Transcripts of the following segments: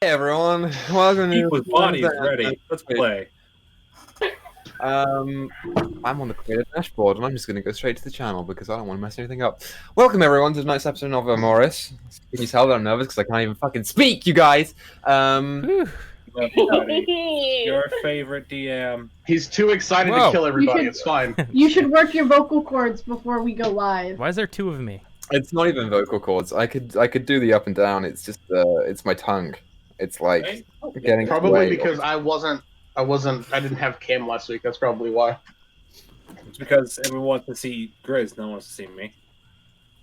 Hey everyone, welcome to People's bodies ready. Let's play. I'm on the creative dashboard and I'm just going to go straight to the channel because I don't want to mess anything up. Welcome everyone to tonight's episode of Emoris. Can you tell that I'm nervous because I can't even fucking speak, you guys? Everybody, your favorite DM. He's too excited to kill everybody. It's fine. You should work your vocal cords before we go live. Why is there two of me? It's not even vocal cords. I could do the up and down. It's just it's my tongue. It's like getting probably because I didn't have Chem last week. That's probably why. It's because everyone wants to see Griz. No one wants to see me.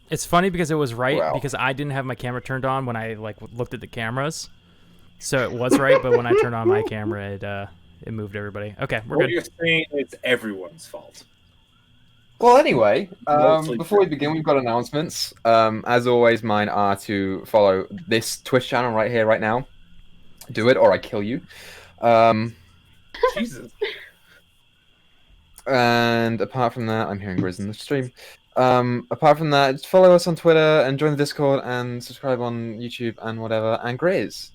It's funny because it was right because I didn't have my camera turned on when I looked at the cameras, so it was right. But when I turned on my camera, it moved everybody. Okay, we're good. What you're saying is everyone's fault. Well, anyway, before we begin, we've got announcements. As always, mine are to follow this Twitch channel right here, right now. Do it, or I kill you. Jesus. And apart from that, I'm hearing Griz in the stream. Apart from that, just follow us on Twitter and join the Discord and subscribe on YouTube and whatever. And Griz.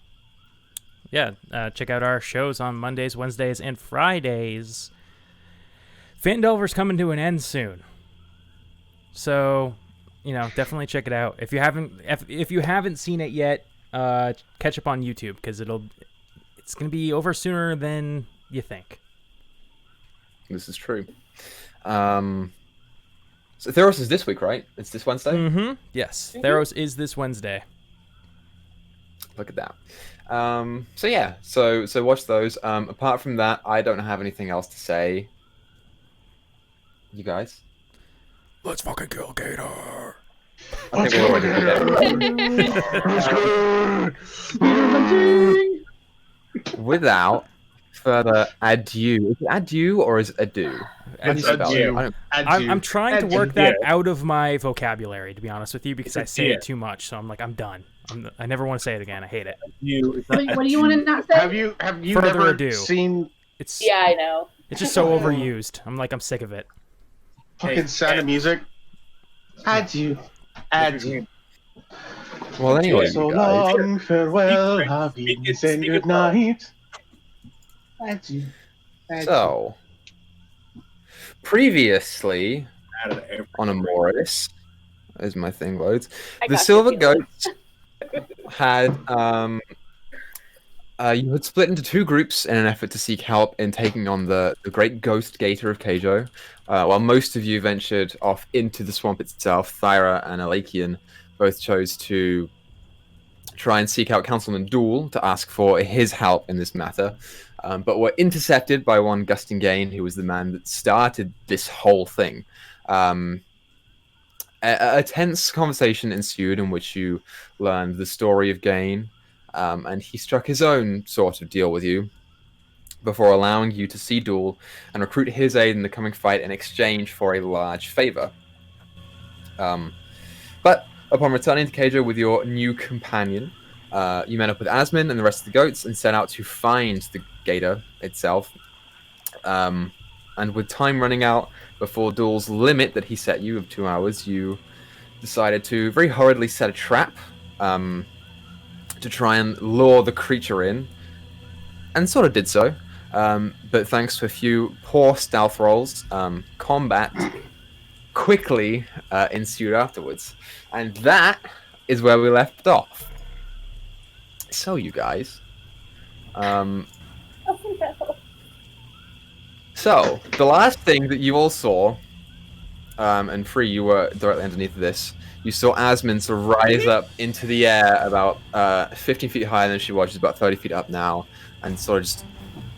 Yeah, check out our shows on Mondays, Wednesdays, and Fridays. Fandelver's coming to an end soon, so definitely check it out. If you haven't seen it yet, catch up on YouTube because it's gonna be over sooner than you think. This is true. So Theros is this week, right? It's this Wednesday. Mm-hmm. Yes, Theros is this Wednesday. Look at that. So yeah, so watch those. Apart from that, I don't have anything else to say. You guys? Let's fucking kill Gator. I think we're already dead. Without further ado. Is it adieu or is it adieu? It's adieu. I'm trying to work that out of my vocabulary, to be honest with you, because I say it too much. So I'm like, I'm done. I never want to say it again. I hate it. What do you want to not say? Have you further never ado. seen? Yeah, I know. It's just so overused. I'm sick of it. Fucking sound of music. Adieu. Adieu. Well, anyway, so long, farewell, happy, say good night. Adieu. So, previously on Emoris, as my thing loads, the Silver Goats had you had split into two groups in an effort to seek help in taking on the great ghost gator of Keijo. While most of you ventured off into the swamp itself, Thyra and Alakian both chose to try and seek out Councilman Duel to ask for his help in this matter, but were intercepted by one Gusting Gain, who was the man that started this whole thing. A tense conversation ensued in which you learned the story of Gain, and he struck his own sort of deal with you before allowing you to see Duel and recruit his aid in the coming fight in exchange for a large favor. But upon returning to Keijo with your new companion, you met up with Asmin and the rest of the goats and set out to find the gator itself. And with time running out before Duel's limit that he set you of 2 hours, you decided to very hurriedly set a trap to try and lure the creature in, and sort of did so. But thanks to a few poor stealth rolls, combat quickly ensued afterwards. And that is where we left off. So, you guys. So, the last thing that you all saw, and Free, you were directly underneath of this, you saw Asmin sort of rise up into the air about 15 feet higher than she was. She's about 30 feet up now, and sort of just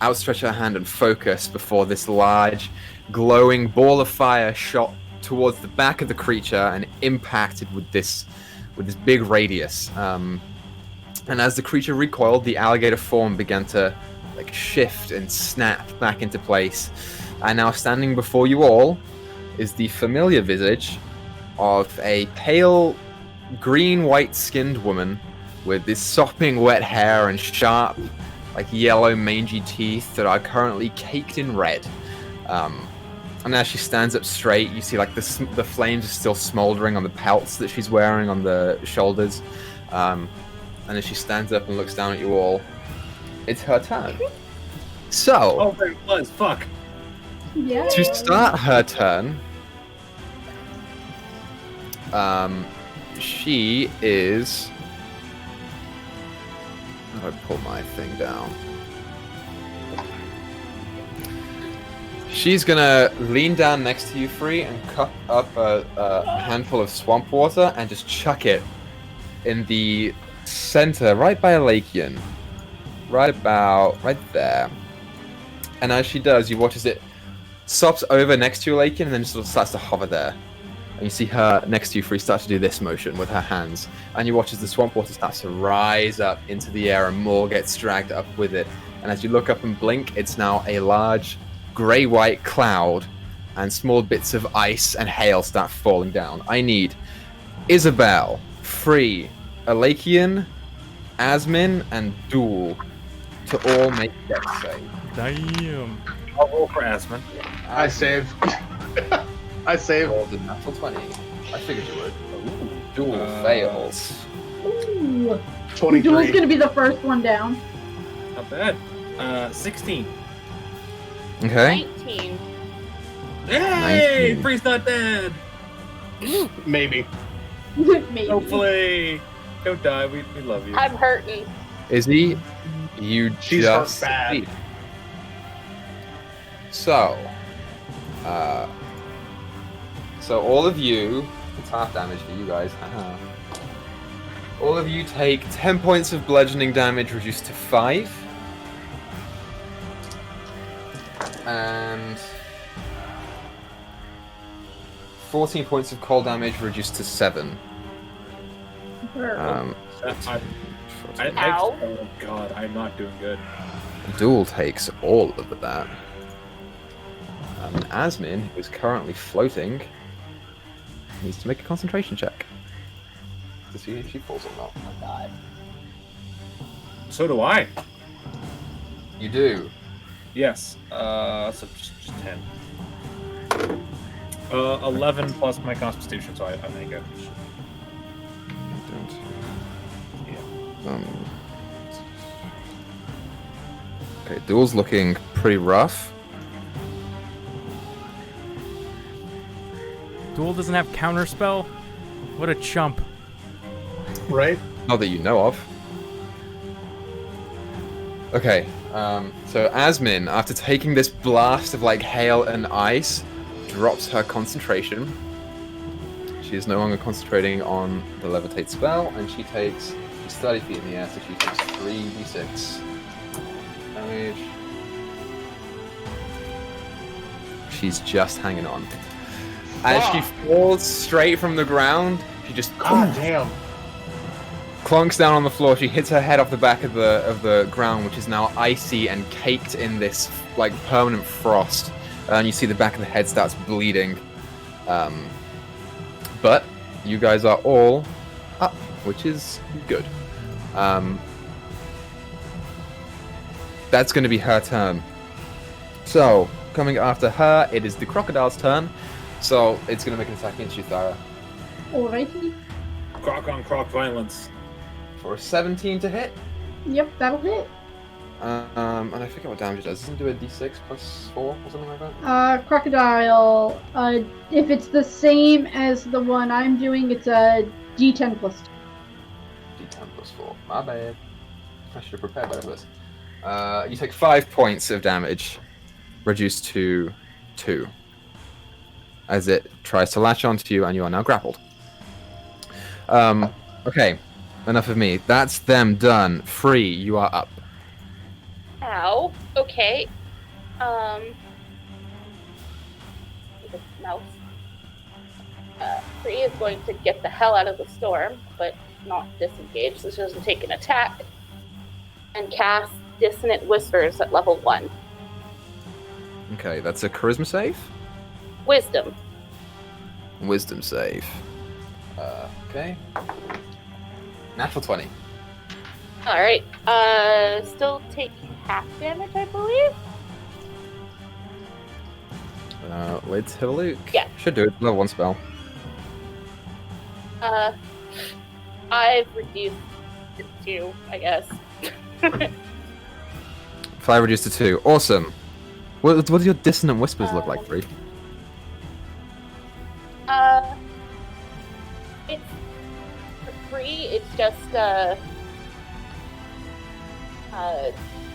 outstretch her hand and focus before this large, glowing ball of fire shot towards the back of the creature and impacted with this big radius. And as the creature recoiled, the alligator form began to shift and snap back into place. And now standing before you all is the familiar visage of a pale green-white skinned woman with this sopping wet hair and sharp, yellow mangy teeth that are currently caked in red. And as she stands up straight, you see the flames are still smoldering on the pelts that she's wearing on the shoulders. and as she stands up and looks down at you all, it's her turn. So, Oh, there it was. Fuck. Yeah. to start her turn, she is. How do I pull my thing down? She's gonna lean down next to you, Free, and cup up a handful of swamp water and just chuck it in the center, right by Alakian. Right there. And as she does, you watch as it stops over next to Alakian and then sort of starts to hover there. And you see her next to you, Free, start to do this motion with her hands. And you watch as the swamp water starts to rise up into the air and more gets dragged up with it. And as you look up and blink, it's now a large grey-white cloud, and small bits of ice and hail start falling down. I need Isabel, Free, Alakian, Asmin, and Duel to all make dex save. Damn. I'll roll for Asman. I save. I save. Rolled a natural 20. I figured you would. Duel fails. Ooh. 23. Duel's gonna be the first one down. Not bad. 16. Okay. 19. Hey! 19. Free's not dead! Maybe. Maybe. Hopefully. Don't die. We love you. I'm hurting. Izzy, you She's just hurt bad. succeed. So, all of you, it's half damage for you guys. Haha. All of you take 10 points of bludgeoning damage, reduced to 5. And 14 points of cold damage, reduced to 7. I, Ow. oh god, I'm not doing good. Duel takes all of that. And Asmin, who is currently floating, needs to make a concentration check to see if she falls or not. Oh my god. So do I. You do. Yes. So just 10. 11 plus my constitution, so I make it. Okay, Duel's looking pretty rough. Duel doesn't have counterspell? What a chump. Right? Not that you know of. Okay, so Asmin, after taking this blast of like hail and ice, drops her concentration. She is no longer concentrating on the levitate spell, and she's 30 feet in the air, so she takes 3d6 damage. She's just hanging on. As she falls straight from the ground, she just God damn. clunks down on the floor. She hits her head off the back of the ground, which is now icy and caked in this like permanent frost. And you see the back of the head starts bleeding. But you guys are all up, which is good. That's going to be her turn. So, coming after her, it is the crocodile's turn. So, it's going to make an attack against you, Thara. Alrighty. Croc on croc violence. For a 17 to hit. Yep, that'll hit. And I forget what damage it does. Doesn't it do a d6 plus 4 or something like that? Crocodile. If it's the same as the one I'm doing, it's a D10 plus 2. D10 plus 4. My bad. I should have prepared better for this. You take 5 points of damage, reduced to 2, as it tries to latch onto you, and you are now grappled. Okay, enough of me. That's them done. Free, you are up. Ow. Okay. Mouse. Free is going to get the hell out of the storm, but not disengage, so she doesn't take an attack. And cast Dissonant Whispers at level 1. Okay, that's a charisma save? Wisdom. Wisdom save. Okay. Natural 20. Alright. Still take half damage, I believe? Let's have a look. Yeah. Should do it. Level 1 spell. I've reduced it 2, I guess. 5 reduced to 2. Awesome. What do your dissonant whispers look like, Free? It's free. It's just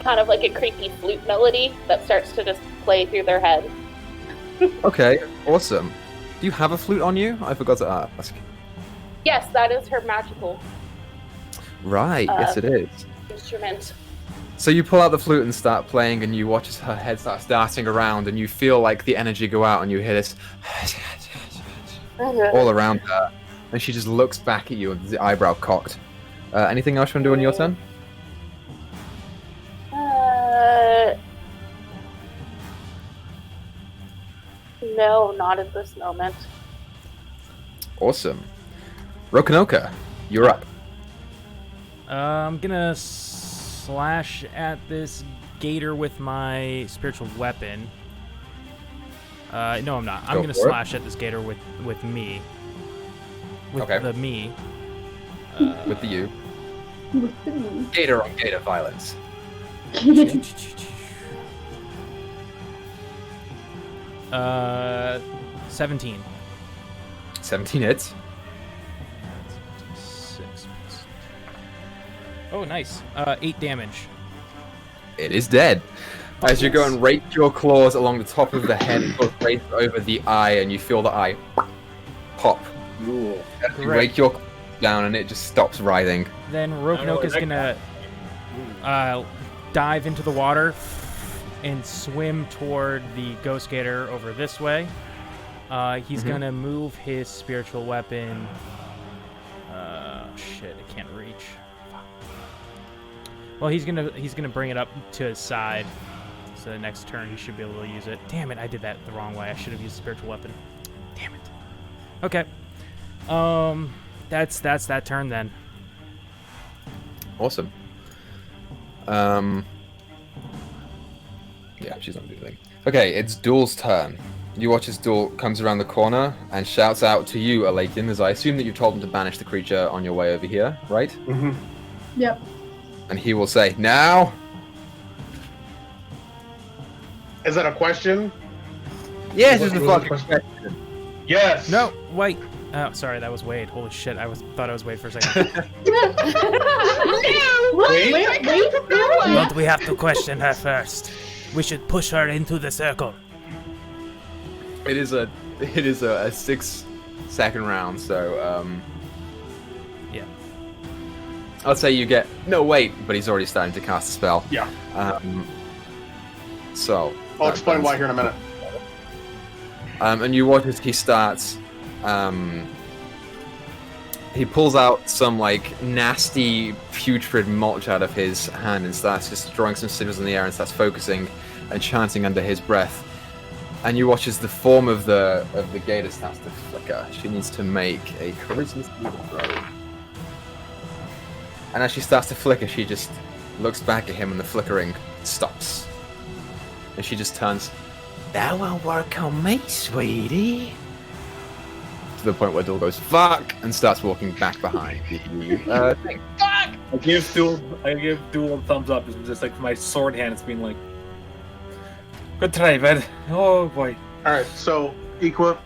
kind of like a creepy flute melody that starts to just play through their head. Okay, awesome. Do you have a flute on you? I forgot to ask. Yes, that is her magical Right, yes it is. instrument. So you pull out the flute and start playing, and you watch as her head starts darting around, and you feel like the energy go out, and you hear this all around her, and she just looks back at you with the eyebrow cocked. Anything else you want to do on your turn? No, not at this moment. Awesome. Rokanoka, you're up. I'm gonna slash at this gator with my spiritual weapon. No, I'm not. I'm Go gonna for it. slash at this gator with me. With Okay. the me. With the you. With the me. Gator on gator violence. 17. 17 hits. 6. Oh, nice. 8 damage. It is dead. As you go and rake your claws along the top of the head, it goes right over the eye, and you feel the eye pop. Ooh. As you Great. rake your claws down, and it just stops writhing. Then Rokanoka's gonna dive into the water and swim toward the ghost gator over this way. He's gonna move his spiritual weapon. Shit, it can't reach. Fuck. Well, he's gonna bring it up to his side. So the next turn he should be able to use it. Damn it, I did that the wrong way. I should have used spiritual weapon. Damn it. Okay. That's that turn then. Awesome. Yeah, she's not doing anything. Okay, it's Duel's turn. You watch as Duel comes around the corner and shouts out to you, Alakin, as I assume that you've told him to banish the creature on your way over here, right? Mm-hmm. Yep. And he will say, now! Is that a question? Yes, What it's a was fucking the question? question. Yes. No, wait. Oh, sorry, that was Wade. Holy shit, thought I was Wade for a second. Wait. But we have to question her first. We should push her into the circle. It is a 6-second round, so Yeah. I'll say you get no wait, but he's already starting to cast a spell. Yeah. So I'll explain why here in a minute. And you watch as he starts. He pulls out some like nasty, putrid mulch out of his hand and starts just drawing some sigils in the air and starts focusing and chanting under his breath. And you watch as the form of the gator starts to flicker. She needs to make a charisma throw. And as she starts to flicker, she just looks back at him and the flickering stops. And she just turns, "That won't work on me, sweetie." To the point where Duel goes, "Fuck!" and starts walking back behind the thing. I give Duel a thumbs up. It's just like my sword hand. It's being like, good try, bud. Oh boy. All right. So, Equa.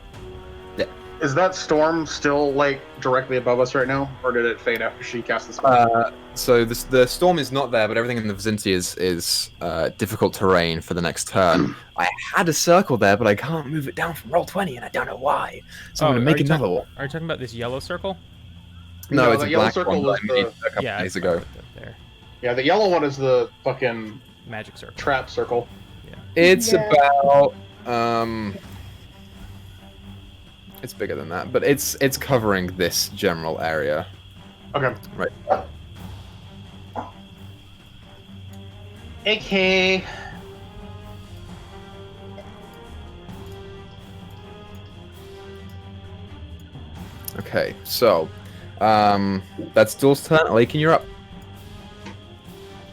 Yeah. Is that storm still like directly above us right now, or did it fade after she cast the spell? So the storm is not there, but everything in the vicinity is difficult terrain for the next turn. I had a circle there, but I can't move it down from roll 20, and I don't know why. So I'm going to make another one. Are you talking about this yellow circle? No, it's the a yellow black circle one was that I made the a couple Yeah, days ago. There. Yeah, the yellow one is the fucking Magic circle. trap circle. It's Yeah. about it's bigger than that, but it's covering this general area. Okay. Right. Okay. Okay, so that's Duel's turn. Alakin, you're up.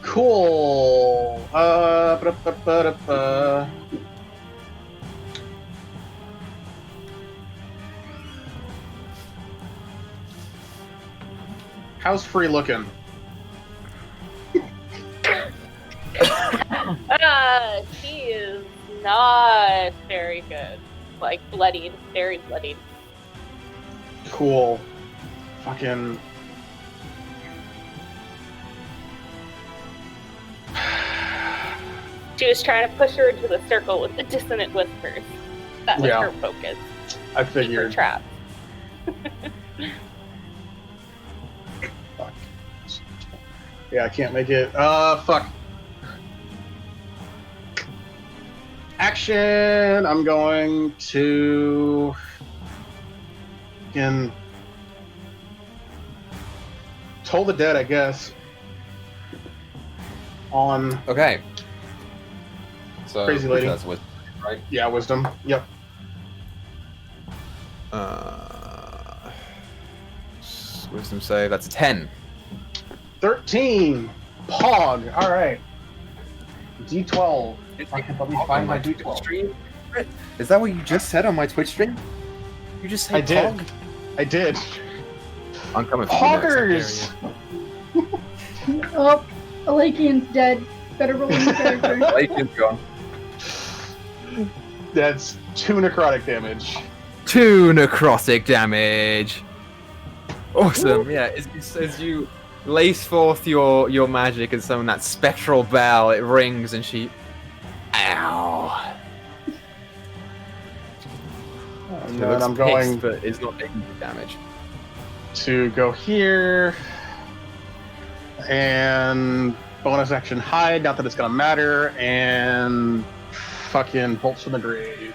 Cool. Ba-da-ba-da-ba. How's Free looking? not very good. Like, bloodied. Very bloodied. Cool. Fucking. She was trying to push her into the circle with the dissonant whispers. That was her focus. I Keep her figured. trapped. Fuck. Yeah, I can't make it. Fuck. Action! I'm going to. Fucking. Toll the Dead, I guess. On. Okay. So Crazy lady. That's wisdom, right? Yeah, wisdom. Yep. Wisdom save. That's a 10. 13. Pog. All right. D12. If I can probably find my D12. Stream? Is that what you just said on my Twitch stream? You just said I did. Pog? I did. I'm coming for you next. Poggers. Oh, Alakian's dead. Better roll in the character. Lakin's gone. That's 2 necrotic damage. 2 necrotic damage. Awesome. Yeah, as you lace forth your magic and summon that spectral bell, it rings and she. Ow. And She then looks I'm going pissed, but is not taking damage. to go here and bonus action hide. Not that it's gonna matter. And fucking bolts from the grave.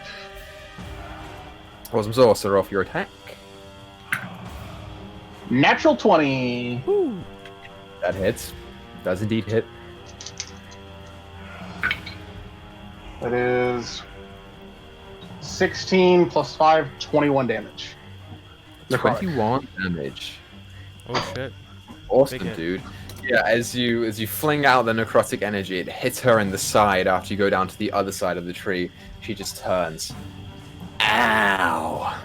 Awesome. So also off your attack. Natural 20. That hits. Does indeed hit. That is 16 plus 5, 21 damage. Necrotic. 21 damage. Oh shit. Awesome, Big hit. dude. Yeah, as you fling out the necrotic energy, it hits her in the side after you go down to the other side of the tree. She just turns. Ow!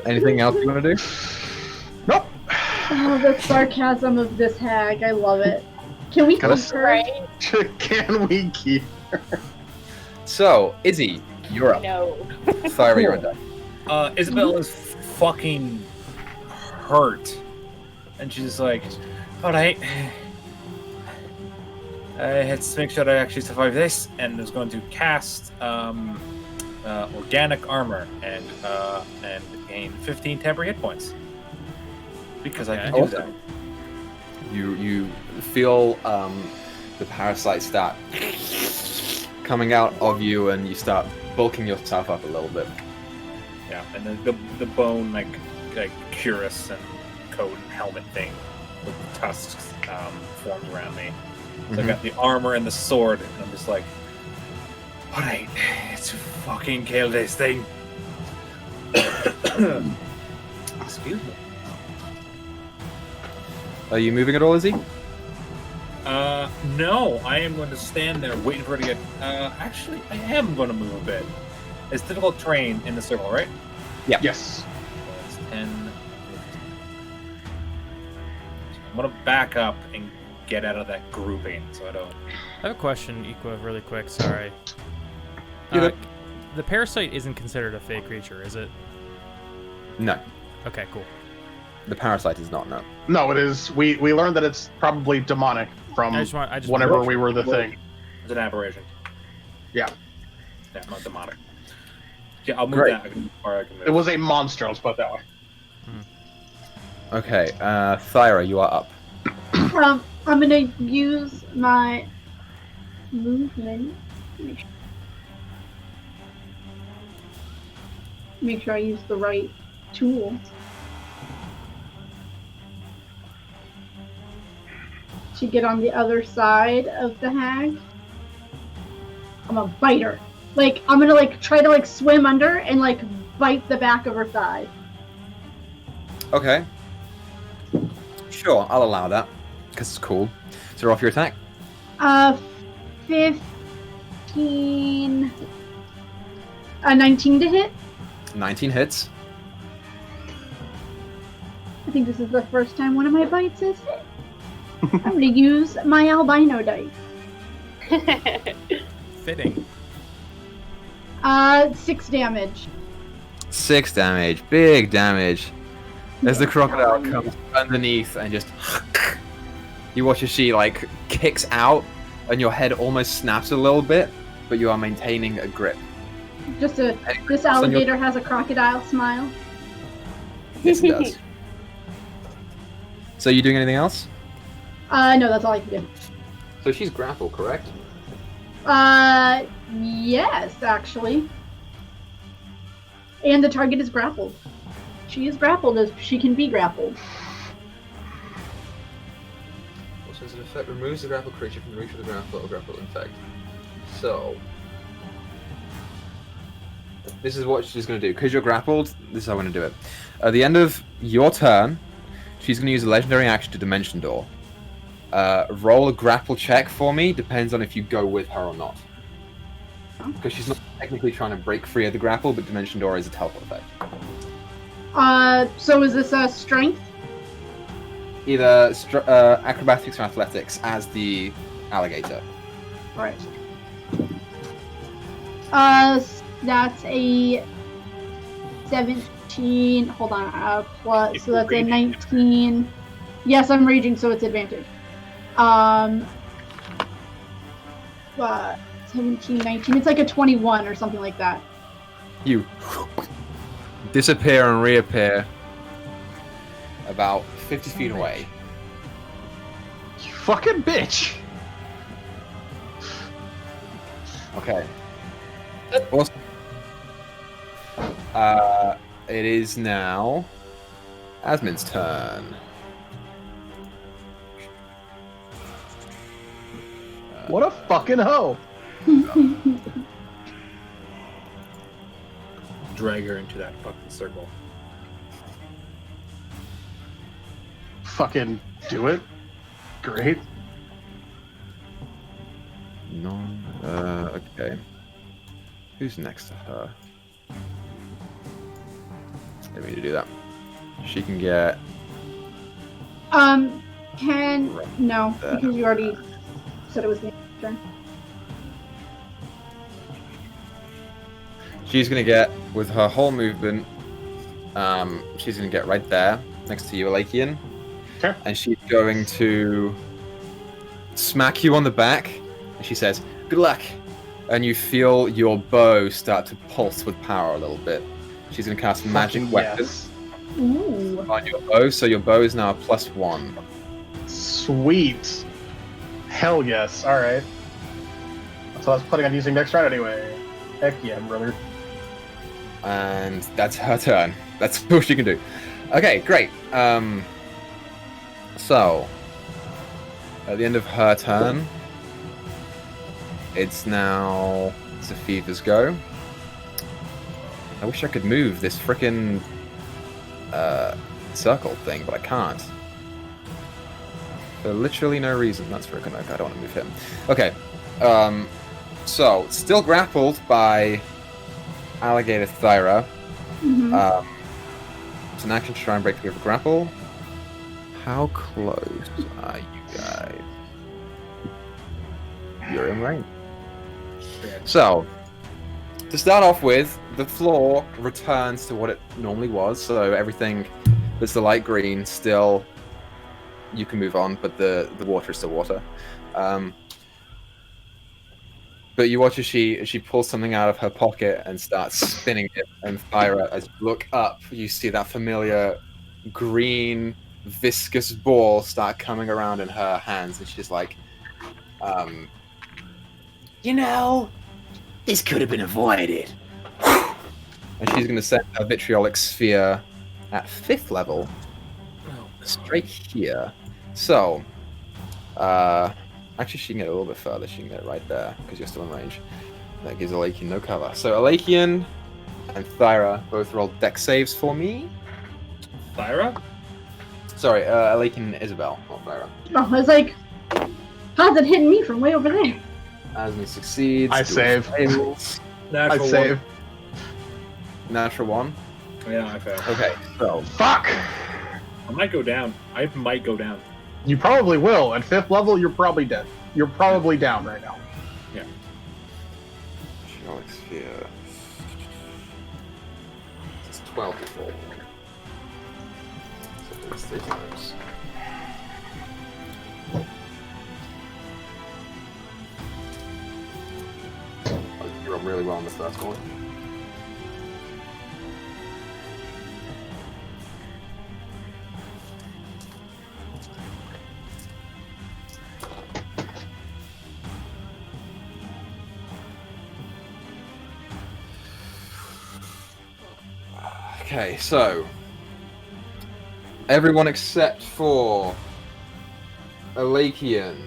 Anything else you want to do? Nope. Oh, the sarcasm of this hag. I love it. Can we Can I keep her? Right? Can we keep? So, Izzy, you're up. No. Thyra, you're on deck. Isabel is fucking hurt. And she's like, alright. Let's make sure I actually survive this. And is going to cast organic armor and gain 15 temporary hit points. Because I can do that. Awesome. You feel the parasite start coming out of you, and you start bulking yourself up a little bit. Yeah, and then the bone like cuirass and coat and helmet thing with the tusks formed around me. So I got the armor and the sword, and I'm just like, alright, let's fucking kill this thing. Excuse me. Are you moving at all, Izzy? No, I am going to stand there waiting for it to get. Actually, I am going to move a bit. It's difficult terrain in the circle, right? Yeah. Yes. That's 10. 15. I'm going to back up and get out of that grouping so I don't. I have a question, Equa, really quick. Sorry. You're good. The parasite isn't considered a fey creature, is it? No. Okay, cool. The parasite is not, no. No, it is. We learned that it's probably demonic from I just whenever we were the thing. It's an aberration. Yeah. Yeah, not demonic. Yeah, I'll move Great. that. Or I can move. It was a monster, let's put it that way. Okay, Thyra, you are up. I'm gonna use my movement. Make sure I use the right tool. To get on the other side of the hag. I'm gonna bite her. Like, I'm gonna try to swim under and bite the back of her thigh. Okay. Sure, I'll allow that. Because it's cool. So roll off your attack. 15... 19 to hit. 19 hits. I think this is the first time one of my bites is hit. I'm gonna use my albino dice. Fitting. 6 damage. 6 damage. Big damage. As the crocodile comes underneath and just... You watch as she, like, kicks out, and your head almost snaps a little bit, but you are maintaining a grip. This alligator has a crocodile smile. Yes, it does. So you doing anything else? No, that's all I can do. So she's grappled, correct? Yes, actually. And the target is grappled. She is grappled as she can be grappled. Also, as an effect, removes the grappled creature from the reach of the grapple or grapple effect. So, this is what she's going to do. Because you're grappled, this is how I'm going to do it. At the end of your turn, she's going to use a legendary action to Dimension Door. Roll a grapple check for me, depends on if you go with her or not. Because she's not technically trying to break free of the grapple, but Dimension Door is a teleport effect. So is this strength? Either acrobatics or athletics as the alligator. Alright. That's a 17. Hold on. Plus, so that's a 19. Yes, I'm raging, so it's advantage. 17, 19. It's like a 21 or something like that. You disappear and reappear about 50 feet away. You fucking bitch! Okay. Awesome. It is now Asmin's turn. What a fucking hoe! Drag her into that fucking circle. Fucking do it. Great. Okay. Who's next to her? Let me do that. She can get... No, because you already said it was the turn. She's gonna get, with her whole movement, she's gonna get right there, next to you, Alakian. Okay. And she's going to smack you on the back, and she says, "Good luck." And you feel your bow start to pulse with power a little bit. She's gonna cast magic weapons Ooh. on your bow, so your bow is now a +1. Sweet. Hell yes. Alright. So I was planning on using next round anyway. Heck yeah, brother. And that's her turn. That's all she can do. Okay, great. So, at the end of her turn, it's now Zephyva's go. I wish I could move this frickin' circle thing, but I can't. For literally no reason. That's frickin' okay. I don't want to move him. Okay. So, still grappled by Alligator Thyra. Mm-hmm. It's an action to try and break free of the grapple. How close are you guys? You're in range. So, to start off with, the floor returns to what it normally was. So everything that's the light green still, you can move on, but the water is still water. But you watch as she pulls something out of her pocket and starts spinning it. And Thyra, as you look up, you see that familiar green, viscous ball start coming around in her hands. And she's like, you know, this could have been avoided. And she's going to send a vitriolic sphere at 5th level straight here. So, actually, she can get a little bit further. She can get it right there, because you're still in range. That gives Alakian no cover. So Alakian and Thyra both roll dex saves for me. Thyra? Sorry, Alakian and Isabel, not Thyra. Oh, I was like, how's it hitting me from way over there? Asmi succeeds. I save. Natural I save. Natural 1. Yeah, I failed. Okay, so... Fuck! I might go down. I might go down. You probably will. At 5th level, you're probably dead. You're probably down right now. Yeah. Vitriolic sphere. 12 before. So it's 3 times. You're up really well on the first one. Okay, so everyone except for Alakian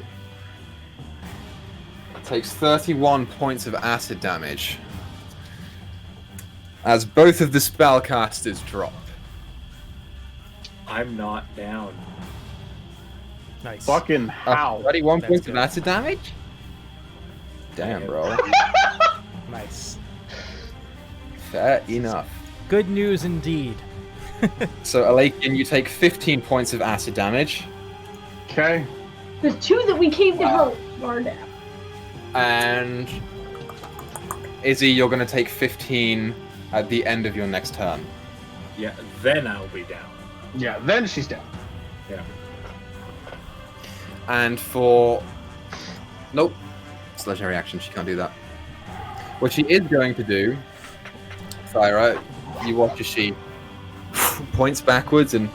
takes 31 points of acid damage as both of the spellcasters drop. I'm not down. Nice. Fucking how? 31 That's points good. of acid damage? Damn, bro. Nice. Fair enough. Good news indeed. So, Alakian, you take 15 points of acid damage, Okay. The 2 that we came to help are down. and Izzy, you're going to take 15 at the end of your next turn. Yeah, then I'll be down. Yeah, then she's down. Yeah. And for... Nope. It's legendary action, she can't do that. What she is going to do, Thyra, you watch as she points backwards and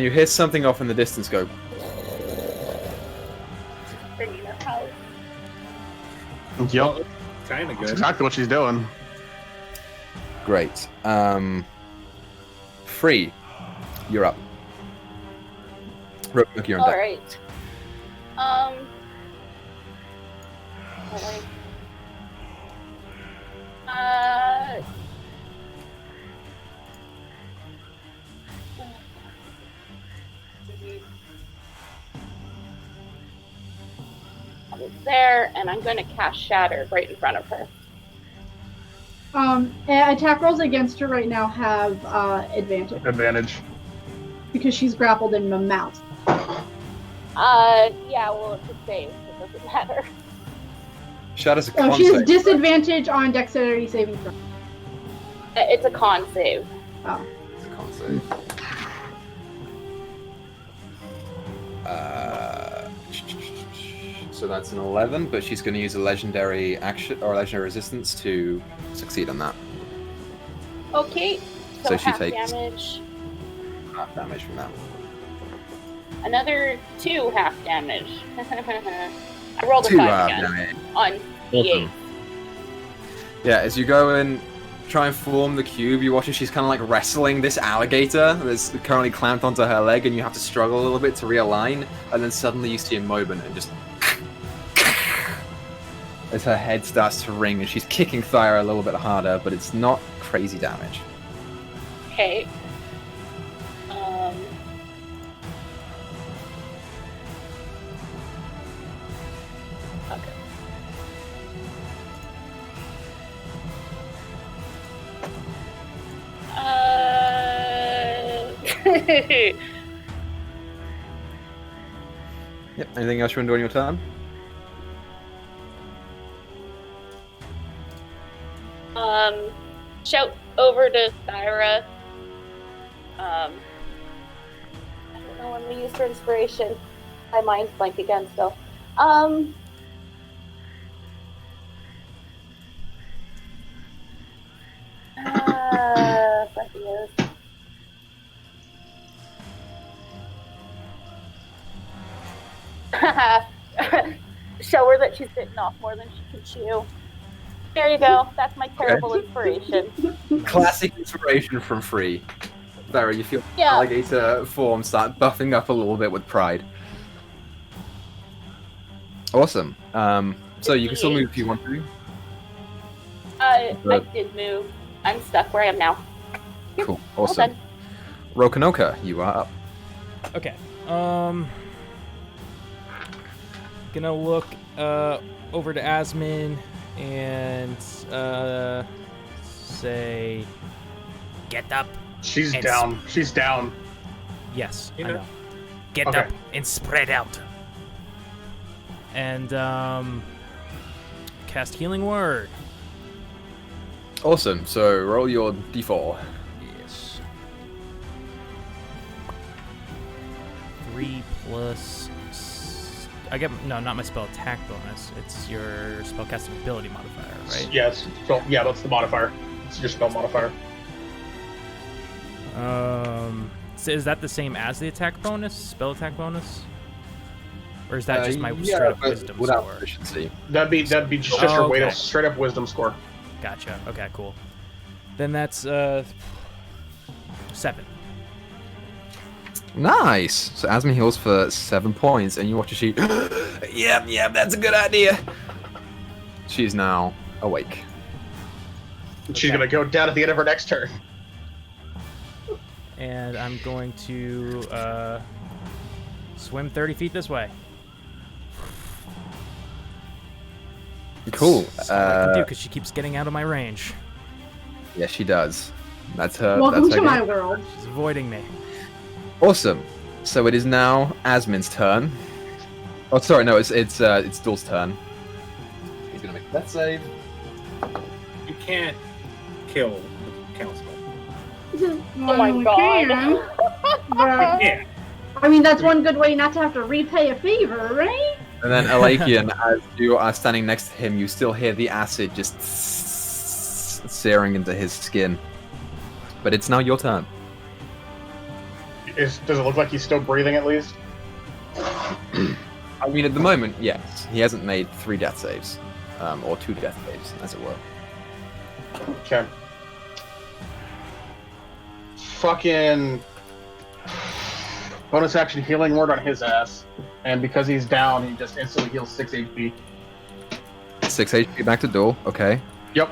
you hear something off in the distance go. Bringing her house. Yep. Kind of That's good. exactly what she's doing. Great. Free, you're up. Rook, you're on All deck. right. Wait. There, and I'm going to cast Shatter right in front of her. Attack rolls against her right now have advantage because she's grappled in the mouth. Yeah, well, it's a save. It doesn't matter. Shadow's a Oh, con she has save. disadvantage on dexterity saving throw. It's a con save. Oh. It's a con save. So that's an 11, but she's going to use a legendary action or legendary resistance to succeed on that. Okay. So, So she half takes- damage. Half damage from that. Another 2 half damage. I rolled a 2 5 half again damage. on D8. Awesome. Yeah, as you go and try and form the cube, you watch as she's kind of like wrestling this alligator that's currently clamped onto her leg, and you have to struggle a little bit to realign, and then suddenly you see a moment and just as her head starts to ring, and she's kicking Thyra a little bit harder, but it's not crazy damage. Okay. Okay. Yep. Anything else you want to do on your turn? Shout over to Thyra. I don't know when we use for inspiration. My mind's blank again still. Fuck yes. Show her that she's bitten off more than she can chew. There you go. That's my terrible inspiration. Classic inspiration from Free. Thyra, you feel Yeah. alligator form start buffing up a little bit with pride. Awesome. So you can still move if you want to. I did move. I'm stuck where I am now. Cool. All Awesome. done. Rokanoka, you are up. Okay. Gonna look over to Asmin and say, "Get up." She's It's- down. She's down. Yes, You I know. know. Get Okay. up and spread out. And cast Healing Word. Awesome. So roll your d4. Yes. 3 plus. I get not my spell attack bonus. It's your spellcasting ability modifier, right? Yes. So yeah, that's the modifier. It's your spell modifier. So is that the same as the attack bonus, spell attack bonus, or is that just my straight up wisdom without score? proficiency. That'd be just your weight of straight up wisdom score. Gotcha. Okay, cool. Then that's 7. Nice. So Asmin heals for 7 points, and you watch as she. Yep, that's a good idea. She's now awake. She's gonna go down at the end of her next turn. And I'm going to swim 30 feet this way. Cool. That's all I can do because she keeps getting out of my range. Yeah, she does. That's her. Welcome that's her to my game. world. She's avoiding me. Awesome. So it is now Asmin's turn. Oh, sorry, no, it's Dul's turn. He's gonna make that save. You can't kill the council. Oh my We god. can, but, Yeah. I mean, that's one good way not to have to repay a favor, right? And then Alakian, as you are standing next to him, you still hear the acid just searing into his skin. But it's now your turn. Does it look like he's still breathing at least? I mean, at the moment, yes. He hasn't made 3 death saves. Or 2 death saves, as it were. Okay. Fucking bonus action healing word on his ass, and because he's down, he just instantly heals 6 HP. 6 HP back to Dul, okay. Yep.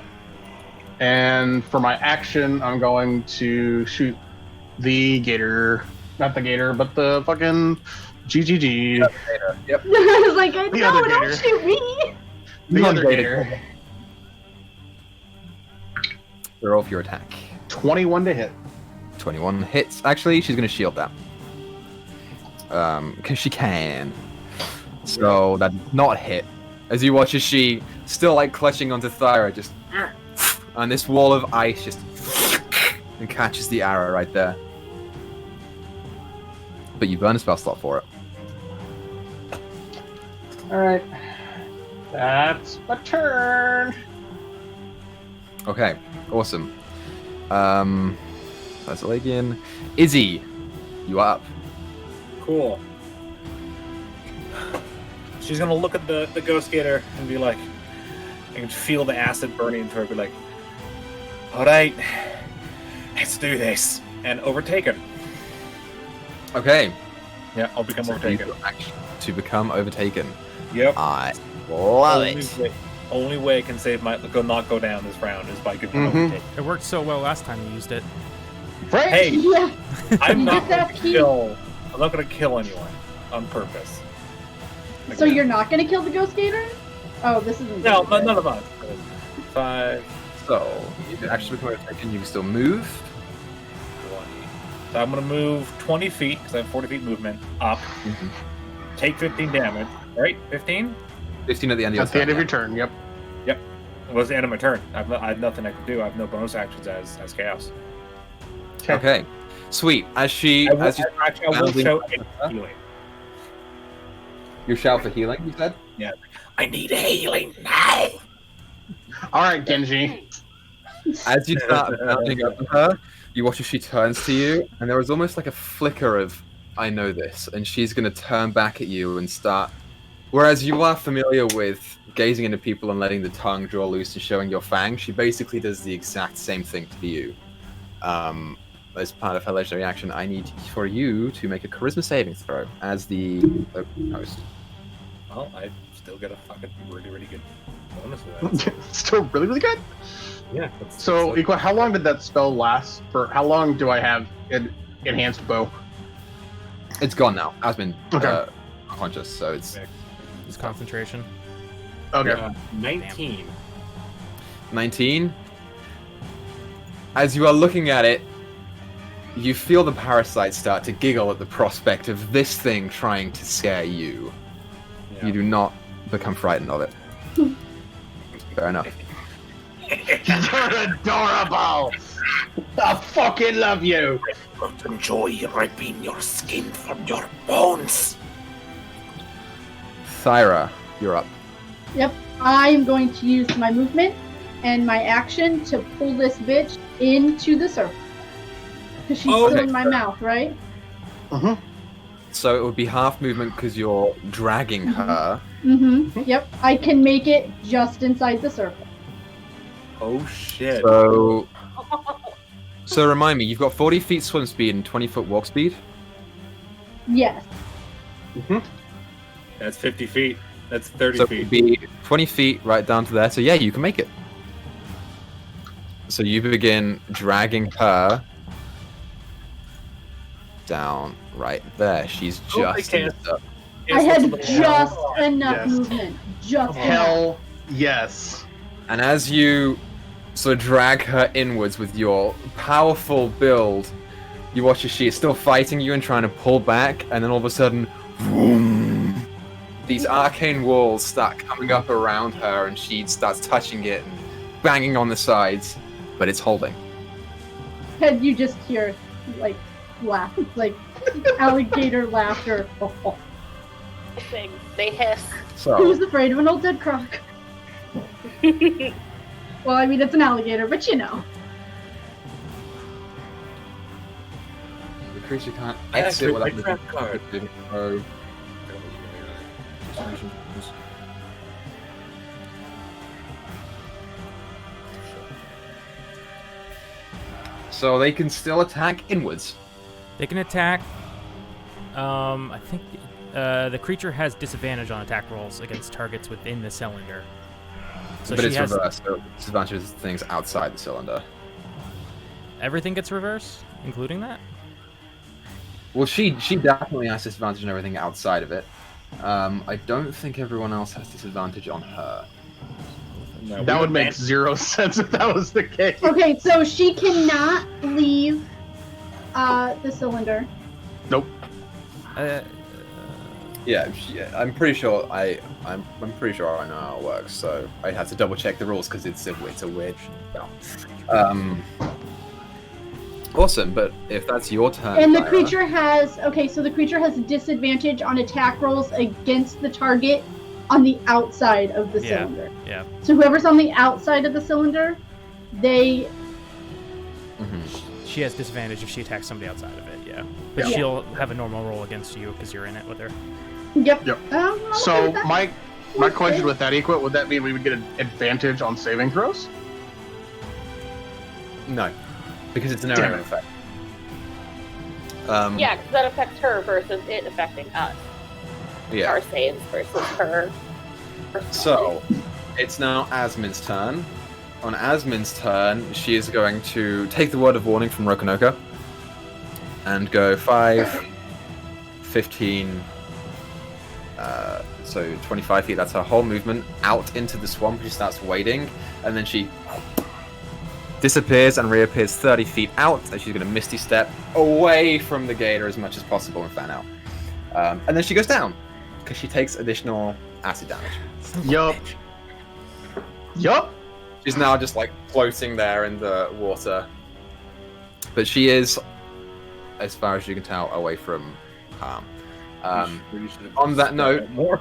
And for my action, I'm going to shoot the gator, not the gator, but the fucking GGG. Yep. I was like, The no, other don't gator. shoot me. The other Non-gator. gator. Roll for your attack. 21 to hit. 21 hits. Actually, she's going to shield that. Because she can. So that did not hit. As you watch as she, still like clutching onto Thyra, just... And this wall of ice just... And catches the arrow right there. But you burn a spell slot for it. Alright. That's my turn. Okay, awesome. That's Alakian. Izzy, you are up. Cool. She's gonna look at the ghost gator and be like, I can feel the acid burning into her, be like, alright, let's do this. And overtake her. Okay. Yeah, I'll become overtaken. To become overtaken. Yep. I love Only it. way- Only way I can save my not go down this round is by getting overtaken. It worked so well last time you used it. Right? Hey, Yeah. I'm You not get that going to key. kill. I'm not going to kill anyone on purpose. So you're not gonna kill the ghost gator? Oh, this isn't. No, good. none of us. 5, So, you can actually become overtaken. You can still move. 20. So I'm going to move 20 feet because I have 40 feet movement up. Mhm. Take 15 damage. Right? 15? 15 at the end of your At the end of turn, your turn, yep. It was the end of my turn. I have nothing I can do. I have no bonus actions as chaos. yeah. Okay. Sweet. As she, I will, as you, actually, I will bounding- shout healing. you shout for healing, you said? I need healing now. Alright, Genji. As you start bounding up to her, you watch as she turns to you, and there is almost like a flicker of, I know this, and she's going to turn back at you and start. Whereas you are familiar with gazing into people and letting the tongue draw loose and showing your fangs, she basically does the exact same thing to you. As part of her legendary action, I need for you to make a charisma saving throw as the host. Well, I still get a fucking really, really good bonus with that. Still really, really good. Yeah. So, Equa, how long did that spell last? For how long do I have enhanced bow? It's gone now. Asmin Okay. conscious, so it's It's concentration. Okay. 19. 19. As you are looking at it, you feel the parasite start to giggle at the prospect of this thing trying to scare you. Yeah. You do not become frightened of it. Fair enough. You're adorable. I fucking love you. But enjoy ripping your skin from your bones. Thyra, you're up. Yep. I am going to use my movement and my action to pull this bitch into the circle. Because she's still in my mouth, right? Mm-hmm. So it would be half movement because you're dragging her. Mm-hmm. Yep. I can make it just inside the circle. Oh shit. So remind me, you've got 40 feet swim speed and 20 foot walk speed? Yes. Mm-hmm. That's 50 feet. That's 30 So it feet. would be 20 feet right down to there. So yeah, you can make it. So you begin dragging her down right there. She's Oh, I just in the can't. circle. I Yes, had that's just the- enough Yes. movement. Just enough. Hell yes. And as you sort of drag her inwards with your powerful build, you watch as she is still fighting you and trying to pull back, and then all of a sudden, vroom, these arcane walls start coming up around her, and she starts touching it and banging on the sides, but it's holding. And you just hear, like, laugh. Like, alligator laughter. Oh. They hiss. So, Who's afraid of an old dead croc? Well, I mean, it's an alligator, but you know. the creature can't I exit activate without my trap card. Oh. So they can still attack inwards. They can attack. I think the creature has disadvantage on attack rolls against targets within the cylinder. So but she it's has reversed, so disadvantage is things outside the cylinder. everything gets reversed, including that. Well, she definitely has disadvantage on everything outside of it. I don't think everyone else has disadvantage on her. No, That we would make advanced- zero sense if that was the case. Okay, so she cannot leave the cylinder. Nope. Yeah, I'm pretty sure I'm pretty sure I know how it works. So I had to double check the rules because it's a weird. Awesome, but if that's your turn, And the Thyra, creature has, okay, so the creature has disadvantage on attack rolls against the target on the outside of the cylinder. Yeah. So whoever's on the outside of the cylinder, they, She has disadvantage if she attacks somebody outside of it. Yeah. But Yeah. she'll have a normal roll against you because you're in it with her. yep. Yep. I'm okay So with that. my question with that, Equa, would that mean we would get an advantage on saving throws? No, because it's an Damn area it. effect. Yeah, because that affects her versus it affecting us. Yeah. Our saves versus her. So, it's now Asmin's turn. On Asmin's turn, she is going to take the word of warning from Rokonoka and go 5, 15, so 25 feet, that's her whole movement, out into the swamp. She starts wading, and then she disappears and reappears 30 feet out, so she's going to Misty Step away from the gator as much as possible and fan out. And then she goes down, because she takes additional acid damage. Yup. Yup. She's now just like floating there in the water. But she is, as far as you can tell, away from harm. On that note, more.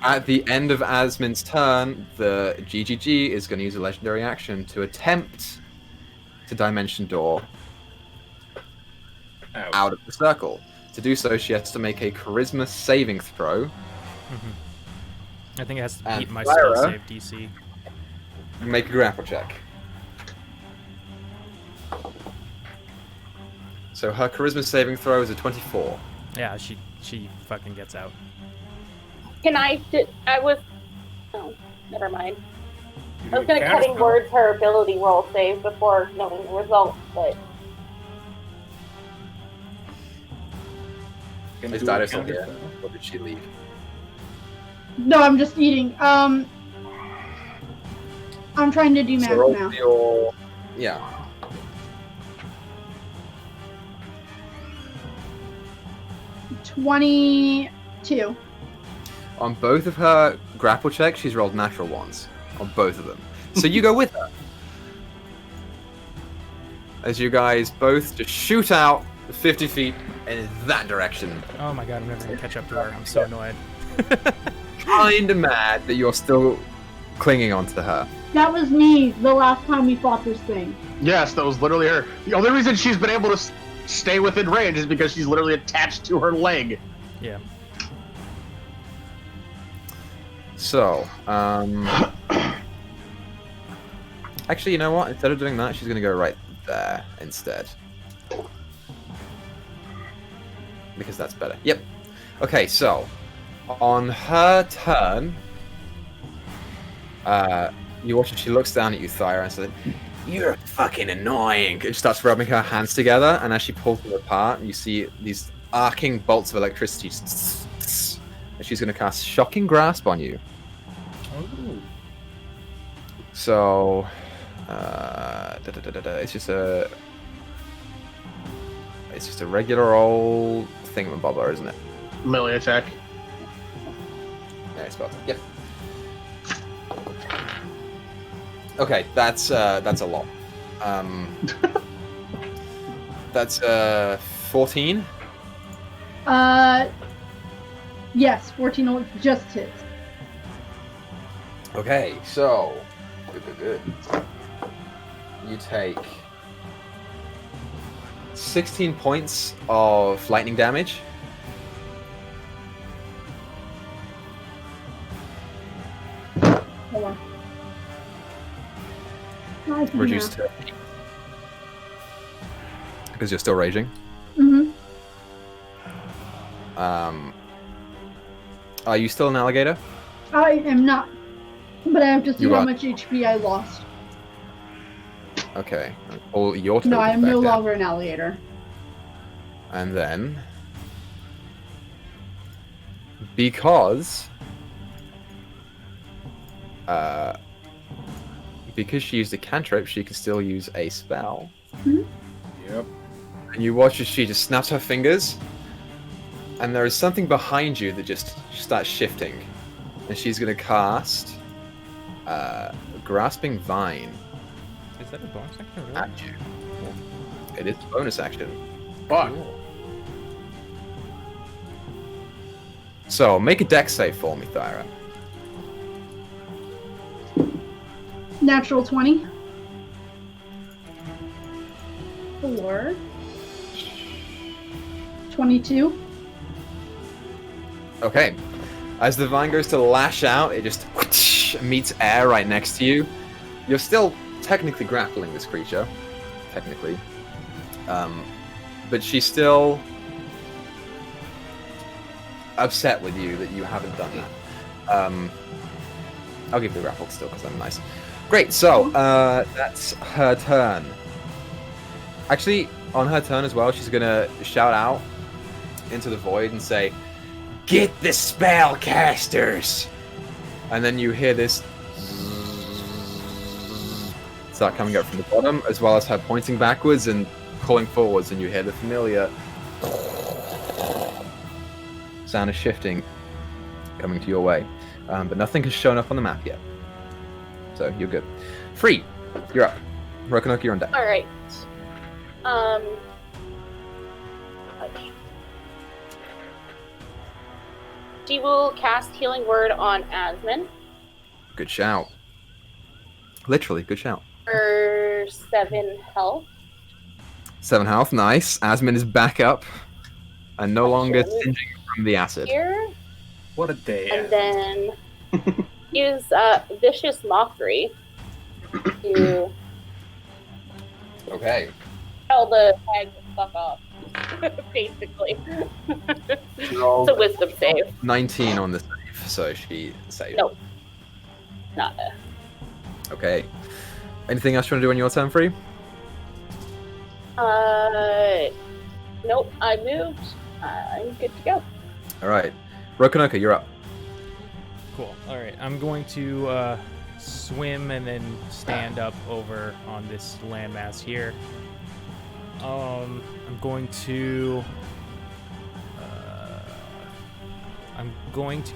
at the end of Asmin's turn, the GGG is going to use a legendary action to attempt to Dimension Door out of the circle. To do so, she has to make a Charisma saving throw. I think it has to And beat my spell Thyra? save DC. And make a grapple check. So her Charisma saving throw is a 24. Yeah, she fucking gets out. Can I was. Oh, never mind. I was gonna cutting words her ability roll save before knowing the result, but Is Dyto still here? Or did she leave? No, I'm just eating. I'm trying to do math roll now. your... Yeah. $22. On both of her grapple checks, she's rolled natural ones. On both of them. So you go with her. as you guys both just shoot out 50 feet in that direction. Oh my god, I'm never gonna catch up to her. I'm so annoyed. Kinda mad that you're still clinging onto her. That was me the last time we fought this thing. Yes, that was literally her. The only reason she's been able to stay within range is because she's literally attached to her leg. Yeah. So, actually, you know what? Instead of doing that, she's gonna go right there instead. Because that's better. Yep. Okay, so, on her turn, you watch as she looks down at you, Thyra, and says, "You're fucking annoying." And she starts rubbing her hands together, and as she pulls them apart, you see these arcing bolts of electricity. And she's going to cast Shocking Grasp on you. Ooh. So, it's just a regular old thingamabobber, isn't it? Melee attack. Yeah, it's about to. Yep. Okay, that's a lot. That's 14. Yes, 14 just hits. Okay, so good. You take 16 points of lightning damage. Hold on. I can Reduced to 8. Because you're still raging. Mm-hmm. Are you still an alligator? I am not. But I have to see You how are. much HP I lost. Okay. All your No, I am back no down. longer an alligator. And then, because she used a cantrip, she can still use a spell. Yep. And you watch as she just snaps her fingers, and there is something behind you that just starts shifting. And she's going to cast Grasping Vine Is that a bonus action? Really? at you. It is a bonus action. Fuck. Cool. So, make a dex save for me, Thyra. Natural 20. 4. 22. Okay. As the vine goes to lash out, it just whoosh, meets air right next to you. You're still technically grappling this creature. Technically. But she's still upset with you that you haven't done that. I'll give you the grapple still because I'm nice. Great, so that's her turn. Actually, on her turn as well, she's gonna shout out into the void and say, "Get the spellcasters!" And then you hear this start coming up from the bottom, as well as her pointing backwards and calling forwards, and you hear the familiar sound of shifting coming to your way. But nothing has shown up on the map yet. So you're good. Free, you're up. Rokonoki, you're on deck. All right. She will cast Healing Word on Asmon Good shout. Literally, good shout. for 7 health. 7 health, nice. Asmin is back up and no longer Sure. singeing from the acid. Here, What a day. and then use Vicious Mockery to Okay. tell the hag to fuck off. Basically. It's a wisdom save. 19 on the save, so she saved. Nope. Not a. Okay. Anything else you want to do on your turn, Free? Nope, I moved. I'm good to go. Alright. Rokonoka, you're up. Cool. All right, I'm going to swim and then stand up over on this landmass here. I'm going to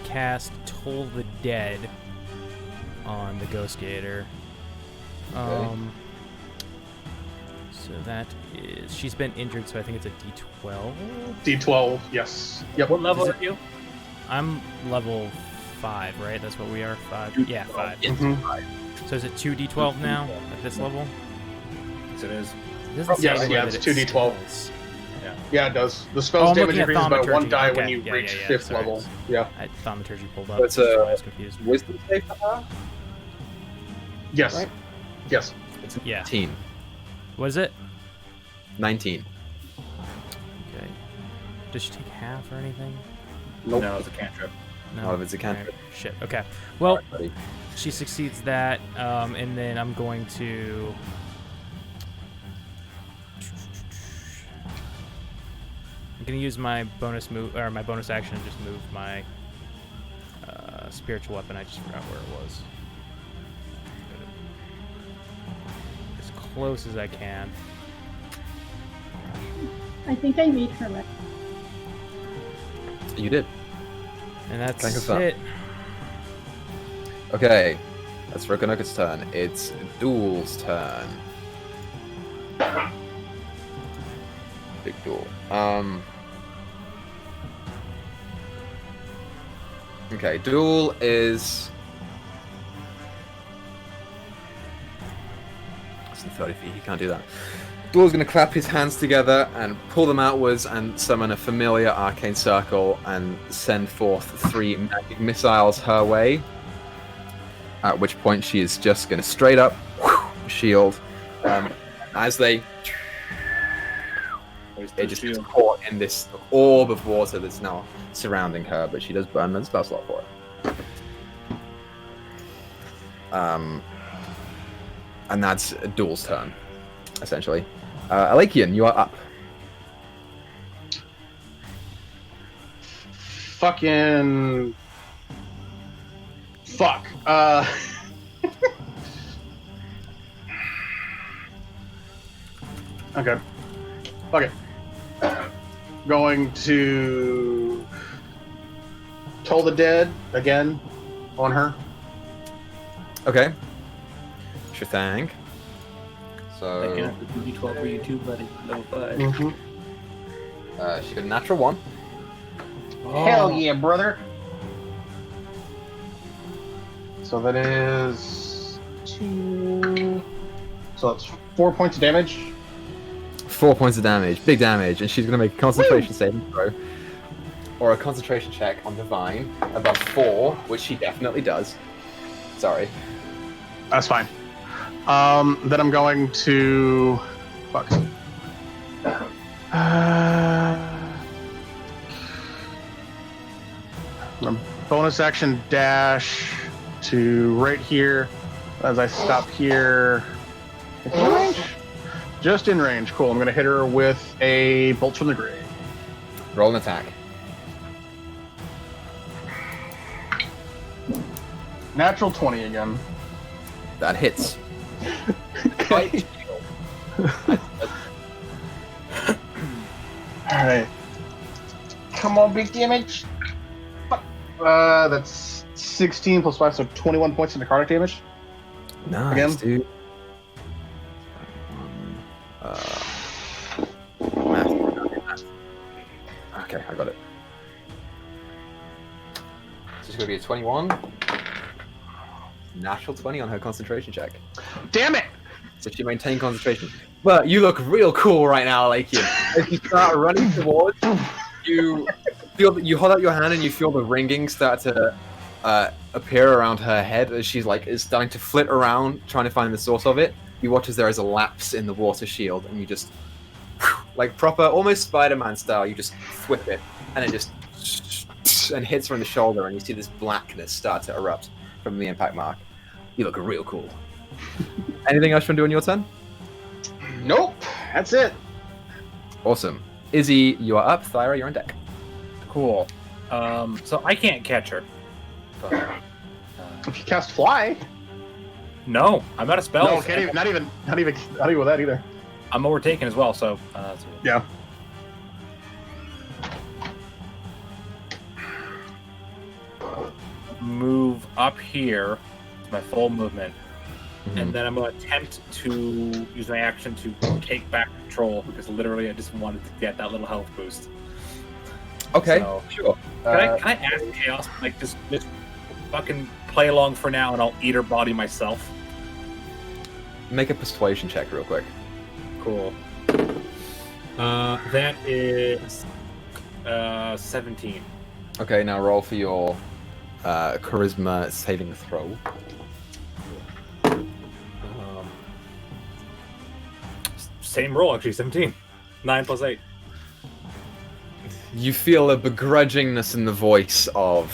cast Toll the Dead on the Ghost Gator. Okay. So So that is... She's been injured, so I think it's a D12. D12, yes. Yep. What level are you? I'm level 5, right? That's what we are? 5? Yeah, 5. So is it 2d12 now at this level? Yes, it is. It doesn't Yes, say yeah, that it's it 2d12. says. Yeah, it does. The Oh, spell's I'm damage looking at increases by 1 thaumaturgy. die when Okay, you yeah, reach yeah, 5th sorry. level. Yeah. I thaumaturgy pulled up. That's That's why I a was confused. wisdom save for her? Yes. Right. Yes. It's Yeah. 19. What is it? 19. Okay. Does she take half or anything? Nope. No, it's a cantrip. No. Not if it's a cantrip. Alright, shit. Okay. Well, Alright, buddy. she succeeds that, and then I'm going to. I'm gonna use my bonus move or my bonus action and just move my spiritual weapon. I just forgot where it was. As close as I can. I think I made hermit. You did. And that's Thank you, sir. it. Okay. That's Rokonoka's turn. It's Duel's turn. Big Duel. Okay, Duel is... That's in 30 feet, he can't do that. Duel's going to clap his hands together and pull them outwards and summon a familiar arcane circle and send forth 3 magic missiles her way. At which point she is just going to straight up shield. As they... It just gets caught in this orb of water that's now surrounding her, but she does burn and spell slot for it. And that's Duel's turn, essentially. Alakian, you are up. Fucking... Fuck. Okay. Fuck it. Going to Toll the Dead again on her. Okay. Sure thing. So I can have the 12 for you too, buddy. Level 5. she got a natural 1. Hell yeah, brother. So that is 2. So that's 4 points of damage. 4 points of damage, big damage, and she's going to make a concentration saving throw. Or a concentration check on Divine above 4, which she definitely does. Sorry. That's fine. Then I'm going to... Fuck. Bonus action dash to right here as I stop here. In range? Just in range. Cool. I'm going to hit her with a Bolt from the Grave. Roll an attack. Natural 20 again. That hits. Alright. Come on, big damage. Fuck. That's 16 plus 5, so 21 points of necrotic damage. Nice, Again? dude. Okay, I got it. So it's going to be a 21. Natural 20 on her concentration check. Damn it! So she maintained concentration. But you look real cool right now, Lakian. As you start running towards, you feel that you hold out your hand and you feel the ringing start to appear around her head as she's like is starting to flit around trying to find the source of it. You watch as there is a lapse in the water shield, and you just like proper, almost Spider-Man style. You just whip it, and it just and hits her in the shoulder, and you see this blackness start to erupt from the impact mark. You look real cool. Anything else you want to do on your turn? Nope. That's it. Awesome. Izzy, you are up. Thyra, you're on deck. Cool. So I can't catch her. If you cast Fly. No, I'm out of spells. No, can't even, not even with that either. I'm overtaken as well, so Yeah. move up here. It's my full movement. and then I'm going to attempt to use my action to take back control because literally I just wanted to get that little health boost. Okay, So, sure. Can I ask Chaos, like, just fucking play along for now, and I'll eat her body myself? Make a persuasion check real quick. Cool. That is 17. Okay, now roll for your charisma saving throw. Same roll, actually, 17. 9 plus 8. You feel a begrudgingness in the voice of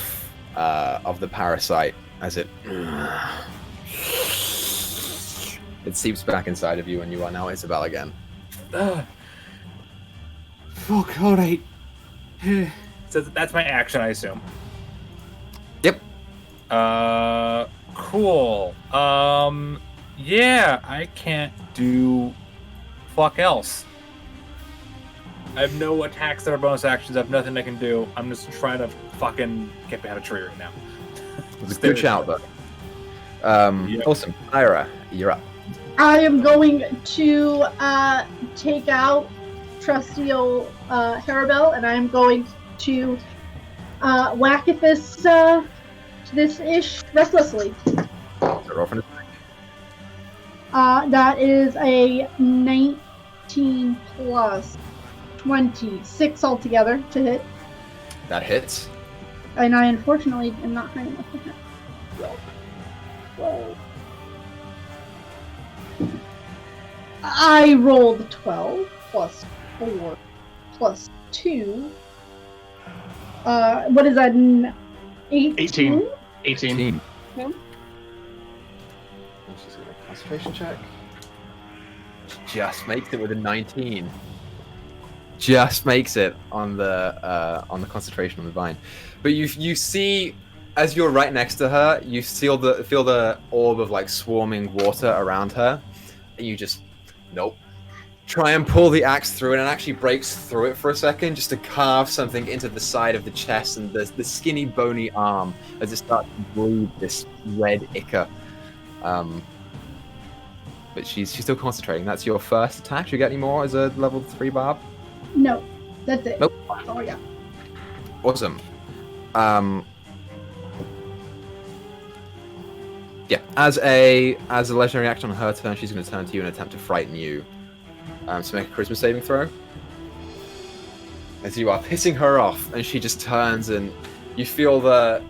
the parasite as it seeps back inside of you, and you are now Isabel again. Fuck, alright. So that's my action, I assume. Yep. Cool. Yeah, I can't do fuck else. I have no attacks that are bonus actions. I have nothing I can do. I'm just trying to fucking get behind a tree right now. It's a good shout, though. Yep. Awesome. Ira, you're up. I am going to take out trusty old Harabel, and I am going to whack at this ish restlessly. Roll for an attack. That is a 19 plus 26 altogether to hit, That hits. and I unfortunately am not high enough to hit. Whoa. I rolled 12 plus 4 plus 2. What is that? 18? 18. And she's got a concentration check. Just makes it with a 19. Just makes it on the concentration on the vine. But you see, as you're right next to her, you feel the orb of like swarming water around her, and you just nope. Try and pull the axe through it, and it actually breaks through it for a second, just to carve something into the side of the chest and the skinny, bony arm as it starts to bleed this red Equa. But she's still concentrating. That's your first attack. Do you get any more as a level 3 barb? No, that's it. Nope. Oh yeah. Awesome. Yeah. As a legendary action on her turn, she's going to turn to you and attempt to frighten you. So make a charisma saving throw. As you are pissing her off, and she just turns, and you feel the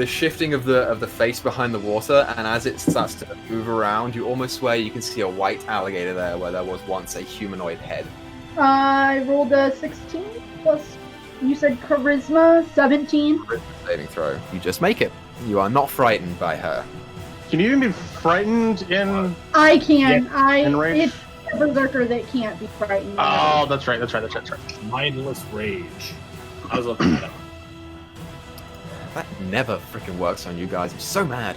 shifting of the face behind the water, and as it starts to move around, you almost swear you can see a white alligator there where there was once a humanoid head. I rolled a 16 plus, you said charisma, 17. Charisma saving throw. You just make it. You are not frightened by her. Can you even be frightened in? I can. in rage? It's a berserker that can't be frightened. Oh, that's right. Mindless rage. I was looking at it. That never freaking works on you guys. I'm so mad.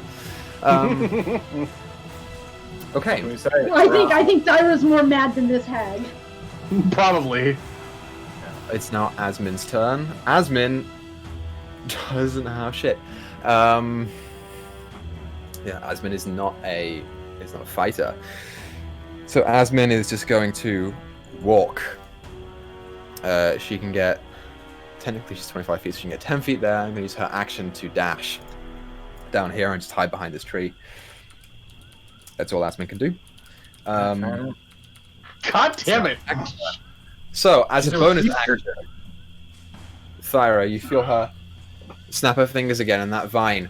Okay. I think Dyra's more mad than this hag. Probably. It's now Asmin's turn. Asmin doesn't have shit. Yeah, Asmin is not a fighter. So Asmin is just going to walk. She can get, technically she's 25 feet, so she can get 10 feet there. I'm going to use her action to dash down here and just hide behind this tree. That's all Asmin can do. God damn it! So, as a bonus action, Thyra, you feel her snap her fingers again, and that vine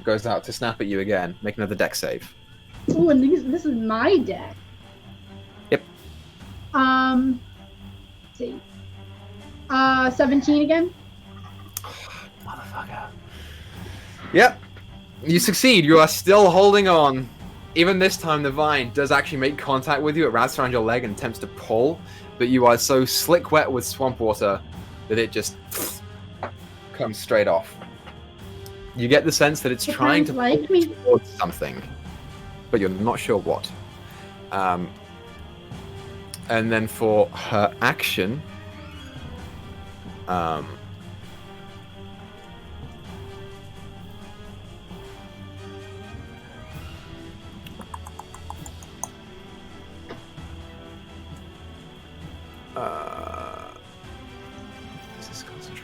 goes out to snap at you again. Make another deck save. Ooh, and this is my deck. Yep. Let's see. 17 again. Motherfucker. Yep. You succeed. You are still holding on. Even this time, the vine does actually make contact with you. It wraps around your leg and attempts to pull, but you are so slick wet with swamp water that it just comes straight off. You get the sense that it's trying to like pull me towards something, but you're not sure what. And then for her action,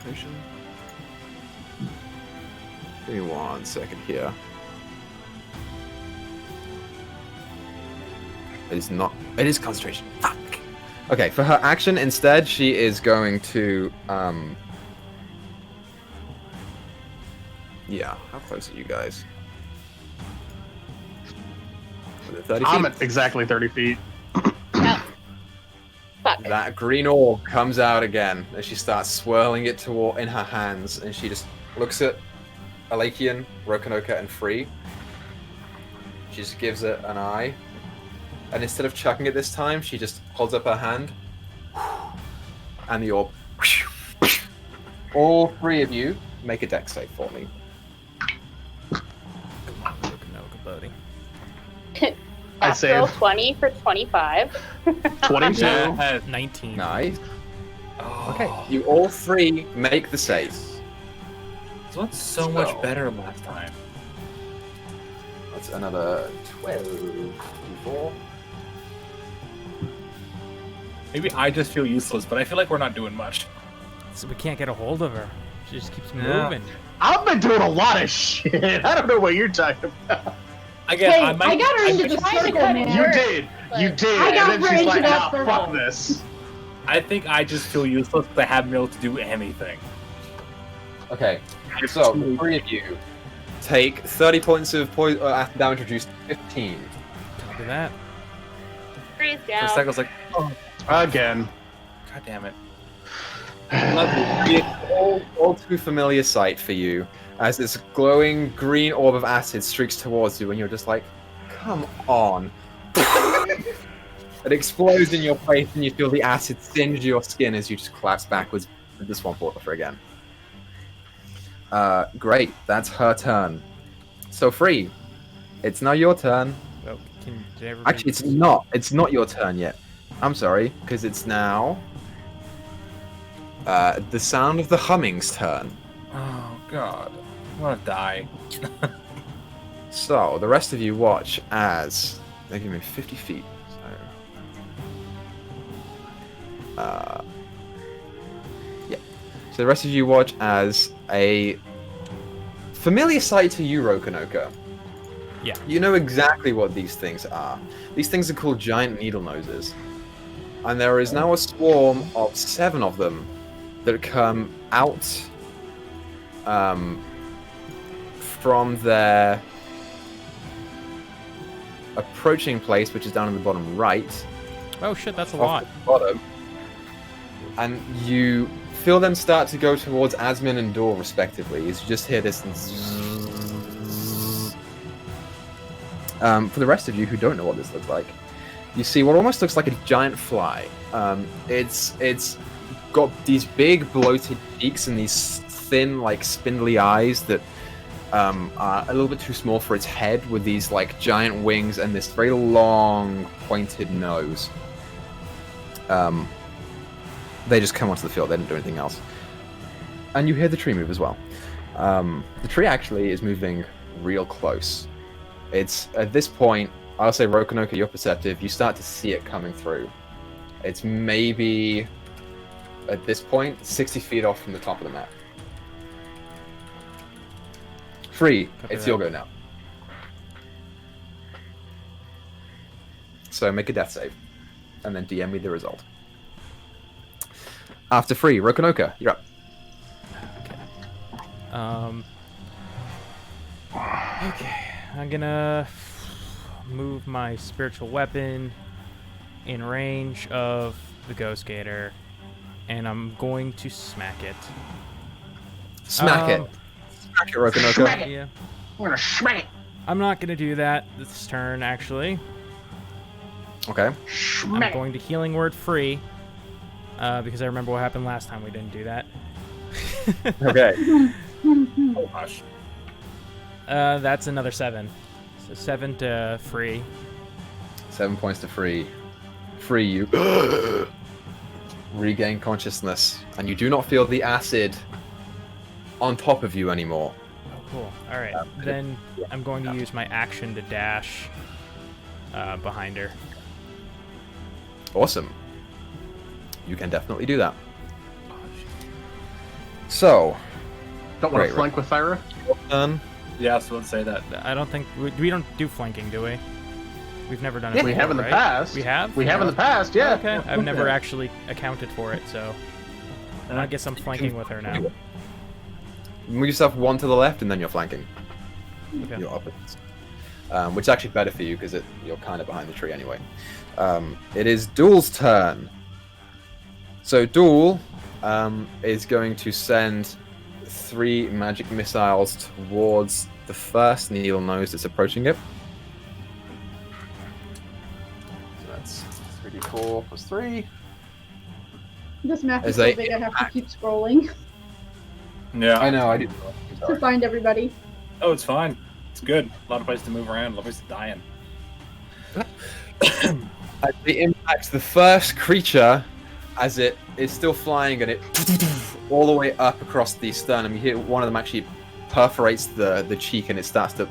concentration? Give me 1 second here. It is not. It is concentration. Fuck. Okay, for her action instead, she is going to. Yeah, how close are you guys? Was it 30 feet? I'm at exactly 30 feet. Fuck. That green orb comes out again as she starts swirling it in her hands, and she just looks at Alakian, Rokonoka, and Free. She just gives it an eye, and instead of chucking it this time, she just holds up her hand, and the orb. All 3 of you make a dex save for me. Rokonoka, buddy. I Natural save. 20 for 25. 22. Yeah. 19. Nice. Oh. Okay, you all 3 make the save. This one's so much better last time. That's another 12. 4. Maybe I just feel useless, but I feel like we're not doing much. So we can't get a hold of her. She just keeps Yeah. moving. I've been doing a lot of shit. I don't know what you're talking about. Again, Hey, I might. I got her into the trying to circle, cut it man. You Sure. did. You But- did. I got And her then she's into like, that nah, fuck circle. this. I think I just feel useless because I haven't been able to do anything. Okay, so the 3 of you take 30 points of acid damage, reduced to 15. Copy that. Freeze For a second, I down. was like, oh, Again. god damn it. Lovely. It's all too familiar sight for you as this glowing green orb of acid streaks towards you, and you're just like, come on. It explodes in your face, and you feel the acid singe your skin as you just collapse backwards with the swamp water again. Great, that's her turn. So Free, it's now your turn. Well, did everybody... Actually, it's not. It's not your turn yet. I'm sorry, because it's now the sound of the humming's turn. Oh god. I want to die. So the rest of you watch as they give me 50 feet. So, yeah. So the rest of you watch as a familiar sight to you, Rokonoka. Yeah. You know exactly what these things are. These things are called giant needle noses. And there is now a swarm of 7 of them that come out from their approaching place, which is down in the bottom right. Oh shit, that's a off lot. the bottom. And you feel them start to go towards Asmin and Dor, respectively, as you just hear this. For the rest of you who don't know what this looks like, you see what almost looks like a giant fly. It's got these big bloated cheeks and these thin, like spindly eyes that are a little bit too small for its head, with these like giant wings and this very long, pointed nose. They just come onto the field. They don't do anything else. And you hear the tree move as well. The tree actually is moving real close. It's at this point, I'll say, Rokonoka, you're perceptive. You start to see it coming through. It's maybe, at this point, 60 feet off from the top of the map. Free, Copy it's that. your go now. So make a death save, and then DM me the result. After Free, Rokonoka, you're up. Okay, I'm gonna move my spiritual weapon in range of the Ghost Gator, and I'm going to smack it. Smack it. Smack it, Rokonoka. Smack it. Yeah. I'm gonna smack it. I'm not gonna do that this turn, actually. Okay. I'm Smack it. going to Healing Word Free, because I remember what happened last time we didn't do that. Okay. Oh gosh. That's another 7. So 7 to Free. 7 points to Free. Free, you regain consciousness, and you do not feel the acid on top of you anymore. Oh, cool. All right. Then I'm going to use my action to dash behind her. Awesome. You can definitely do that. So, Don't want Right, to flank with Thyra? Yeah, so let's say that. I don't think we don't do flanking, do we? We've never done it. Yeah, we before, have in the right? past. We have. We have in the past, yeah. Okay, I've never actually accounted for it, so I guess I'm flanking with her now. Move yourself one to the left, and then you're flanking. Okay. Your opposites. Which is actually better for you because you're kind of behind the tree anyway. It is Duel's turn. So Duel is going to send 3 magic missiles towards the first needle nose that's approaching it. So that's 3d4 plus 3. This map is As so they big I have to keep scrolling Yeah. I know, I do. to find everybody. Oh, it's fine. It's good. A lot of places to move around. A lot of places to die in. As they impact the first creature, as it is still flying, and it all the way up across the sternum. You hear one of them actually perforates the cheek, and it starts to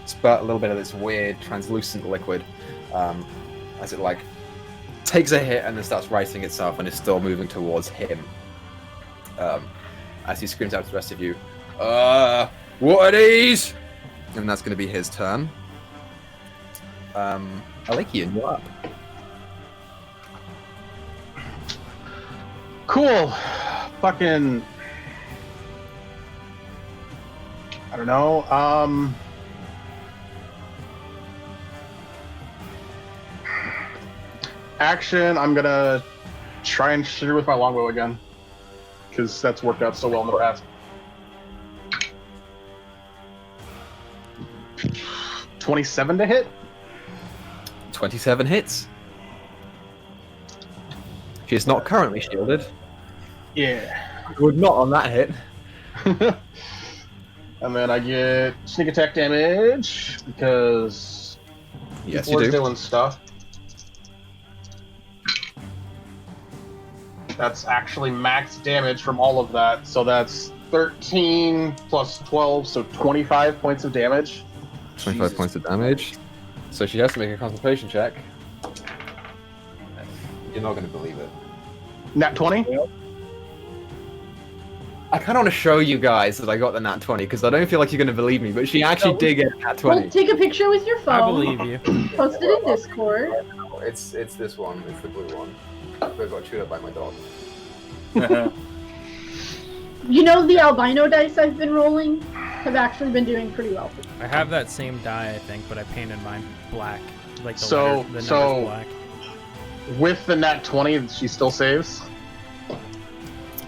spurt a little bit of this weird translucent liquid, as it like takes a hit and then starts righting itself, and is still moving towards him. As he screams out to the rest of you, "What are these?" And that's going to be his turn. Alekian, you're up. Cool. Fucking. I don't know. Action. I'm gonna try and shoot her with my longbow again, because that's worked out so well in the past. 27 to hit. 27 hits. She is not currently shielded. Yeah. Would not on that hit. And then I get sneak attack damage because Yes, you we're do. doing stuff. That's actually max damage from all of that, so that's 13 plus 12, so 25 points of damage. 25 points of damage. So she has to make a concentration check. You're not going to believe it. Nat 20? I kind of want to show you guys that I got the nat 20 because I don't feel like you're going to believe me, but she actually did get a nat 20. Well, take a picture with your phone. I believe you. Post it in Discord. It's this one. It's the blue one. I got chewed up by my dog. You know the albino dice I've been rolling have actually been doing pretty well for me. I have that same die, I think, but I painted mine black, like the So- letter, the so- numbers black. With the nat 20, she still saves.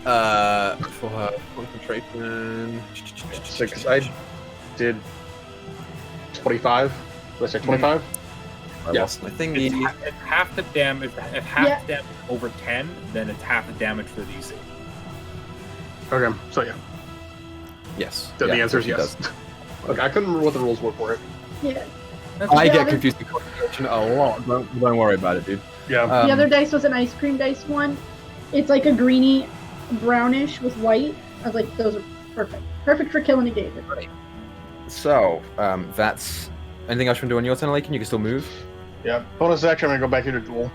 For her concentration. 6. I did 25. Did I say 25? Yes, I think It's, the it's half the damage. If half the damage is over 10, then it's half the damage for the DC. Okay, so yeah. yes. The yeah, answer is she yes. does. Okay, I couldn't remember what the rules were for it. Yeah. I The get other- confused with concentration a lot. Don't worry about it, dude. Yeah. The other dice was an ice cream dice one. It's like a greeny brownish with white. I was like, those are perfect. Perfect for killing a David. So, that's anything else you want to do on your turn, Lakin? You can still move. Yeah. Bonus action, I'm going to go back here to duel.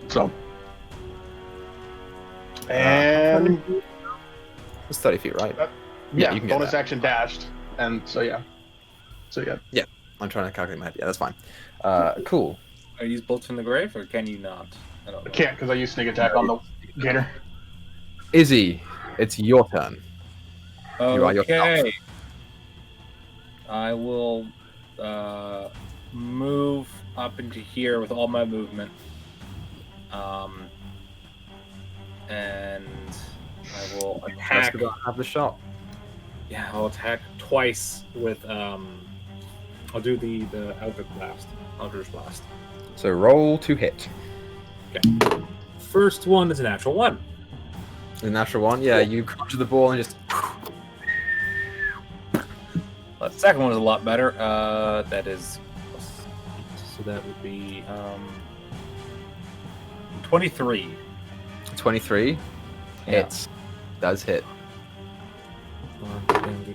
So. And It's 30 feet, right? yeah, you can get bonus that. action dashed. And so yeah. So yeah. I'm trying to calculate my head. Yeah, that's fine. Cool. Are you bolts from the grave, or can you not? I don't know. I can't because I used sneak attack on the gator. Izzy, it's your turn. You are yourself. Okay. I will move up into here with all my movement. And I will attack. Have the shot. Yeah, I'll attack twice with I'll do the Eldritch Blast. So roll to hit. Okay. First one is a natural 1. The natural one, yeah, you conjure the ball and just. The second one is a lot better. That is, so that would be 23. 23 Yeah. hits. Does hit.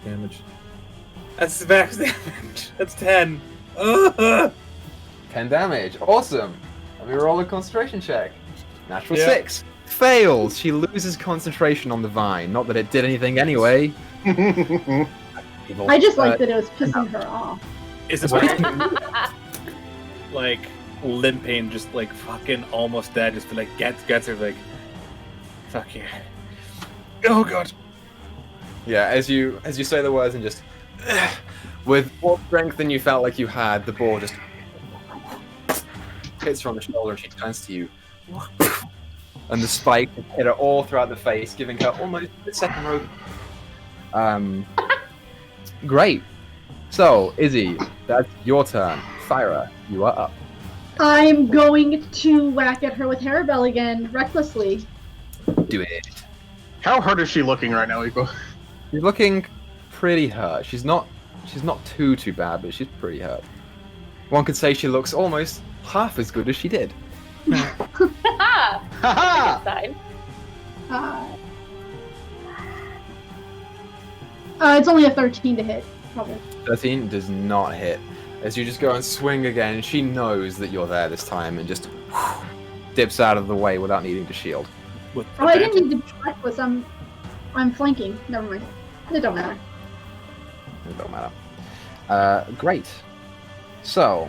Damage. That's the max damage. That's 10. Ugh. 10 damage. Awesome. Let me roll a concentration check. Natural Yeah. 6. fails. She loses concentration on the vine. Not that it did anything anyway. I just like that it was pissing her off. Is it like limping, just like fucking almost dead, just to like gets her like, fuck yeah. Oh god. Yeah, as you say the words and just with more strength than you felt like you had, the ball just hits her on the shoulder and she turns to you. And the spike hit her all throughout the face, giving her almost a second row. Great. So, Izzy, that's your turn. Thyra, you are up. I'm going to whack at her with Harabelle again, recklessly. Do it. How hurt is she looking right now, Equa? She's looking pretty hurt. She's not too bad, but she's pretty hurt. One could say she looks almost half as good as she did. Ha Side. It's only a 13 to hit, probably. 13 does not hit. As you just go and swing again, she knows that you're there this time and just dips out of the way without needing to shield. With Oh, I didn't need to be reckless. I'm flanking. Never mind. It don't matter. It don't matter. Great. So,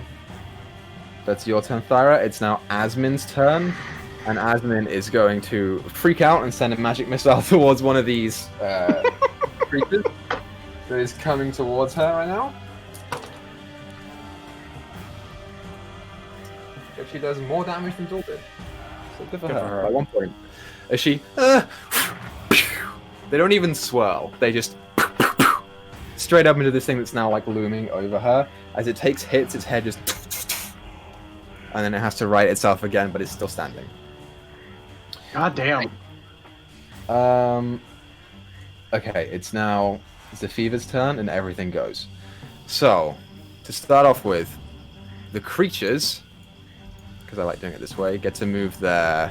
that's your turn, Thyra. It's now Asmin's turn. And Asmin is going to freak out and send a magic missile towards one of these creatures that is coming towards her right now. If she does more damage than Duel did. So good for her. At one point. As she... they don't even swirl. They just... straight up into this thing that's now like looming over her. As it takes hits, its head just... and then it has to right itself again, but it's still standing. God damn. Okay, it's now Zephyva's turn, and everything goes. So, to start off with, the creatures, because I like doing it this way, get to move their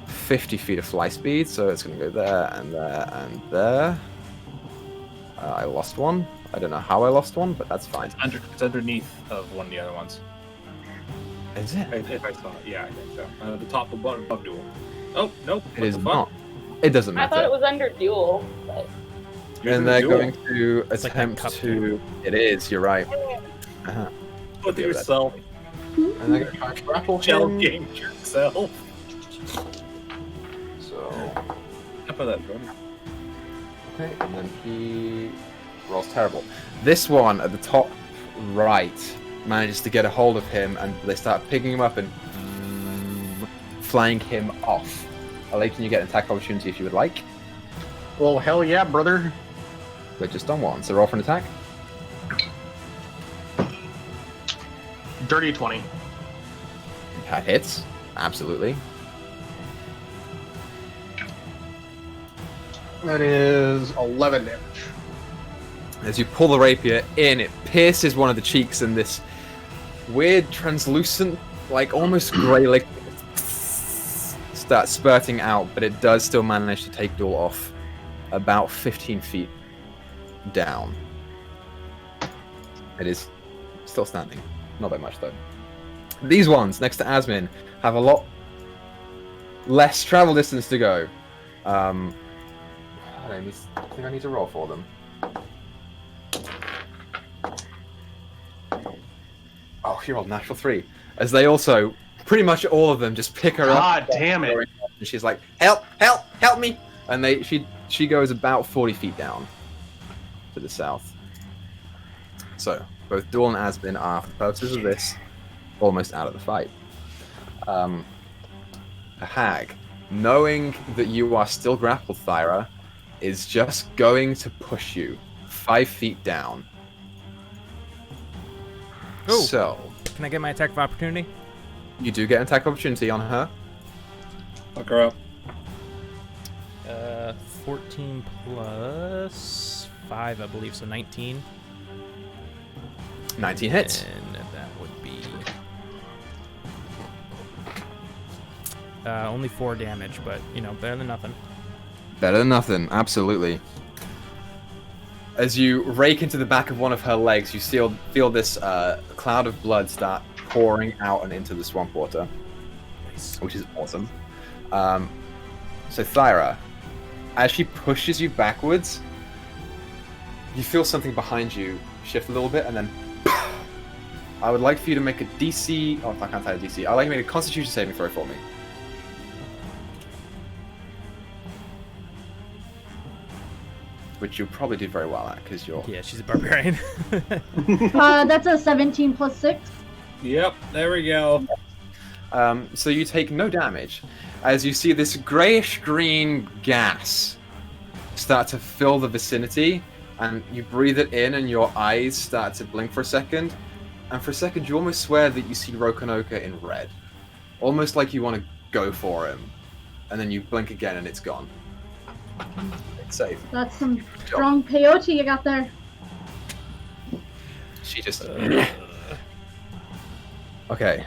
50 feet of fly speed, so it's going to go there, and there, and there. I lost one. I don't know how I lost one, but that's fine. It's underneath of one of the other ones. Is it? If I saw it, yeah, I think so. The top above Duel. Oh, nope. It is not. It doesn't matter. I thought it was under Duel, but... And they're going to It's like attempt that cup to... It is, you're right. Uh-huh. Put yourself. And they're going to try and grapple Shell him. game yourself. So, How about that, bro? okay, and then he rolls terrible. This one at the top right manages to get a hold of him, and they start picking him up and flying him off. Can you get an attack opportunity if you would like? Well, hell yeah, brother. But just on one. So roll for an attack. Dirty 20. That hits. Absolutely. That is 11 damage. As you pull the rapier in, it pierces one of the cheeks, and this weird, translucent, like almost grey liquid starts spurting out, but it does still manage to take Duel off about 15 feet down. It is still standing. Not by much, though. These ones, next to Asmin, have a lot less travel distance to go. I think I need to roll for them. Oh, she rolled natural 3. As they also, pretty much all of them, just pick her up. God damn it. And she's like, help, help, help me! And she goes about 40 feet down to the south. So, both Duel and Asmin are, for the purposes of this, almost out of the fight. A hag, knowing that you are still grappled, Thyra, is just going to push you 5 feet down. Ooh. So, Can I get my attack of opportunity? you do get an attack opportunity on her. Fuck her up. 14 plus 5, I believe, so 19. 19 hits. And that would be only 4 damage, but, you know, better than nothing. Better than nothing, absolutely. As you rake into the back of one of her legs, you feel this cloud of blood start pouring out and into the swamp water. Nice. which is awesome. So Thyra, as she pushes you backwards, you feel something behind you shift a little bit, and then I would like for you to make a DC. Oh, I can't tell you DC. I'd like you to make a Constitution saving throw for me. Which you'll probably do very well at, because you're... Yeah, she's a barbarian. That's a 17 plus 6. Yep, there we go. So you take no damage, as you see this grayish-green gas start to fill the vicinity, and you breathe it in, and your eyes start to blink for a second, and for a second you almost swear that you see Rokonoka in red. Almost like you want to go for him, and then you blink again and it's gone. It's safe. That's some strong peyote you got there. She just... Okay.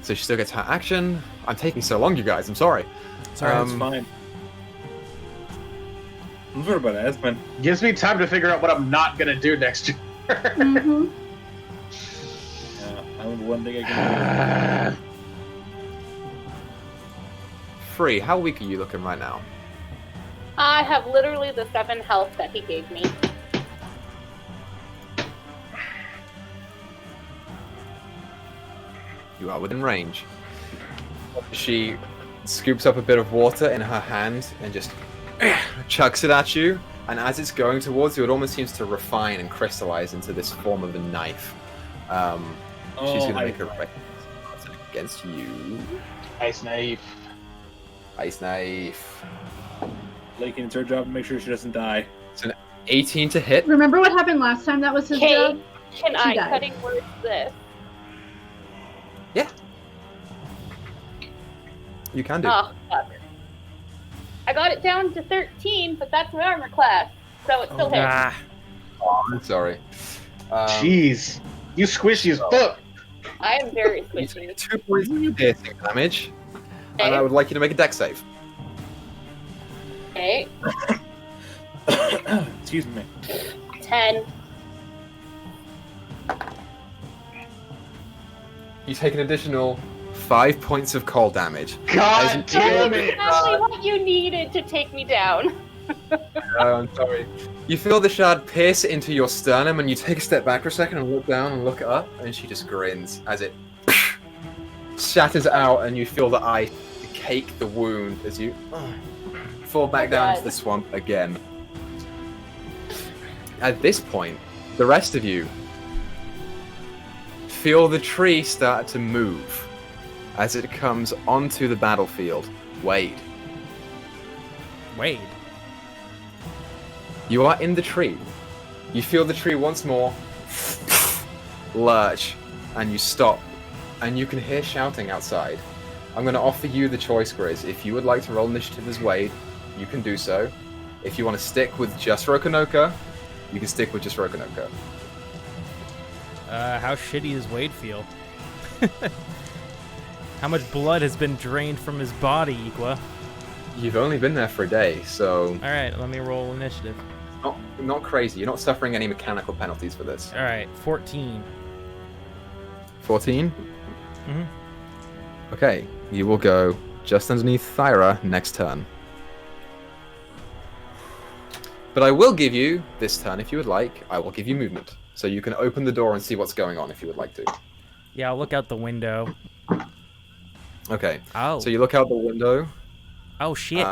So she still gets her action. I'm taking so long, you guys. I'm sorry. Sorry, it's fine. I'm sorry about Aspen. Gives me time to figure out what I'm not gonna do next year. Mm-hmm. I would one thing I can Free, how weak are you looking right now? I have literally the 7 health that he gave me. You are within range. She scoops up a bit of water in her hand and just chucks it at you. And as it's going towards you, it almost seems to refine and crystallize into this form of a knife. She's going to make a recognition against you. Ice knife. Ice knife. Lakin, it's her job to make sure she doesn't die. It's an 18 to hit. Remember what happened last time? That was his Okay, job? can She I died. cutting words this? Yeah. You can do. Oh, fuck. I got it down to 13, but that's my armor class, so it still hits. Ah, Oh, I'm sorry. Jeez. You squishy as fuck. I am very You squishy. take 2 points of piercing damage, and Okay. I would like you to make a dex save. Okay. Excuse me. 10. You take an additional 5 points of cold damage. God That's damn it. exactly what you needed to take me down. Oh, I'm sorry. You feel the shard pierce into your sternum, and you take a step back for a second and look down and look up, and she just grins as it shatters out, and you feel the ice cake the wound as you fall back down into the swamp again. At this point, the rest of you feel the tree start to move as it comes onto the battlefield. Wade. Wade. You are in the tree. You feel the tree once more lurch, and you stop, and you can hear shouting outside. I'm going to offer you the choice, Griz. If you would like to roll initiative as Wade, you can do so. If you want to stick with just Rokonoka, you can stick with just Rokonoka. How shitty does Wade feel? How much blood has been drained from his body, Equa? You've only been there for a day, so Alright, let me roll initiative. not crazy. You're not suffering any mechanical penalties for this. Alright, 14. 14? Mm-hmm. Okay, you will go just underneath Thyra next turn. But I will give you, this turn if you would like, I will give you movement. So you can open the door and see what's going on if you would like to. Yeah, I'll look out the window. Okay, Oh. so you look out the window. Oh, shit.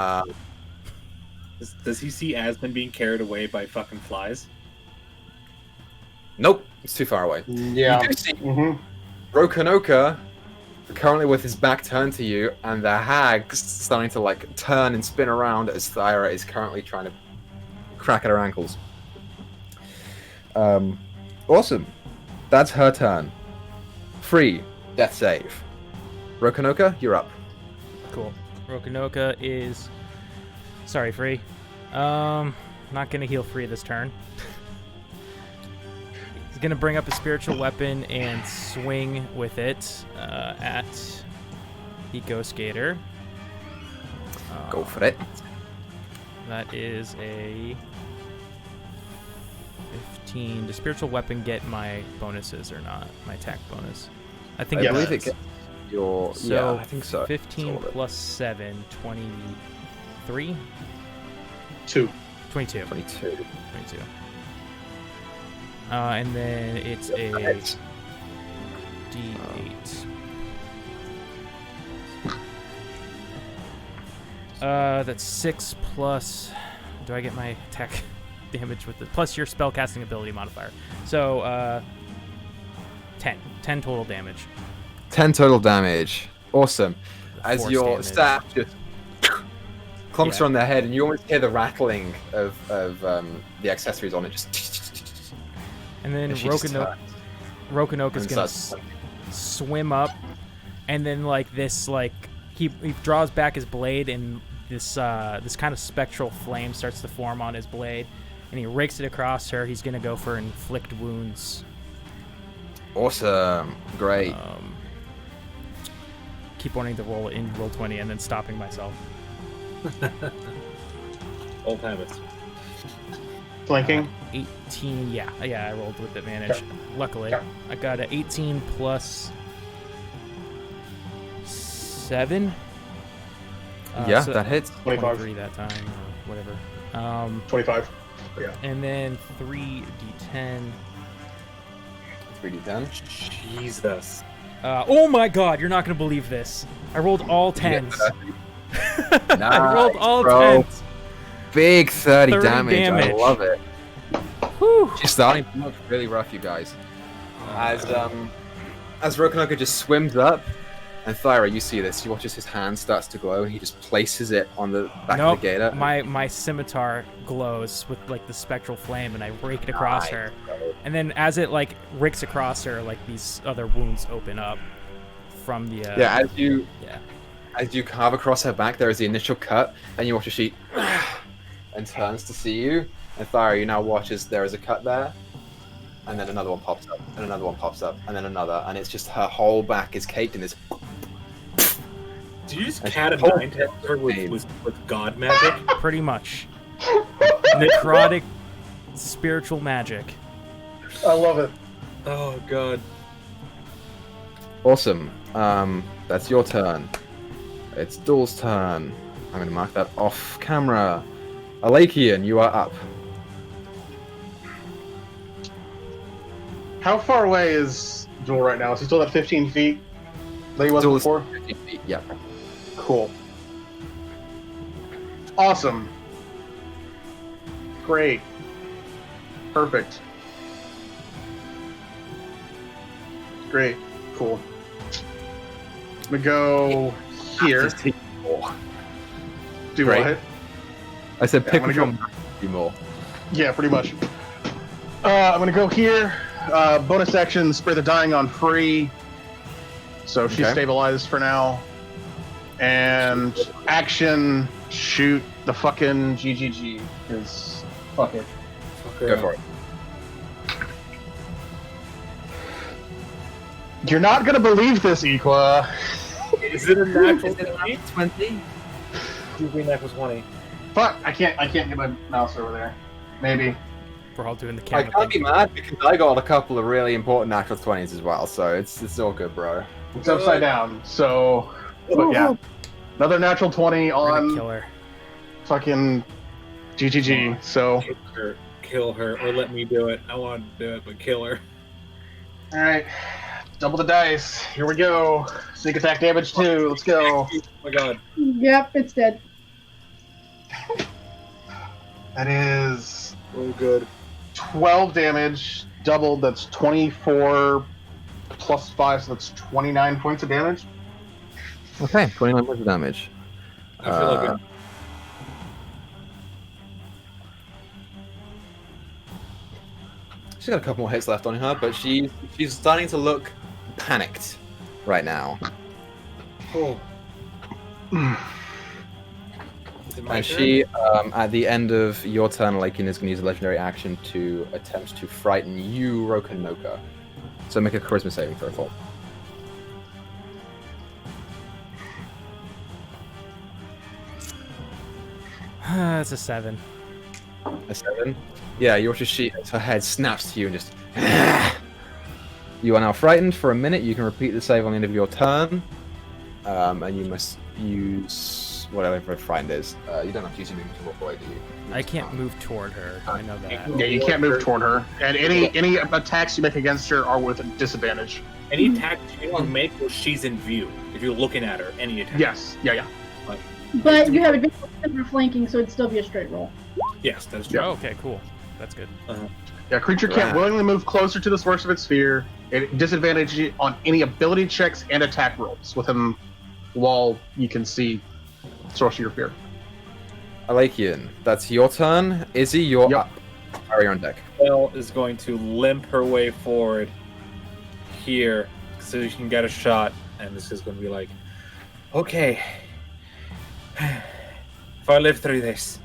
Does he see Aspen being carried away by fucking flies? Nope, it's too far away. Yeah. You do see Mm-hmm. Rokonoka currently with his back turned to you, and the hag's starting to like turn and spin around as Thyra is currently trying to crack at her ankles. Awesome. That's her turn. Free. Death save. Rokonoka, you're up. Cool. Rokonoka is... Sorry, Free. Not gonna heal Free this turn. He's gonna bring up a spiritual weapon and swing with it at the Ghost Gator. Go for it. That is a 15. Does spiritual weapon get my bonuses or not? My attack bonus? I think I it believe it does. gets, your... So yeah, I think so. 15 plus 7, 23? 2. 22. 22. 22. And then it's a D8. That's 6 plus... Do I get my attack damage with it? Plus your spellcasting ability modifier. So, 10. 10 total damage. 10 total damage. Awesome. As Force your damage. staff just clunks Yeah. on their head, and you almost hear the rattling of the accessories on it. Just... And then and she just Rokunoka's and gonna starts- swim up, and then like this, like he draws back his blade, and this this kind of spectral flame starts to form on his blade, and he rakes it across her. He's gonna go for inflict wounds. Awesome. Great. Keep wanting to roll in roll 20 and then stopping myself. Old habits. Flanking. 18, yeah, I rolled with advantage. Okay. Luckily, Okay. I got an 18 plus 7. Yeah, so that hits. 25. 23 that time, or whatever. 25. Yeah. And then 3d10. 3d10. Jesus. Oh my god, you're not going to believe this. I rolled all 10s. I rolled all bro. 10s. Big 30 30 damage. I damage. love it. Whew. She's starting to look really rough, you guys. As Rokunoka just swims up, and Thyra, you see this. He watches his hand starts to glow, and he just places it on the back Nope, of the gator. my scimitar glows with like the spectral flame, and I rake it across her. And then as it like rakes across her, like these other wounds open up from the Yeah, yeah. as you carve across her back, there is the initial cut, and you watch as she and turns to see you. And Thyra, you now watch as there is a cut there, and then another one pops up, and another one pops up, and then another, and it's just her whole back is caked in this. Did you just And cat a she- nine tails her with god magic? Pretty much. Necrotic spiritual magic. I love it. Oh god. Awesome. That's your turn. It's Duel's turn. I'm going to mark that off camera. Alakian, you are up. How far away is Joel right now? Is he still at 15 feet that he was Duel is before? 15 feet. Yeah. Cool. Awesome. Great. Perfect. Great. Cool. I'm gonna go here. Do Great. what? I said Yeah, pick I'm which gonna one more. Yeah, pretty much. I'm gonna go here. Bonus action, spray the dying on free. So she's Okay. stabilized for now. And action, shoot the fucking GGG. Because fuck it. Go for it. You're not gonna believe this, Equa. Is it a natural 20? Usually natural 20. Fuck, I can't get my mouse over there. Maybe. We're all doing the I camera can't be thing. mad because I got a couple of really important natural 20s as well, so it's all good, bro. It's upside down, so but yeah. Another natural 20 We're gonna on kill her. fucking GGG, so Kill her, or let me do it. I want to do it, but kill her. alright. Double the dice. Here we go. Sneak attack damage 2. Let's go. Oh my god. Yep, it's dead. That is Oh good. 12 damage. Doubled, that's 24 plus 5, so that's 29 points of damage. Okay, 29 points of damage. I feel like She's got a couple more hits left on her, but she's starting to look panicked right now. oh. Is it my And turn? she, at the end of your turn, Lakin is going to use a legendary action to attempt to frighten you, Rokunoka. So make a charisma saving throw for. That's a 7. A 7. Yeah, you watch as her head snaps to you and just. You are now frightened for a minute. You can repeat the save on the end of your turn. and you must use whatever frightened is. You don't have to use your movement to walk away, do you? I can't move toward her. I know that. Yeah, you can't move toward her. And any attacks you make against her are with a disadvantage. Any attack you make while she's in view. If you're looking at her, any attack. Yes. Yeah. But you have advantage for flanking, so it'd still be a straight roll. Yes, that's true. Oh, okay, cool. That's good. Yeah, creature can't willingly move closer to the source of its fear. It disadvantage on any ability checks and attack rolls within while you can see source of your fear. Alakian, that's your turn. Izzy, you're up. Are you on deck? Belle is going to limp her way forward here so she can get a shot, and this is going to be like, okay, if I live through this,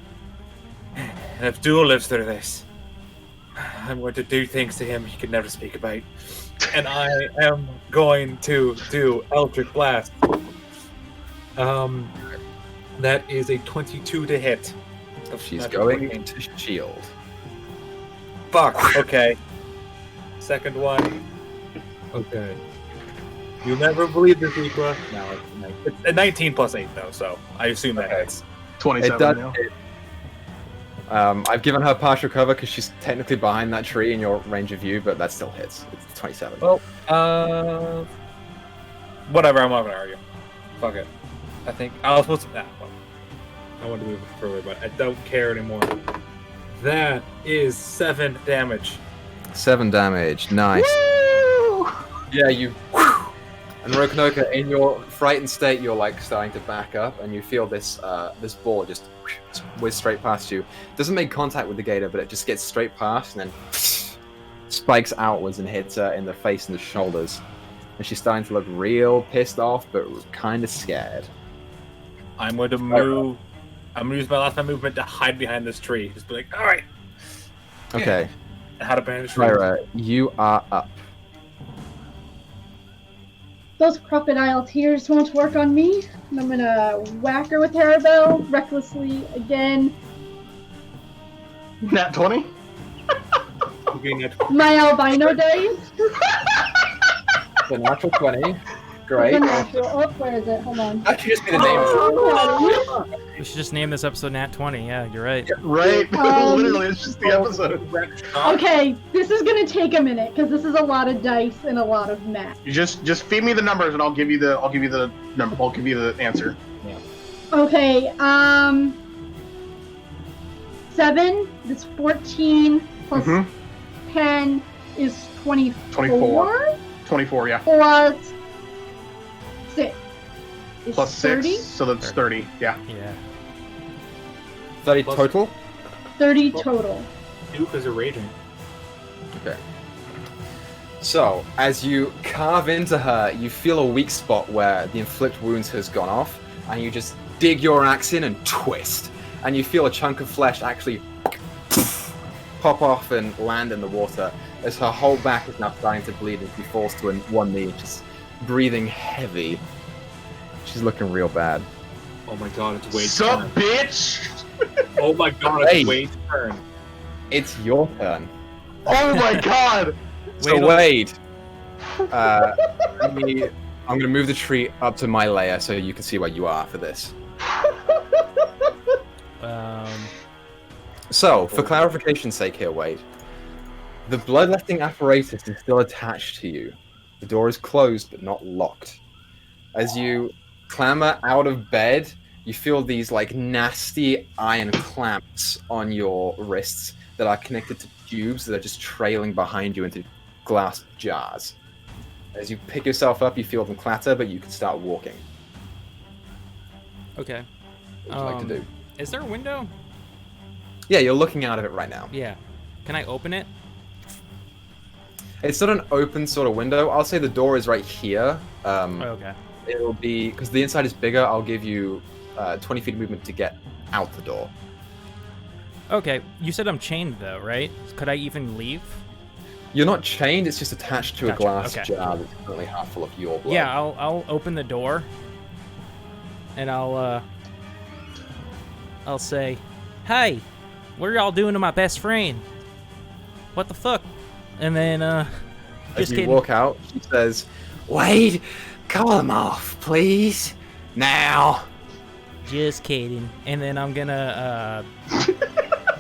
and if Duel lives through this, I'm going to do things to him he could never speak about, and I am going to do Eldritch Blast. That is a 22 to hit. She's going to shield. Fuck. Okay. Second one. Okay. You'll never believe this, Equa. No, it's a 19 plus 8 though, so I assume that hits. 27 It does now. hit. I've given her partial cover because she's technically behind that tree in your range of view, but that still hits. It's 27. Well, whatever. I'm not gonna argue. Fuck it. I think I was supposed to. Well, I want to move it further, but I don't care anymore. That is 7 damage. 7 damage. Nice. Woo! Yeah, you. And Rokonoka, in your frightened state, you're like starting to back up, and you feel this this ball just whiz straight past you. It doesn't make contact with the gator, but it just gets straight past, and then spikes outwards and hits her in the face and the shoulders. And she's starting to look real pissed off, but kind of scared. I'm going to move. I'm going to use my last movement to hide behind this tree. Just be like, all right. Okay. How to banish Myra, you are up. Those crocodile tears won't work on me. And I'm gonna whack her with Harabelle recklessly again. Nat 20? My albino dice. The natural 20. Great. The natural. Oh, where is it? Hold on. That should just be the name. We should just name this episode Nat 20. Yeah, you're right. Right. Literally, it's just the episode. Okay, this is gonna take a minute because this is a lot of dice and a lot of math. You just feed me the numbers and I'll give you the number. I'll give you the answer. Okay, 7 is 14 plus 10 is 24. 24, yeah. Plus 6 is Plus 30. 6, so that's 30, yeah. Yeah. 30 total? 30 total. Because you're raging. Okay. So, as you carve into her, you feel a weak spot where the inflict wounds has gone off, and you just dig your axe in and twist. And you feel a chunk of flesh actually pop off and land in the water, as her whole back is now starting to bleed and she falls to one knee, just breathing heavy. She's looking real bad. Oh my god, it's Wade's Sup, turn. bitch? Oh my god, it's Wade's turn. It's your turn. Oh my god! So Wade, I'm going to move the tree up to my layer so you can see where you are for this. So, for clarification's sake here, Wade, the bloodletting apparatus is still attached to you. The door is closed but not locked. As you clamber out of bed, you feel these like nasty iron clamps on your wrists that are connected to tubes that are just trailing behind you into glass jars. As you pick yourself up, you feel them clatter, but you can start walking. Okay. What would you like to do? Is there a window? Yeah, you're looking out of it right now. Yeah. Can I open it? It's not an open sort of window. I'll say the door is right here. Okay. It'll be, because the inside is bigger, I'll give you 20 feet of movement to get out the door. Okay. You said I'm chained though, right? Could I even leave? You're not chained, it's just attached to a glass Okay. jar that's currently half full of your blood. Yeah, I'll open the door, and I'll say, "Hey, what are y'all doing to my best friend? What the fuck?" And then As just you kidding. walk out, she says, "Wade, Call him off, please. Now. Just kidding. And then I'm gonna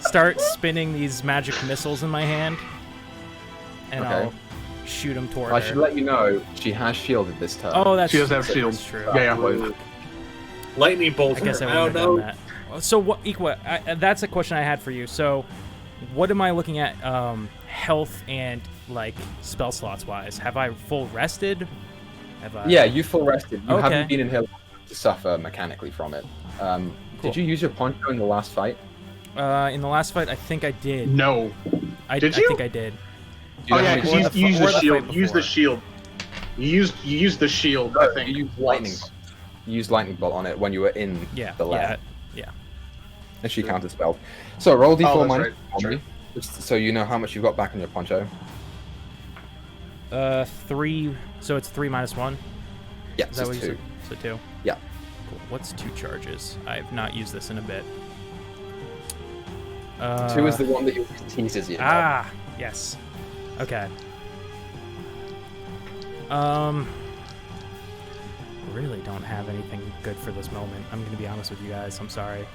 start spinning these magic missiles in my hand, and Okay. I'll shoot them toward I her. should let you know she has shielded this turn. Oh, that's She does have that's shield. true. Yeah. Lightning bolt. I guess I her. wouldn't have done that. So what, Equa? That's a question I had for you. So, what am I looking at? Health and like spell slots wise, have I full rested? Have I? Yeah, you full rested. You Okay. haven't been in here to suffer mechanically from it. Cool. Did you use your poncho in the last fight? In the last fight, I think I did. No. Did you? I think I did. Do you Oh know yeah, how because many- you used the or the shield. fight You used the before. shield. You used the shield. I think. You used lightning. You used lightning bolt on it when you were in Yeah. the lab, Yeah. and she counter spelled. So roll d4 that's minus right, for me, just so you know how much you've got back in your poncho. 3. So it's 3 minus 1. Yeah, Is that what just you two. said? So 2. Yeah. Cool. What's 2 charges? I've not used this in a bit. 2 is the one that you teases you. Ah, yes. Okay. Really don't have anything good for this moment. I'm gonna be honest with you guys. I'm sorry.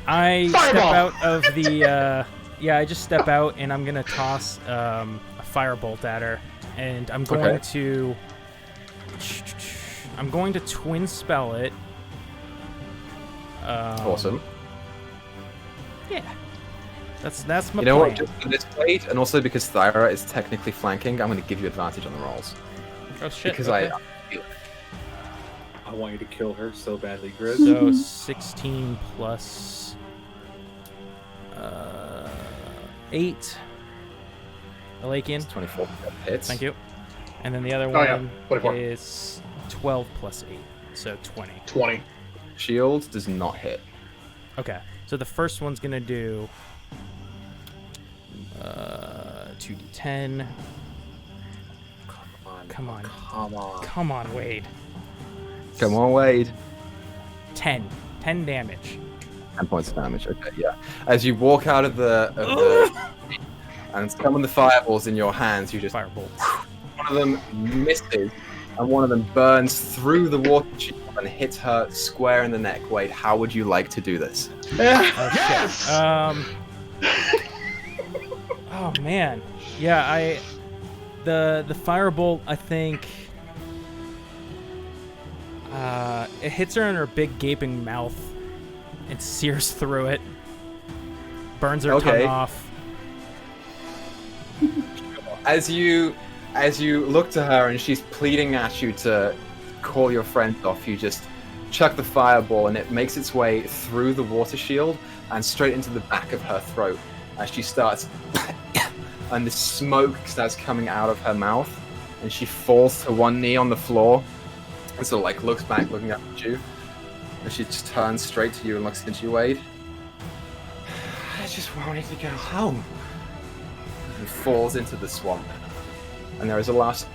I step Fireball! out of the. Yeah, I just step out and I'm gonna toss a firebolt at her, and I'm going Okay. to. I'm going to twin spell it. Awesome. Yeah. That's my You know plan. what? Just for this plate, and also because Thyra is technically flanking, I'm going to give you advantage on the rolls. Oh shit. Because okay. I want you to kill her so badly, Griz. So 16 plus 8. Alakian. 24 hits. Thank you. And then the other Oh, yeah. one 24. is 12 plus 8. So 20. 20. Shield does not hit. Okay. So the first one's going to do 2d10. Come on. Come on. Come on, Wade. Come on, Wade. 10. 10 damage. 10 points of damage. Okay, yeah. As you walk out of the and some of the fireballs in your hands, you just Firebolt. one of them misses, and one of them burns through the water shield and hits her square in the neck. Wade, how would you like to do this? Yes. Oh man. Yeah, the firebolt, I think it hits her in her big gaping mouth and sears through it. Burns her tongue Okay. off. As you look to her and she's pleading at you to call your friend off, you just chuck the fireball and it makes its way through the water shield and straight into the back of her throat as she starts and the smoke starts coming out of her mouth and she falls to one knee on the floor and sort of like looks back looking up at you and she just turns straight to you and looks into you, Wade. I just wanted to go home. And falls into the swamp. And there is a last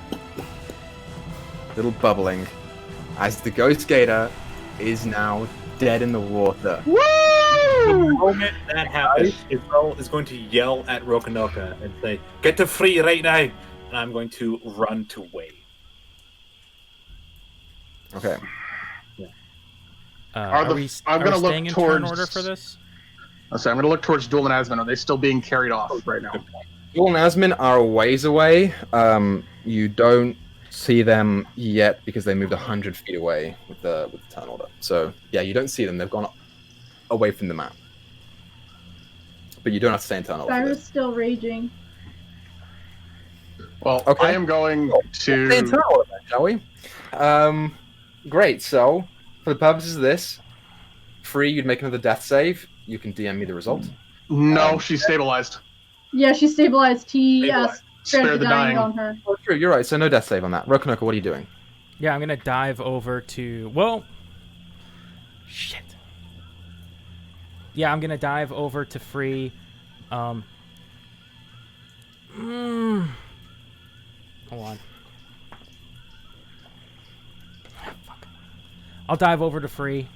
little bubbling as the Ghost Gator is now dead in the water. The moment that happens, Israel is going to yell at Rokonoka and say, "Get to free right now!" And I'm going to run to Wade. Okay. Are the- we, I'm are gonna we look staying in towards- turn order for this? So I'm going to look towards Duel and Asmon. Are they still being carried off right now? Duel and Asmin are a ways away. You don't see them yet because they moved 100 feet away with the turn order. So yeah, you don't see them. They've gone away from the map. But you don't have to stay in turn order. for Cyrus this. still raging. Well, Okay. I am going Stay in to. turn order then, shall we? Great. So for the purposes of this, Free, you'd make another death save. You can DM me the result. No, she's stabilized. Yeah, she stabilized. He Stabilized. Spare spared the dying. on her. Oh, true. You're right. So no death save on that. Rokonoka, what are you doing? Yeah, I'm gonna dive over to. Well, shit. Yeah, I'm gonna dive over to Free. Hold on. Fuck. I'll dive over to Free,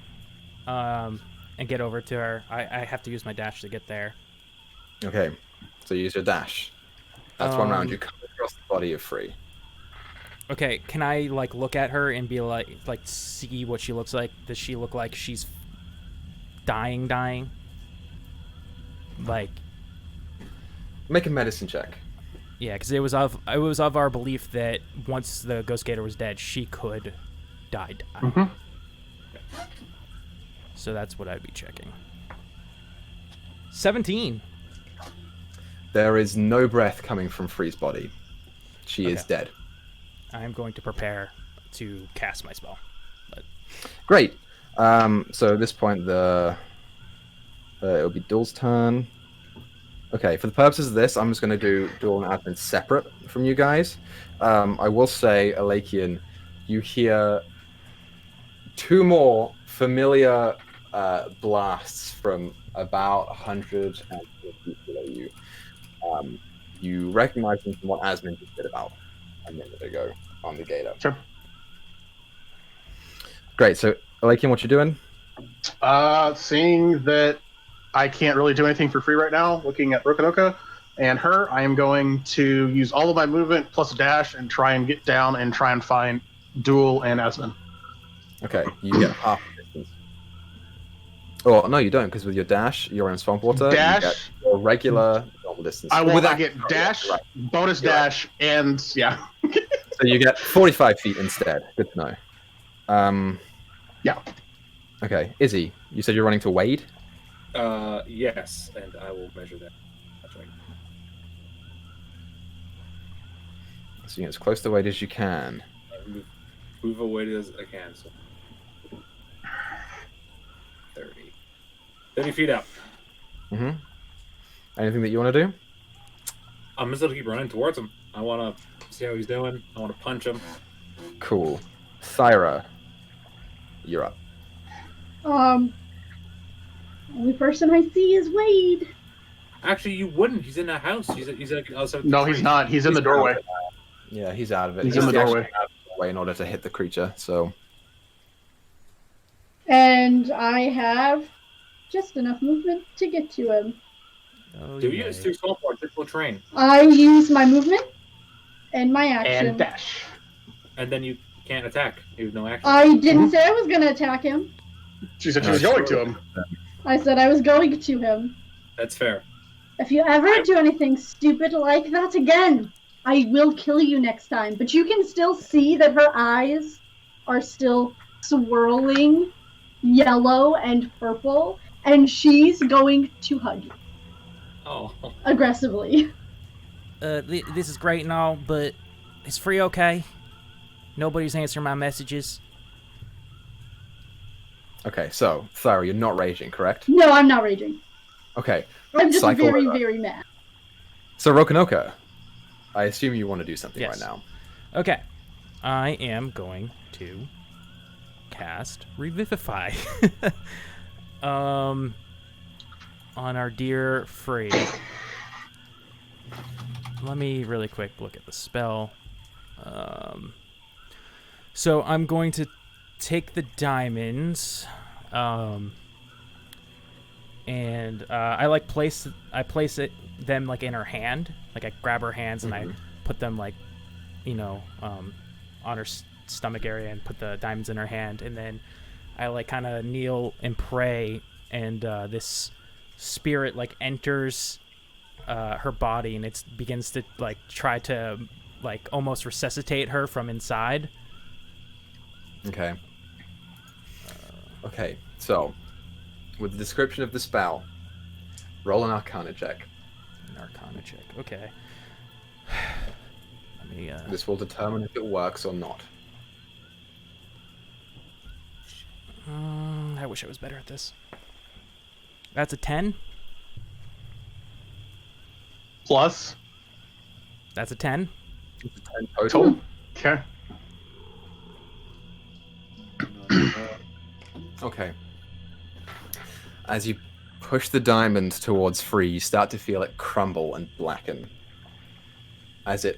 and get over to her. I have to use my dash to get there. Okay. So use your dash. That's one round. You come across the body of Free. Okay, can I like look at her and be like see what she looks like? Does she look like she's dying? Like, Make a medicine check. yeah, because it was of our belief that once the Ghost Gator was dead, she could die. Mm-hmm. So that's what I'd be checking. 17. There is no breath coming from Free's body. She is dead. I'm going to prepare to cast my spell. But... Great. So at this point, it'll be Duel's turn. Okay, for the purposes of this, I'm just going to do Duel and Admin separate from you guys. I will say, Alakian, you hear 2 more familiar blasts from about 150 feet below you. You recognize them from what Asmin just did about a minute ago on the gator. Sure. Great, so Alakian, what you doing? Seeing that I can't really do anything for free right now, looking at Rokonoka and her, I am going to use all of my movement plus a dash and try and get down and try and find Duel and Asmin. Okay, you get half the distance. Oh, no, you don't, because with your dash, you're in swamp water. Dash? You get your regular normal distance. I will With that- get dash, right. bonus You're dash, and yeah. So you get 45 feet instead. Good to know. Yeah. Okay, Izzy, you said you're running to Wade? Yes, and I will measure that. That's right. So you get as close to Wade as you can. Move away as I can. So 30 feet up. Mm-hmm. Anything that you want to do? I'm just gonna keep running towards him. I want to see how he's doing. I want to punch him. Cool. Thyra, you're up. Only person I see is Wade. Actually, you wouldn't. He's in that house. He's outside. No, he's not. He's in the doorway. Yeah, he's out of it. He's in the doorway. Out of the way in order to hit the creature, so... And I have just enough movement to get to him. Oh, Do yeah. you? It's too small for it. Full train. I use my movement and my action. And dash. And then you can't attack. You have no action. I didn't say I was going to attack him. She said she was going to him. I said I was going to him. That's fair. If you ever do anything stupid like that again, I will kill you next time. But you can still see that her eyes are still swirling yellow and purple, and she's going to hug you Oh. aggressively. This is great and all, but is Free okay? Nobody's answering my messages. Okay, so, Thyra, you're not raging, correct? No, I'm not raging. Okay, I'm just Cycle very, over. very mad. so Rokonoka, I assume you want to do something Yes. right now. Okay. I am going to cast Revivify. On our dear Free. Let me really quick look at the spell. So I'm going to take the diamonds, and I place them like in her hand. Like I grab her hands and I put them like, on her stomach area and put the diamonds in her hand, and then I like kind of kneel and pray, and this spirit like enters her body, and it begins to like try to like almost resuscitate her from inside. Okay. Okay, so, with the description of the spell, roll an Arcana check. An Arcana check. Okay. Let me. This will determine if it works or not. I wish I was better at this. That's a 10. Plus. That's a 10. It's a 10 total. Okay. Okay. As you push the diamond towards Free, you start to feel it crumble and blacken. As it...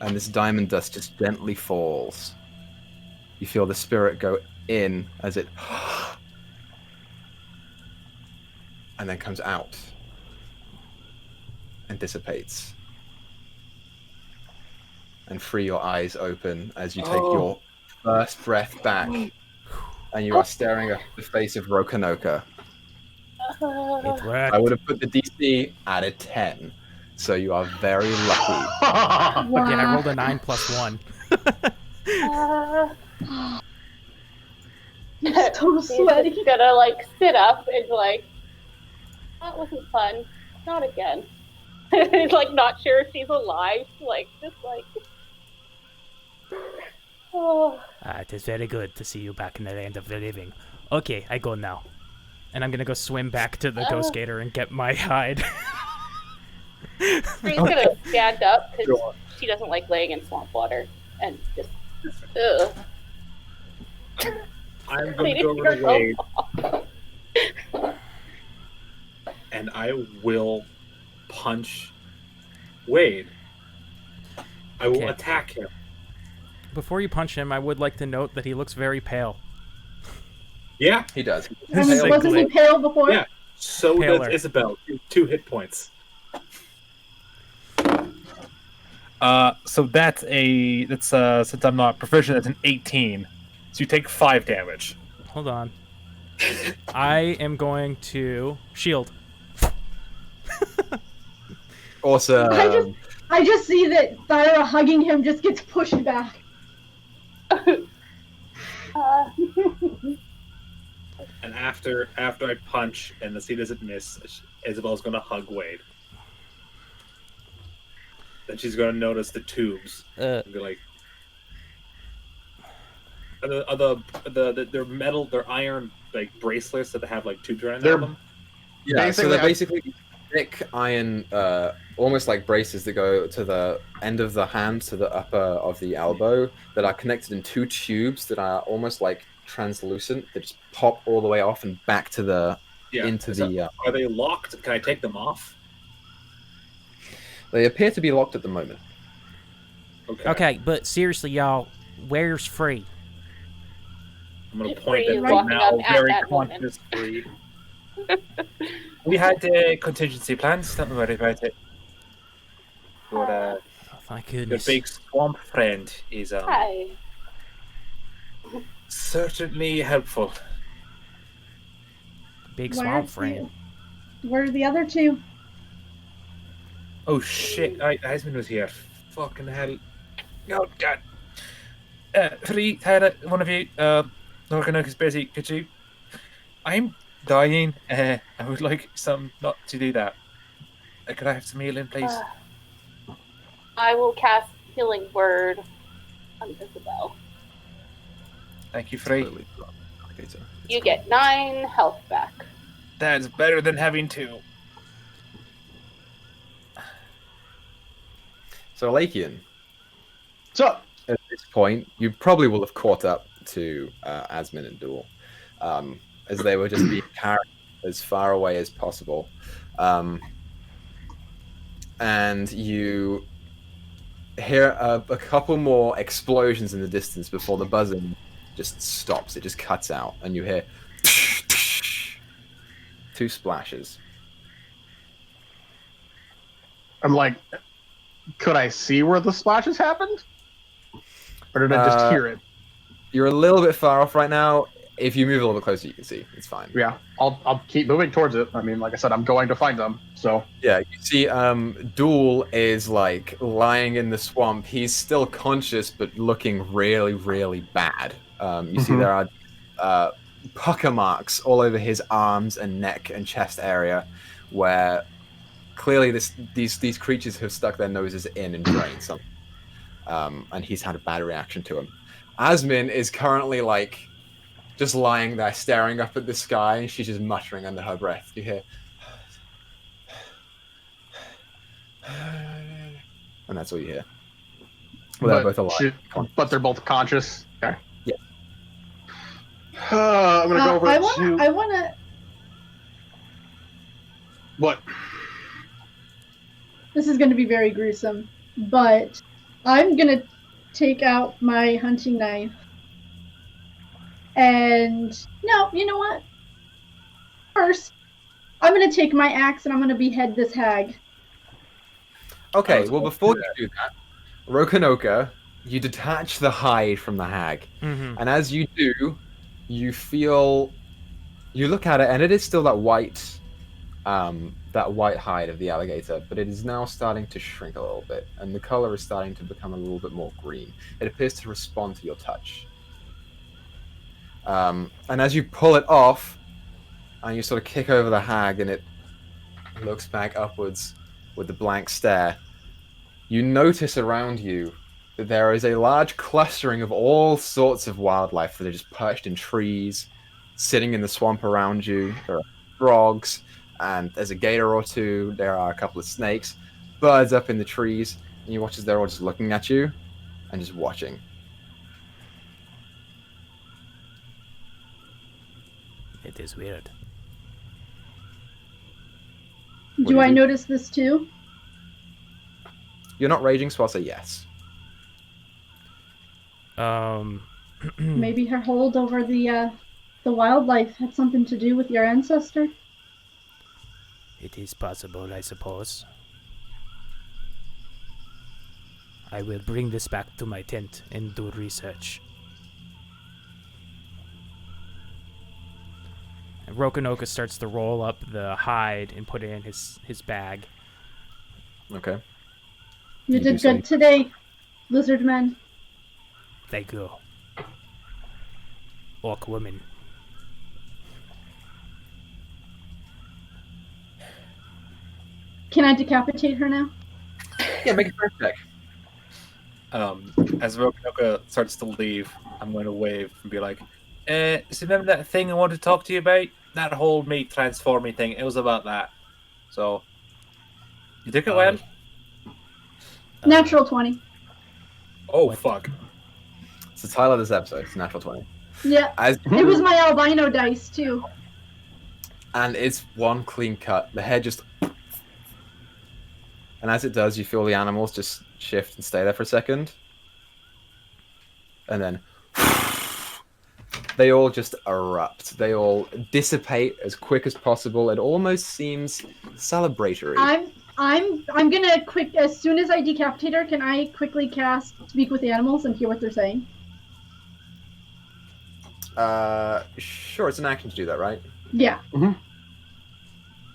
And this diamond dust just gently falls. You feel the spirit go in as it... And then comes out. And dissipates. and free your eyes open as you take your first breath back, and you are staring at the face of Rokanoka. It worked. I would have put the DC at a 10, so you are very lucky. Again, I rolled a 9 + 1. It's so sweaty. She's gonna like sit up and like, that wasn't fun. Not again. Like not sure if she's alive. Like just like. Oh. It is very good to see you back in the land of the living. Okay, I go now. And I'm gonna go swim back to the Ghost Gator and get my hide. She's gonna stand up because she doesn't like laying in swamp water and just. Ugh. I'm going to go over to Wade, and I will punch Wade. I will attack him. Before you punch him, I would like to note that he looks very pale. Yeah, he does. Wasn't he pale before? Yeah, so Paler. does Isabel. 2 hit points. So that's since I'm not proficient, that's an 18. So you take 5 damage. Hold on. I am going to shield. Awesome. I just see that Thyra hugging him just gets pushed back. And after I punch and the sea doesn't miss, Isabel's going to hug Wade. Then she's going to notice the tubes. And be like, they're metal, they're iron like bracelets that have like tubes around them. Yeah, so they're basically thick iron, almost like braces that go to the end of the hand to the upper of the elbow that are connected in 2 tubes that are almost like translucent. They just pop all the way off and back to the Are they locked? Can I take them off? They appear to be locked at the moment. Okay, but seriously, y'all, where's Free? I'm going to point at them now, very conscious Free. We had contingency plans, don't worry about it. Your, thank goodness. Your big swamp friend is certainly helpful. Big swamp friend. Where are the other 2? Oh shit, Eisman was here. Fucking hell. Oh god. Free, Tyler, one of you, Norganook busy, could you? I'm dying. I would like some not to do that. Could I have some healing, please? I will cast Healing Word on Isabel. Thank you, Free. You get 9 health back. That's better than having 2. So, Lakian. So, at this point, you probably will have caught up to Asmin and Duel, as they were just being carried as far away as possible. And you hear a couple more explosions in the distance before the buzzing just stops. It just cuts out, and you hear 2 splashes. I'm like, could I see where the splashes happened? Or did I just hear it? You're a little bit far off right now. If you move a little bit closer, you can see. It's fine. Yeah, I'll keep moving towards it. I mean, like I said, I'm going to find them, so... Yeah, you see Duel is, like, lying in the swamp. He's still conscious, but looking really, really bad. You see there are pucker marks all over his arms and neck and chest area where clearly these creatures have stuck their noses in and drained something. And he's had a bad reaction to him. Asmin is currently, like, just lying there staring up at the sky, and she's just muttering under her breath. You hear... And that's all you hear. Well, they're both alive. But they're both conscious? Okay. Yeah. I'm going to go over I want to... What? This is going to be very gruesome, but I'm going to take out my hunting knife. And no, you know what? First, I'm going to take my axe and I'm going to behead this hag. Okay, well, before you do that, Rokanoka, you detach the hide from the hag, Mm-hmm. and as you do, you feel, you look at it, and it is still that white hide of the alligator, but it is now starting to shrink a little bit, and the color is starting to become a little bit more green. It appears to respond to your touch. And as you pull it off, and you sort of kick over the hag, and it looks back upwards with the blank stare, you notice around you that there is a large clustering of all sorts of wildlife that are just perched in trees, sitting in the swamp around you. There are frogs, and there's a gator or two. There are a couple of snakes, birds up in the trees, and you watch as they're all just looking at you and just watching. It is weird. Do I notice this too? You're not raging, so I'll say yes. Maybe her hold over the wildlife had something to do with your ancestor. It is possible, I suppose. I will bring this back to my tent and do research. And Rokanoka starts to roll up the hide and put it in his bag. Okay. You did good today, lizard man. Thank you. Orc woman. Can I decapitate her now? Yeah, make a strength check. As Rokanoka starts to leave, I'm going to wave and be like, so remember that thing I wanted to talk to you about? That whole meat transforming thing, it was about that. So, you took it well? Natural 20. Oh, fuck. It's the title of this episode. It's Natural 20. Yeah. It was my albino dice, too. And it's one clean cut. The head just... And as it does, you feel the animals just shift and stay there for a second. And then... They all just erupt. They all dissipate as quick as possible. It almost seems celebratory. I'm gonna as soon as I decapitate her, can I quickly cast Speak with the Animals and hear what they're saying? Sure, it's an action to do that, right? Yeah. Mm-hmm.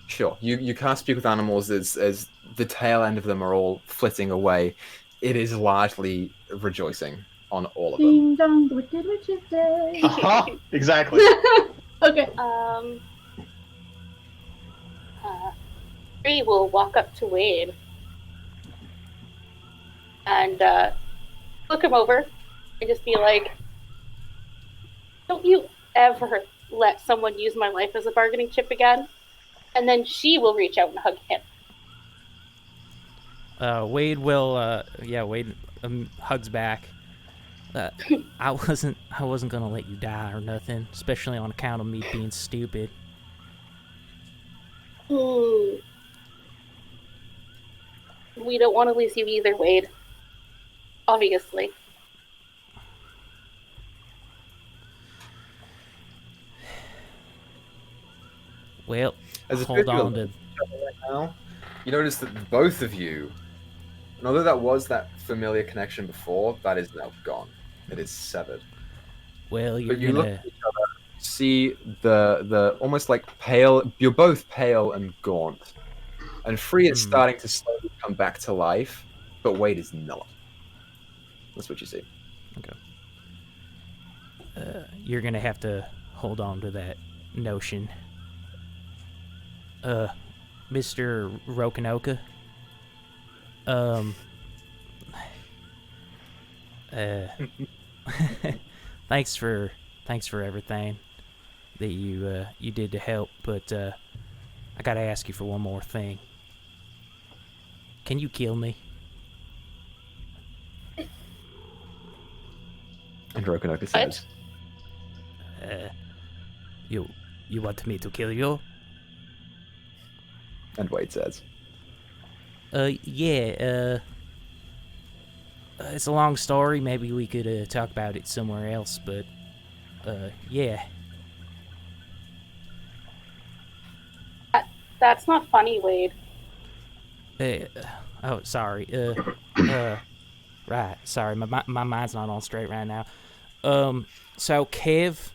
Sure. You can't speak with animals as the tail end of them are all flitting away. It is largely rejoicing on all of them. Ding dong, the wicked witch's day. Exactly. Okay. Esprit will walk up to Wade and look him over and just be like, don't you ever let someone use my life as a bargaining chip again? And then she will reach out and hug him. Wade will, Wade hugs back. I wasn't gonna let you die or nothing, especially on account of me being stupid. We don't want to lose you either, Wade. Obviously. Well, As hold on to... Right now, you notice that both of you, and although that was that familiar connection before, that is now gone. It is severed. Well, But you look at each other, see the almost like pale. You're both pale and gaunt, and Free is starting to slowly come back to life, but Wade is not. That's what you see. Okay. You're gonna have to hold on to that notion. Mr. Rokanoka. Thanks for everything that you did to help, but I gotta ask you for one more thing. Can you kill me? And Rokanoka says, You want me to kill you? and Wade says, Yeah, it's a long story. Maybe we could talk about it somewhere else, but, yeah. That's not funny, Wade. Oh, sorry. Right. Sorry, my mind's not on straight right now. So Kev,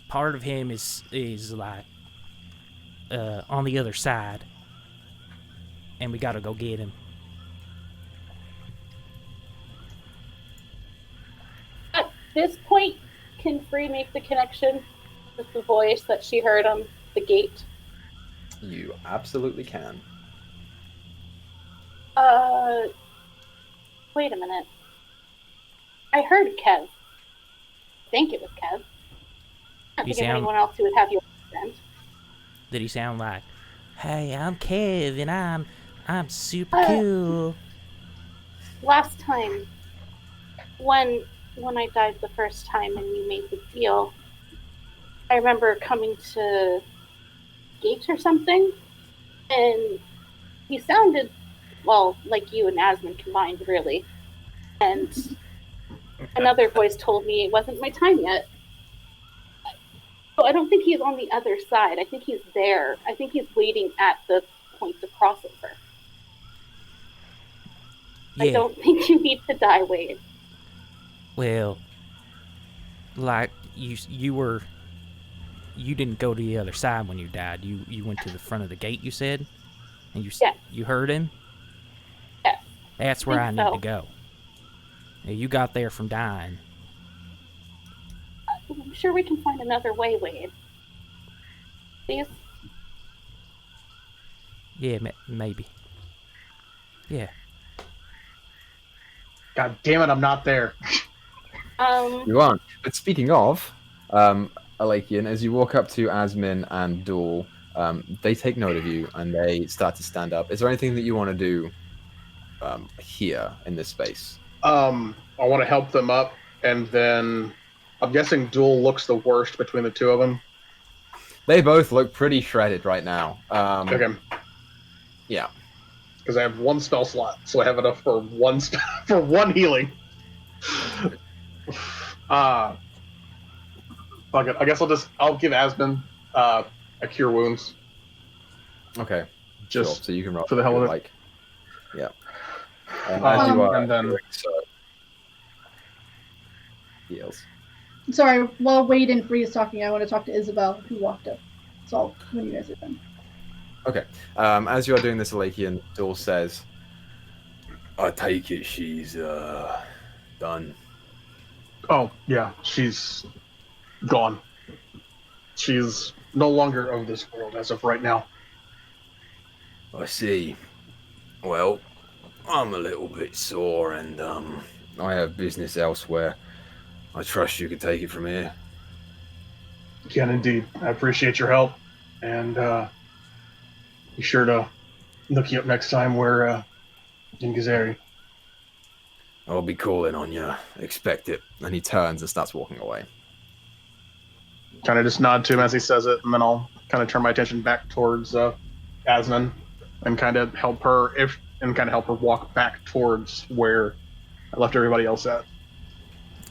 part of him is like on the other side, and we gotta go get him. At this point, can Free make the connection with the voice that she heard on the gate? You absolutely can. Wait a minute. I heard Kev. I think it was Kev. I don't think of anyone else who would have your accent. Did he sound like, "Hey, I'm Kev, and I'm super cool"? Last time, when I died the first time and you made the deal, I remember coming to gate or something, and he sounded, well, like you and Asmund combined, really. And another voice told me it wasn't my time yet. So I don't think he's on the other side. I think he's there. I think he's waiting at the point of crossover. Yeah. I don't think you need to die, Wade. Well, like you didn't go to the other side when you died. You went to the front of the gate, you said, and you heard him. Yes. That's where I need to go. Now, you got there from dying. I'm sure we can find another way, Wade. Please? Yeah, maybe. Yeah. God damn it, I'm not there. You aren't. But speaking of, Alakian, as you walk up to Asmin and Duel, they take note of you and they start to stand up. Is there anything that you want to do here in this space? I want to help them up, and then I'm guessing Duel looks the worst between the two of them. They both look pretty shredded right now. Okay. Yeah. Because I have one spell slot, so I have enough for one for one healing. Fuck it. I guess I'll give Asmund a cure wounds. Okay. Just sure. So you can roll for the hell of it. like. Yeah. As you are, and then doing so, heals. Sorry, while Wade and Free is talking, I want to talk to Isabel, who walked up. So when you guys are done. Okay. As you are doing this, Alakian, Duel says, "I take it she's done." Oh yeah, she's gone. She's no longer of this world as of right now. I see. Well, I'm a little bit sore, and I have business elsewhere. I trust you can take it from here. Can indeed. I appreciate your help, and be sure to look you up next time we're in Gazeri. I'll be calling on you. Expect it. And he turns and starts walking away. Kind of just nod to him as he says it, and then I'll kind of turn my attention back towards Asnan and kind of help her walk back towards where I left everybody else at.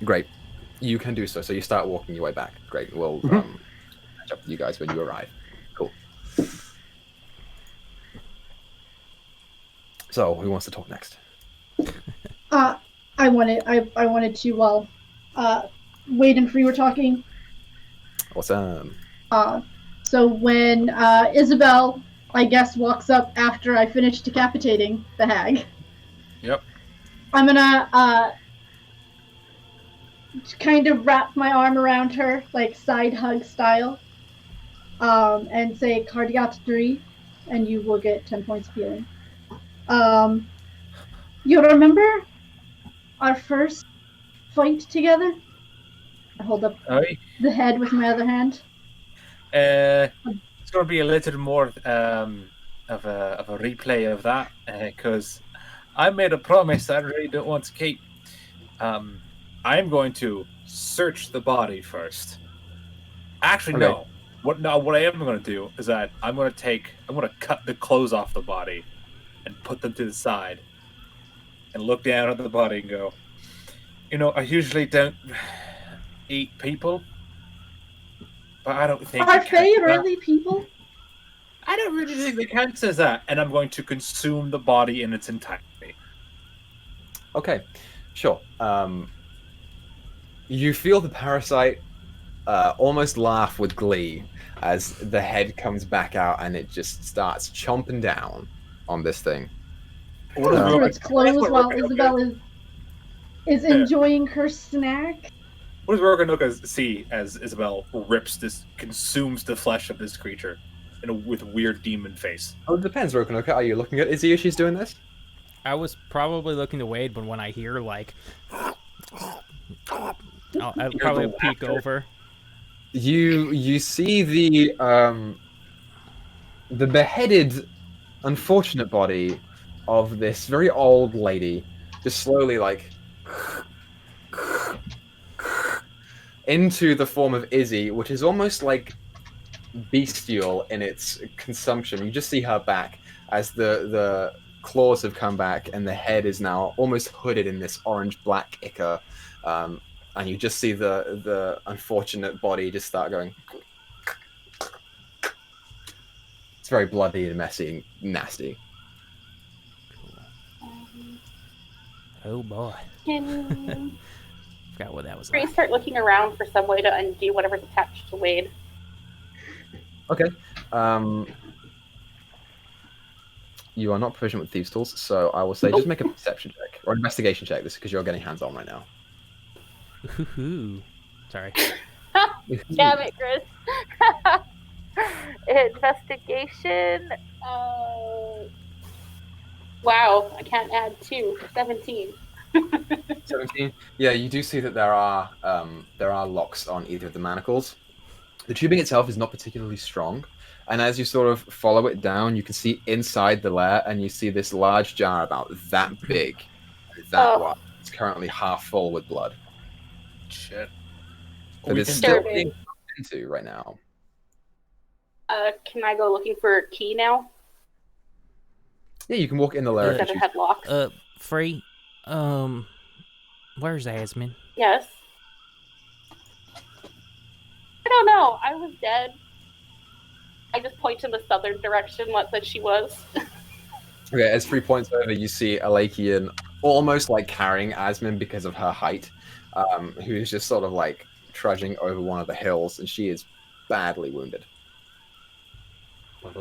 Great. You can do so. So you start walking your way back. Great. We'll catch up with you guys when you arrive. Cool. So, who wants to talk next? I wanted to while Wade and Free were talking. Awesome. So when Isabel, I guess, walks up after I finish decapitating the hag. Yep. I'm gonna kind of wrap my arm around her, like side hug style, and say Cardiat 3, and you will get 10 points of healing. You remember our first fight together? I hold up the head with my other hand. It's going to be a little more of a replay of that, because I made a promise I really don't want to keep. I'm going to search the body first. Actually, Okay. no. What I am going to do is that I'm going to cut the clothes off the body and put them to the side and look down at the body and go, I usually don't eat people, but I don't think Are they really people? I don't really think they count as that. And I'm going to consume the body in its entirety. Okay, sure. You feel the parasite almost laugh with glee as the head comes back out and it just starts chomping down on this thing. What is Goes through its That's clothes what while Roanoke Isabel is enjoying her snack. What does Roanoke see as Isabel consumes the flesh of this creature with a weird demon face? Oh, it depends, Rokunoka. Are you looking at Izzy as she's doing this? I was probably looking to Wade, but when I hear like, I'll probably peek over. You see the beheaded, unfortunate body of this very old lady, just slowly like into the form of Izzy, which is almost like bestial in its consumption. You just see her back as the claws have come back and the head is now almost hooded in this orange-black ichor. And you just see the unfortunate body just start going. It's very bloody and messy and nasty. Oh boy. Can Forgot what that was. Grace start looking around for some way to undo whatever's attached to Wade? Okay. You are not proficient with thieves' tools, so I will say just make a perception check or investigation check. This is because you're getting hands-on right now. Ooh. Sorry. Damn it, Griz. Investigation. Wow, I can't add 2. 17. 17. Yeah, you do see that there are locks on either of the manacles. The tubing itself is not particularly strong, and as you sort of follow it down, you can see inside the lair, and you see this large jar about that big, that wide. It's currently half full with blood. Shit. But it's still being looked into right now. Can I go looking for a key now? Yeah, you can walk in the lair. Instead of headlock. Free. Where's Asmin? Yes. I don't know. I was dead. I just point in the southern direction that she was. Okay, as 3 points over, you see Alakian almost like carrying Asmin because of her height, who is just sort of like trudging over one of the hills, and she is badly wounded.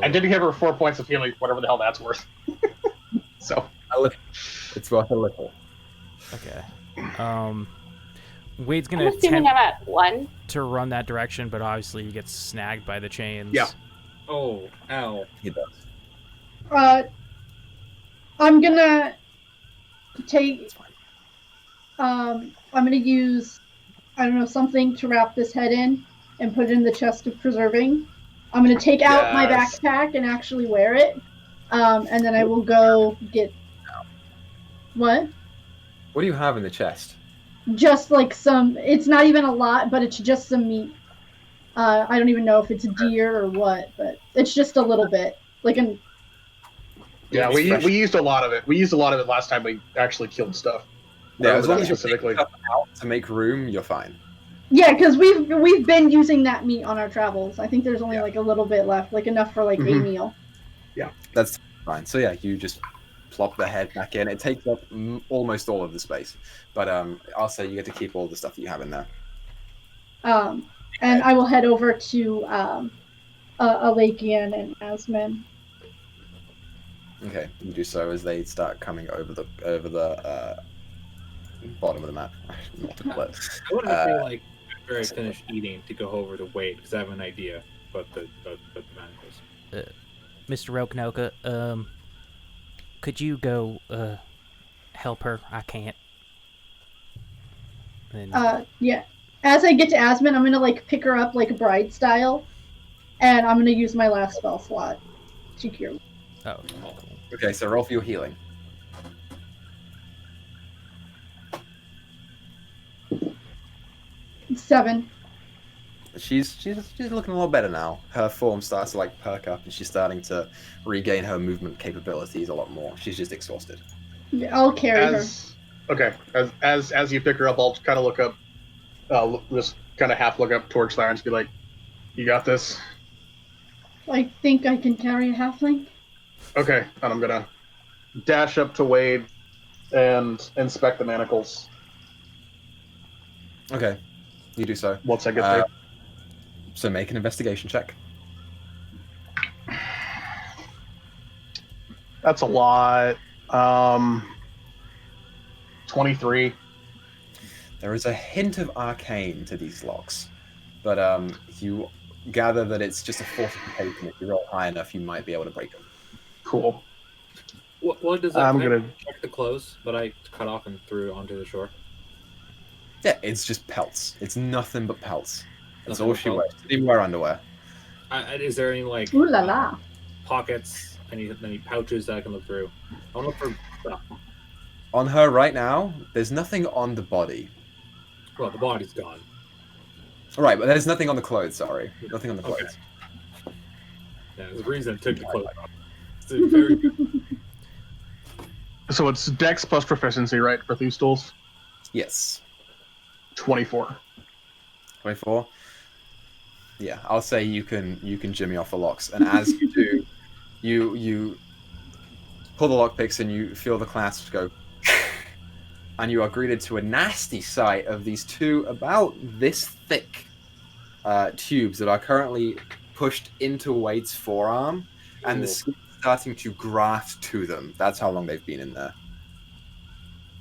I did give her 4 points of healing, whatever the hell that's worth. So it's worth a little. Okay. Wade's gonna I'm assuming I'm at 1. to run that direction, but obviously he gets snagged by the chains. Yeah. Oh, ow. He does. I'm gonna take. I'm gonna use, I don't know, something to wrap this head in and put it in the chest of preserving. I'm gonna take out my backpack and actually wear it, and then I will go get. What? What do you have in the chest? Just like some. It's not even a lot, but it's just some meat. I don't even know if it's deer or what, but it's just a little bit. Yeah, we used a lot of it. We used a lot of it last time we actually killed stuff. Yeah, as long as you're specifically taking stuff out to make room, you're fine. Yeah, because we've been using that meat on our travels. I think there's only like a little bit left, like enough for like a meal. Yeah, that's fine. So yeah, you just plop the head back in. It takes up almost all of the space, but I'll say you get to keep all the stuff that you have in there. And I will head over to Alakian and Asmin. Okay, you do so as they start coming over the bottom of the map. Not to flip. I wouldn't feel like after I finish eating to go over to Wade because I have an idea about the manacles. Mr. Rokunoka, could you go help her? I can't. Yeah. As I get to Asmin, I'm gonna like pick her up like bride style, and I'm gonna use my last spell slot to cure. Oh. Okay, so roll for your healing. It's 7. She's looking a lot better now. Her form starts to like perk up, and she's starting to regain her movement capabilities a lot more. She's just exhausted. I'll carry her. Okay, as you pick her up, I'll kind of look up, just kind of half look up towards Lara and be like, "You got this." I think I can carry a halfling. Okay, and I'm gonna dash up to Wade, and inspect the manacles Okay, you do so. once I get there. So make an investigation check. That's a lot. 23. There is a hint of arcane to these locks, but you gather that it's just a fortification. If you roll high enough, you might be able to break them. Cool. What does that? I'm can I gonna- check the clothes that I cut off and threw onto the shore. Yeah, it's just pelts. It's nothing but pelts. That's Nothing all but she pelts? wears. She didn't wear underwear. Is there any like Ooh la la. pockets, any pouches that I can look through? I want to look for stuff. On her right now, there's nothing on the body. Well, the body's gone. Right, but there's nothing on the clothes, sorry. Nothing on the Okay. clothes. Yeah, there's a reason I took the clothes off. It's a very So it's Dex plus proficiency, right, for thieves' tools? Yes. 24. 24. Yeah, I'll say you can jimmy off the locks, and as you do, you pull the lockpicks and you feel the clasps go, and you are greeted to a nasty sight of these two about this thick tubes that are currently pushed into Wade's forearm, and the Ooh. skin is starting to graft to them. That's how long they've been in there.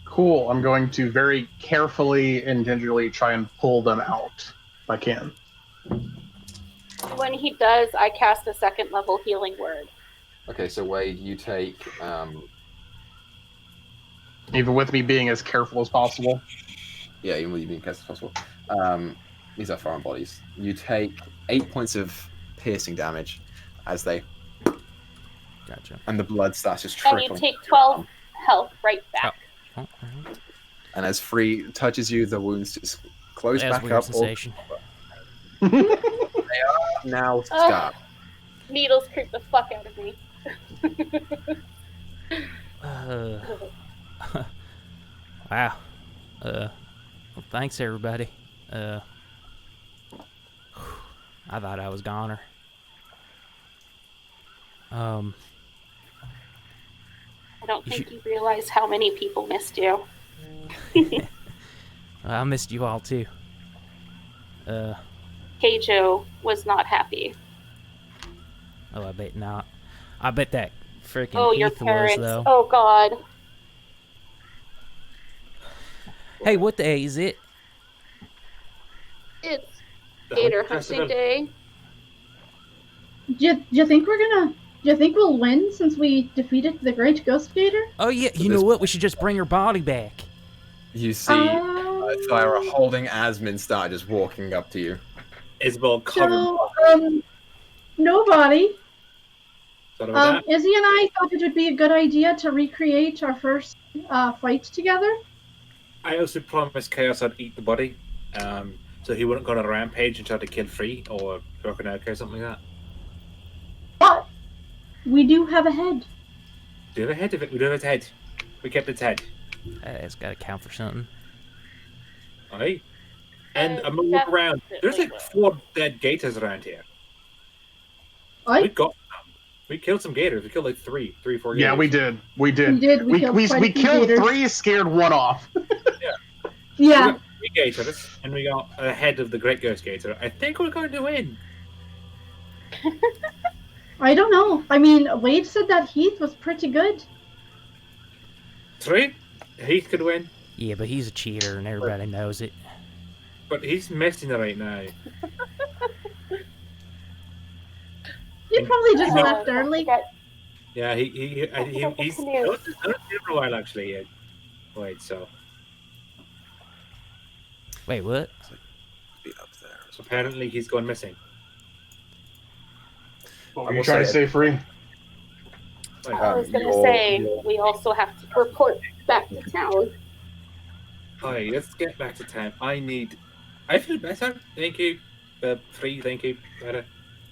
Cool. I'm going to very carefully and gingerly try and pull them out if I can. When he does, I cast a second level healing word. Okay, so Wade, you take Even with me being as careful as possible. yeah, even with you being cast as possible. These are foreign bodies. You take 8 points of piercing damage as they, Gotcha. and the blood starts just And trickling. you take 12 health right back. Oh, all right. And as Free touches you, the wounds just close That's back weird up. sensation. Now scarred. Needles creep the fuck out of me. Wow. Well, thanks everybody. I thought I was goner. I don't think you realize how many people missed you. I missed you all too. Keijo was not happy. Oh, I bet not. I bet that freaking Oh, your Heath was parents. though. Oh, God. Hey, what day is it? It's Gator Hunting Festival. Day. Do you think we'll win since we defeated the Great Ghost Gator? Oh yeah, So you know this- what? We should just bring her body back. You see Thyra holding Asmin just walking up to you. Isabel covered. So, nobody. Thought about that. Izzy and I thought it would be a good idea to recreate our first fight together. I also promised Chaos I'd eat the body, so he wouldn't go on a rampage and try to kill Free or Crocodile or something like that. But we do have a head. Do you have a head of it? We do have its head. We kept its head. It's got to count for something. Aye. And I'm gonna look around. There's like 4 dead gators around here. We got some. We killed some gators. We killed like 4 gators. Yeah, we did. We did. We did. We killed quite a few killed gators. 3, scared 1 off. We Yeah. got 3 gators, and we got a head of the Great Ghost Gator. I think we're going to win. I don't know. I mean, Wade said that Heath was pretty good. 3? Heath could win, Yeah, but he's a cheater and everybody knows it. but he's missing it right now. He probably just No. left early. Yeah, he's I don't see him for a while actually. Wait, so Wait, what? Be up there. apparently he's gone missing. What I were you will trying to say- say, Free? I was going to Your- say, we also have to report back to town. Alright, let's get back to town. I feel better. Thank you. Free, thank you. Better.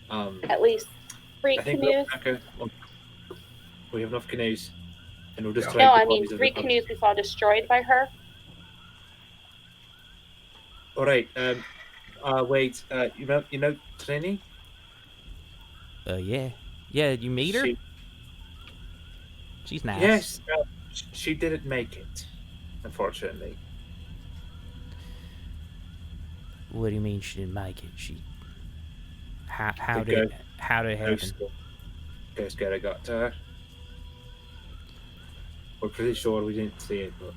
At least 3 I think canoes. we have enough canoes. And we'll just No, I mean 3 canoes we saw destroyed by her. Alright, wait, you know Trini? Yeah. Yeah, you meet her? She- She's nice. Yes, She didn't make it, unfortunately. What do you mean she didn't make it? How The did it happen? Ghost Gator got to her. We're pretty sure we didn't see it, but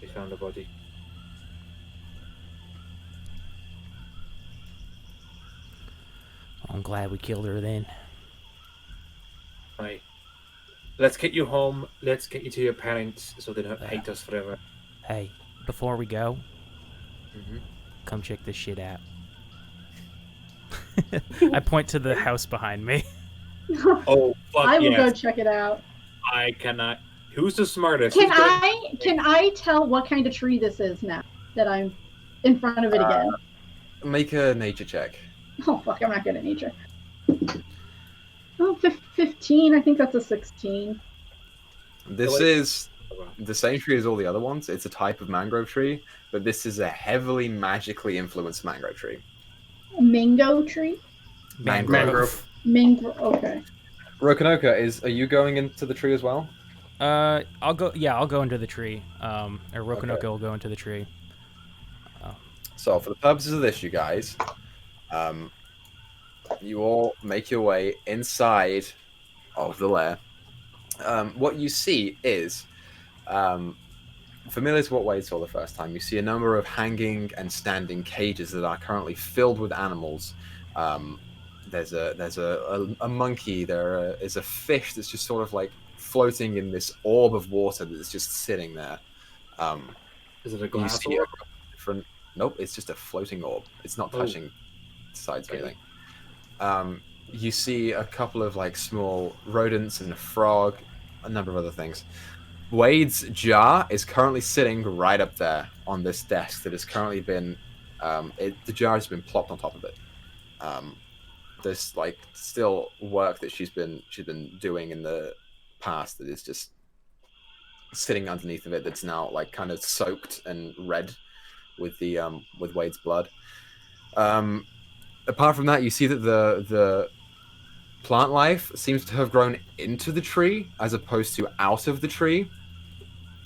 we found a body. I'm glad we killed her then. Right. Let's get you home. Let's get you to your parents so they don't hate us forever. Hey, before we go, Mm-hmm. come check this shit out. I point to the house behind me. Oh, fuck I will go yes. check it out. I cannot. Who's the smartest? Can Who's the- can I tell what kind of tree this is now that I'm in front of it again? Make a nature check. Oh fuck, I'm not good at nature. Oh, 15. I think that's a 16. This is the same tree as all the other ones. It's a type of mangrove tree, but this is a heavily magically influenced mangrove tree. A mango tree? Mangrove. Mangrove. Okay. Rokonoka, are you going into the tree as well? I'll go. Yeah, I'll go into the tree. Or Rokonoka Okay. will go into the tree. So, for the purposes of this, you guys, you all make your way inside of the lair. What you see is, familiar to what Wade saw the first time, you see a number of hanging and standing cages that are currently filled with animals. There's a monkey. There is a fish that's just sort of like floating in this orb of water that's just sitting there. Is it a You glass see a orb? couple of different. Nope, it's just a floating orb. It's not touching sides or anything. You see a couple of like small rodents and a frog, a number of other things. Wade's jar is currently sitting right up there on this desk that has currently been. The jar has been plopped on top of it. There's like still work that she's been doing in the past that is just sitting underneath of it. That's now like kind of soaked and red with the with Wade's blood. Apart from that, you see that the plant life seems to have grown into the tree as opposed to out of the tree.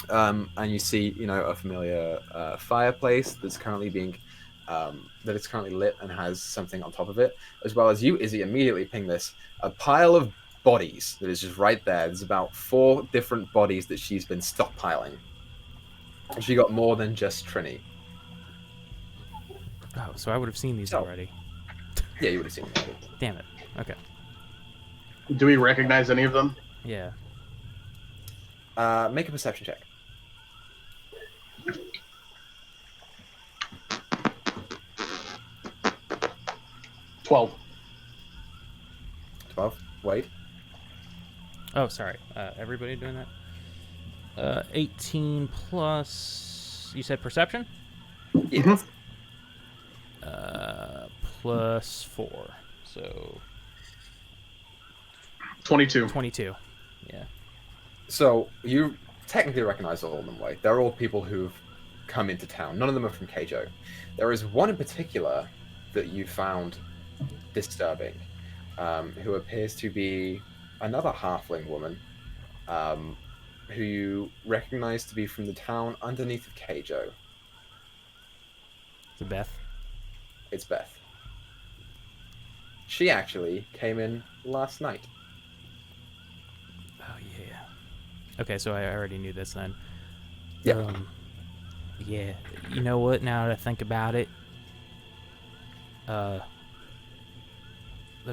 And you see, a familiar fireplace that's currently being that is currently lit and has something on top of it, as well as you, Izzy, immediately ping this a pile of bodies that is just right there. There's about 4 different bodies that she's been stockpiling. She got more than just Trini. Oh, so I would have seen these already. Yeah, you would have seen them. Damn it. Okay. Do we recognize any of them? Yeah. Make a perception check. $12. 12. Wade. Oh, sorry. Everybody doing that? 18 plus. You said perception? Yeah. Plus 4. So 22. 22. Yeah. So you technically recognize all of them, Wade. They're all people who've come into town. None of them are from Keijo. There is one in particular that you found disturbing, who appears to be another halfling woman, who you recognize to be from the town underneath of Keijo. Is it Beth? It's Beth. She actually came in last night. Oh, yeah. Okay, so I already knew this then. Yeah. Yeah. You know what? Now that I think about it, the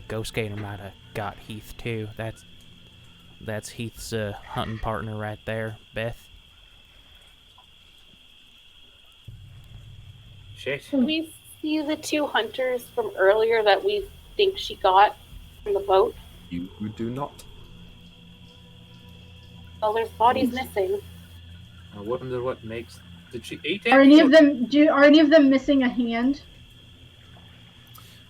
Ghost Gator might have got Heath too. That's Heath's hunting partner right there, Beth. Shit. Can we see the 2 hunters from earlier that we think she got from the boat? You do not. Well, there's bodies missing. I wonder what makes. Did she eat Are any of them missing a hand?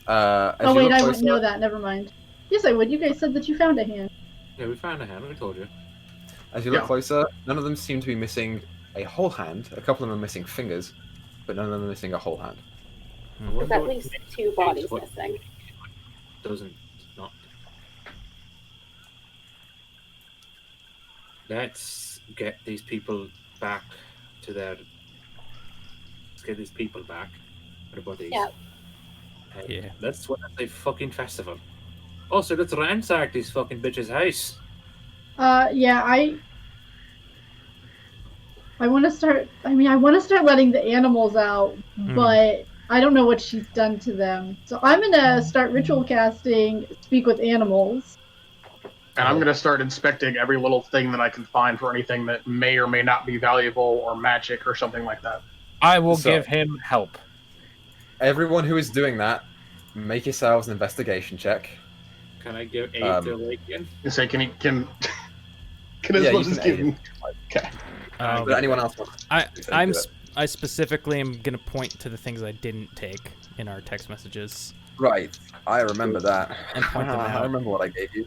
As Oh you wait, look I wouldn't closer- know that. Never mind. Yes, I would. You guys said that you found a hand. Yeah, we found a hand. We told you. As you look Yeah. closer, none of them seem to be missing a whole hand. A couple of them are missing fingers, but none of them are missing a whole hand. I There's wonder at what least makes 2 bodies what missing. Doesn't not. Let's get these people back to their. Let's get these people back. What about these? Yeah. Yeah. Let's run a fucking festival. Also, let's ransack these fucking bitches' house. Yeah, I want to start. I mean, I want to start letting the animals out, but I don't know what she's done to them. So I'm gonna start ritual casting Speak with Animals. And I'm going to start inspecting every little thing that I can find for anything that may or may not be valuable or magic or something like that. I will So- give him help. Everyone who is doing that, make yourselves an investigation check. Can I give aid to Lakian? You say, can Yeah, Isla you just can give aid him? Okay. But anyone else want to I specifically am gonna point to the things I didn't take in our text messages Right, I remember that. and point them I out. remember what I gave you.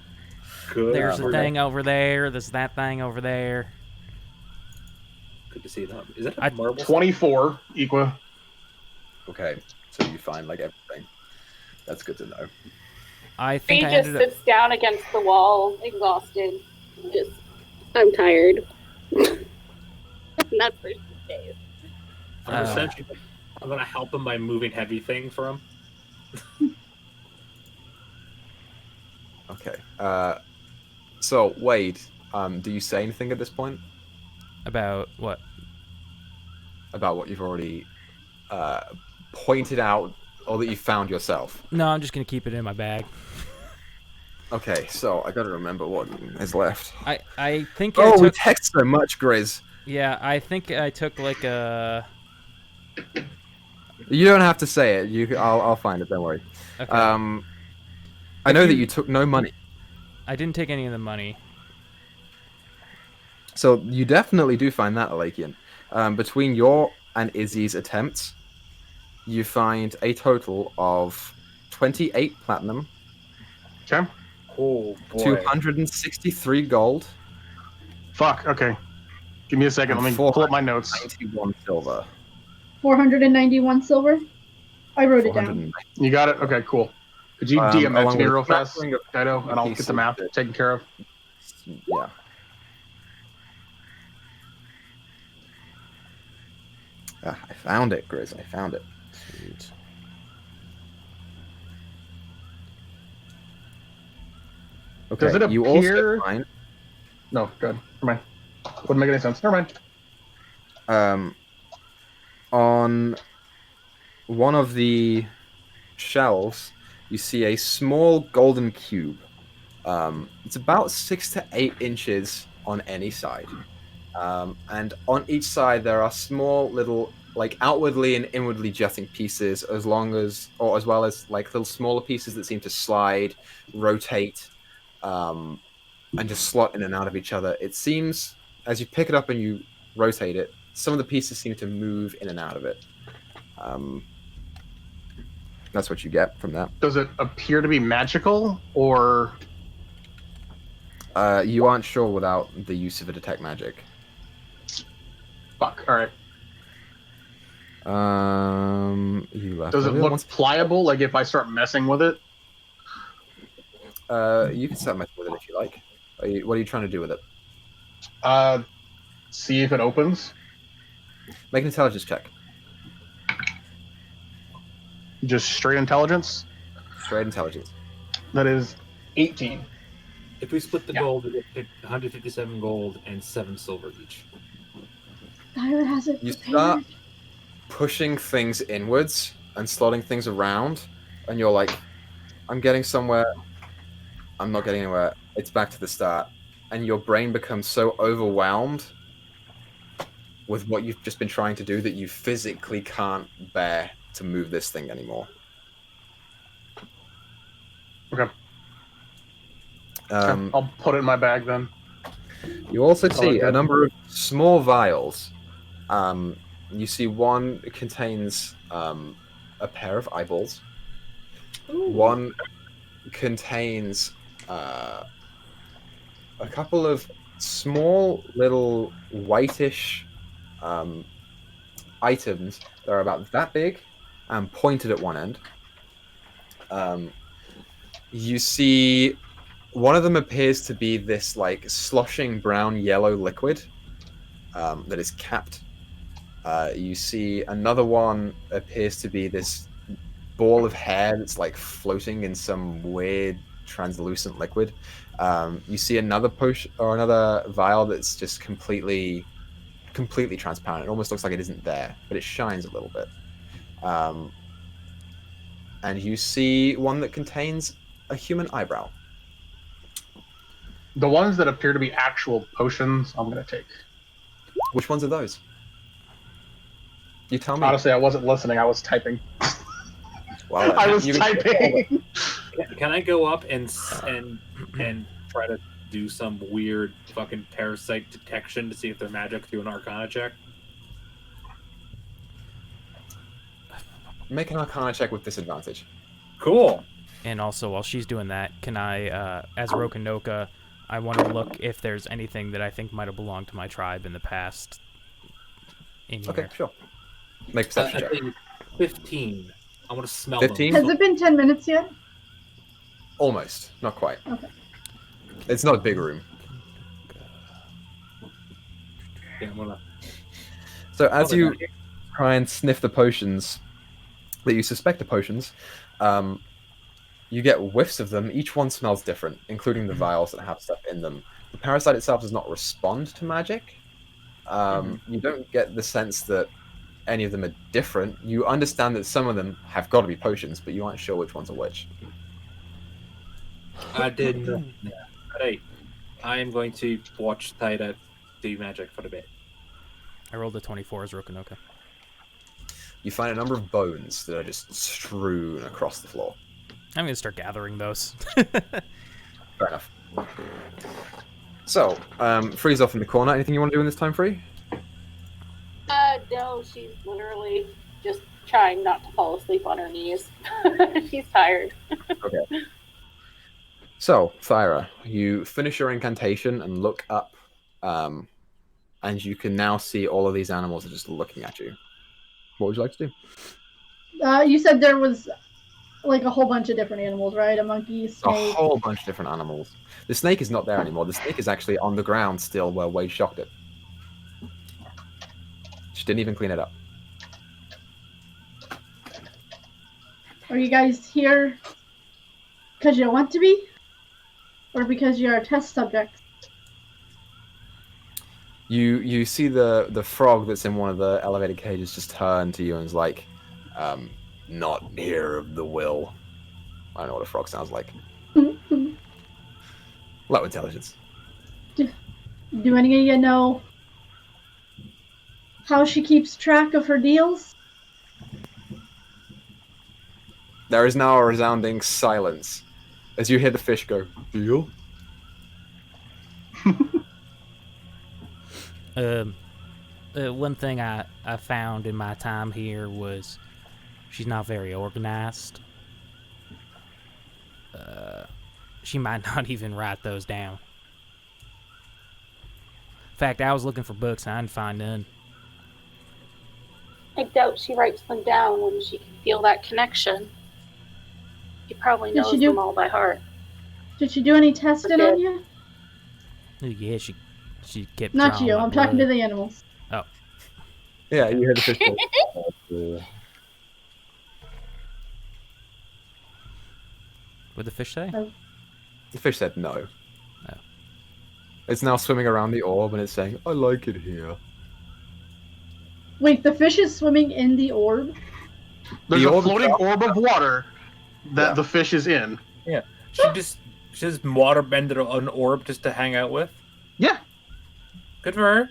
Good. There's a Yeah. thing over there. There's that thing over there. Good to see that. Is that a I- marble? 24, Equa. Okay, so you find like everything. That's good to know. I He think I just ended up. sits down against the wall, exhausted. Just, I'm tired. Not for days. I'm essentially, I'm gonna help him by moving heavy thing for him. Okay. So Wade, do you say anything at this point About what? about what you've already pointed out or that you found yourself? No, I'm just gonna keep it in my bag. Okay, so I gotta remember what is left. I think I Oh, we took. text so much, Griz. Yeah, I think I took like a. You don't have to say it. I'll find it. Don't worry. Okay. I know that you took no money, I didn't take any of the money. so you definitely do find that, Alakian. Between your and Izzy's attempts, you find a total of 28 platinum, Okay. Oh boy. 263 gold, Fuck, okay. Give me a second. And Let me pull up my notes. 91 silver. 491 silver. I wrote it down. 490. You got it? Okay, cool. Could you DM that along to me with real fast, smattering of Dyto, and I'll get the map pieces. taken care of? Yeah. I found it, Griz. I found it. Sweet. Okay. Does it you appear- also find No, good. Never mind. Wouldn't make any sense. Never mind. on one of the shelves, you see a small golden cube. It's about 6 to 8 inches on any side. And on each side, there are small little, like outwardly and inwardly jutting pieces, as well as like little smaller pieces that seem to slide, rotate, and just slot in and out of each other. It seems, as you pick it up and you rotate it, some of the pieces seem to move in and out of it. That's what you get from that. Does it appear to be magical, or You aren't sure without the use of a detect magic. fuck? All right. You left. Does it earlier. look pliable? Like if I start messing with it? You can start messing with it if you like. What are you trying to do with it? See if it opens. Make an intelligence check. Just straight intelligence. Straight intelligence. That is 18. If we split the Yeah. gold, we get 157 gold and 7 silver each. Tyler has it You prepared. start pushing things inwards and slotting things around, and you're like, I'm getting somewhere. I'm not getting anywhere. It's back to the start. And your brain becomes so overwhelmed with what you've just been trying to do that you physically can't bear to move this thing anymore. Okay. Um, I'll put it in my bag then. You also see okay. a number of small vials. You see one contains a pair of eyeballs. One contains a couple of small little whitish items that are about that big and pointed at one end. You see one of them appears to be this like sloshing brown yellow liquid that is capped. You see another one appears to be this ball of hair that's like floating in some weird translucent liquid. You see another potion or another vial that's just completely transparent. It almost looks like it isn't there, but it shines a little bit. And you see one that contains a human eyebrow. The ones that appear to be actual potions, I'm going to take. Which ones are those? You tell me. Honestly, I wasn't listening. I was typing. Well, I was typing. Can I go up and try to do some weird fucking parasite detection to see if they're magic through an Arcana check? Make an Arcana check with disadvantage. Cool. And also, while she's doing that, can I, as Rokanoka, I want to look if there's anything that I think might have belonged to my tribe in the past. Okay, sure. Make perception check. 15. I want to smell 15? them. Has it been 10 minutes yet? Almost, not quite. Okay. It's not a big room. Yeah, I'm gonna... So as you try and sniff the potions that you suspect are potions, you get whiffs of them. Each one smells different, including the vials that have stuff in them. The parasite itself does not respond to magic. You don't get the sense that any of them are different. You understand that some of them have got to be potions, but you aren't sure which ones are which. I didn't. Hey, I am going to watch Taita do magic for a bit. I rolled a 24 as Rokanoka. You find a number of bones that are just strewn across the floor. I'm going to start gathering those. Fair enough. So, Free's off in the corner. Anything you want to do in this time, Free? No, she's literally just trying not to fall asleep on her knees. She's tired. Okay. So, Thyra, you finish your incantation and look up, and you can now see all of these animals are just looking at you. What would you like to do? You said there was like a whole bunch of different animals, right? A monkey, snake. A whole bunch of different animals. The snake is not there anymore. The snake is actually on the ground still where Wade shocked it. She didn't even clean it up. Are you guys here because you want to be? Or because you're a test subject? You see the frog that's in one of the elevated cages just turn to you and is like, not here of the will. I don't know what a frog sounds like. Low intelligence. Do any of you know how she keeps track of her deals? There is now a resounding silence as you hear the fish go, deal? One thing I found in my time here was she's not very organized. She might not even write those down. In fact, I was looking for books and I didn't find none. I doubt she writes them down when she can feel that connection. She probably knows them all by heart. Did she do any testing on you? Yeah, she kept Not drawing you, my I'm talking to blood. the animals. Oh. Yeah, you hear the fish go. What'd the fish say? The fish said no. Oh. It's now swimming around the orb and it's saying, I like it here. Wait, the fish is swimming in the orb? There's The a orb floating itself- orb of water that Yeah. the fish is in. She just water bended an orb just to hang out with. Yeah. Good for her.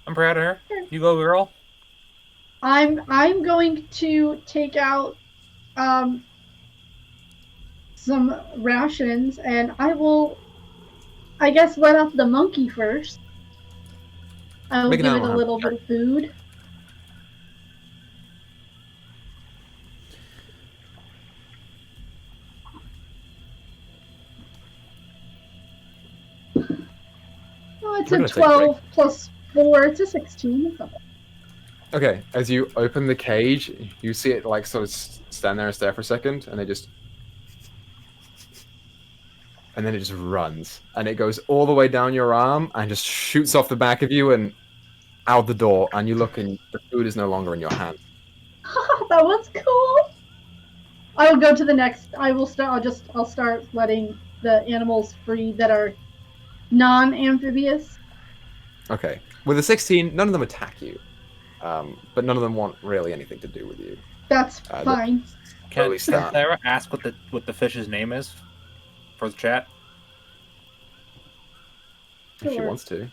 I'm proud of her. You go, girl. I'm going to take out some rations, and I will, I guess, let off the monkey first. I will Make an give it animal a little handling bit of food. Oh, it's We're a gonna take a break. 12 plus 4. It's a 16. It's not bad. Okay, as you open the cage, you see it like sort of stand there and stare for a second, and they just and then it just runs, and it goes all the way down your arm and just shoots off the back of you and out the door. And you look, and the food is no longer in your hand. That was cool. I will go to the next. I will start. I'll start letting the animals free that are non-amphibious. Okay. With a 16, none of them attack you, but none of them want really anything to do with you. That's fine. Can Sarah ask what the fish's name is for the chat? If she Sure. wants to.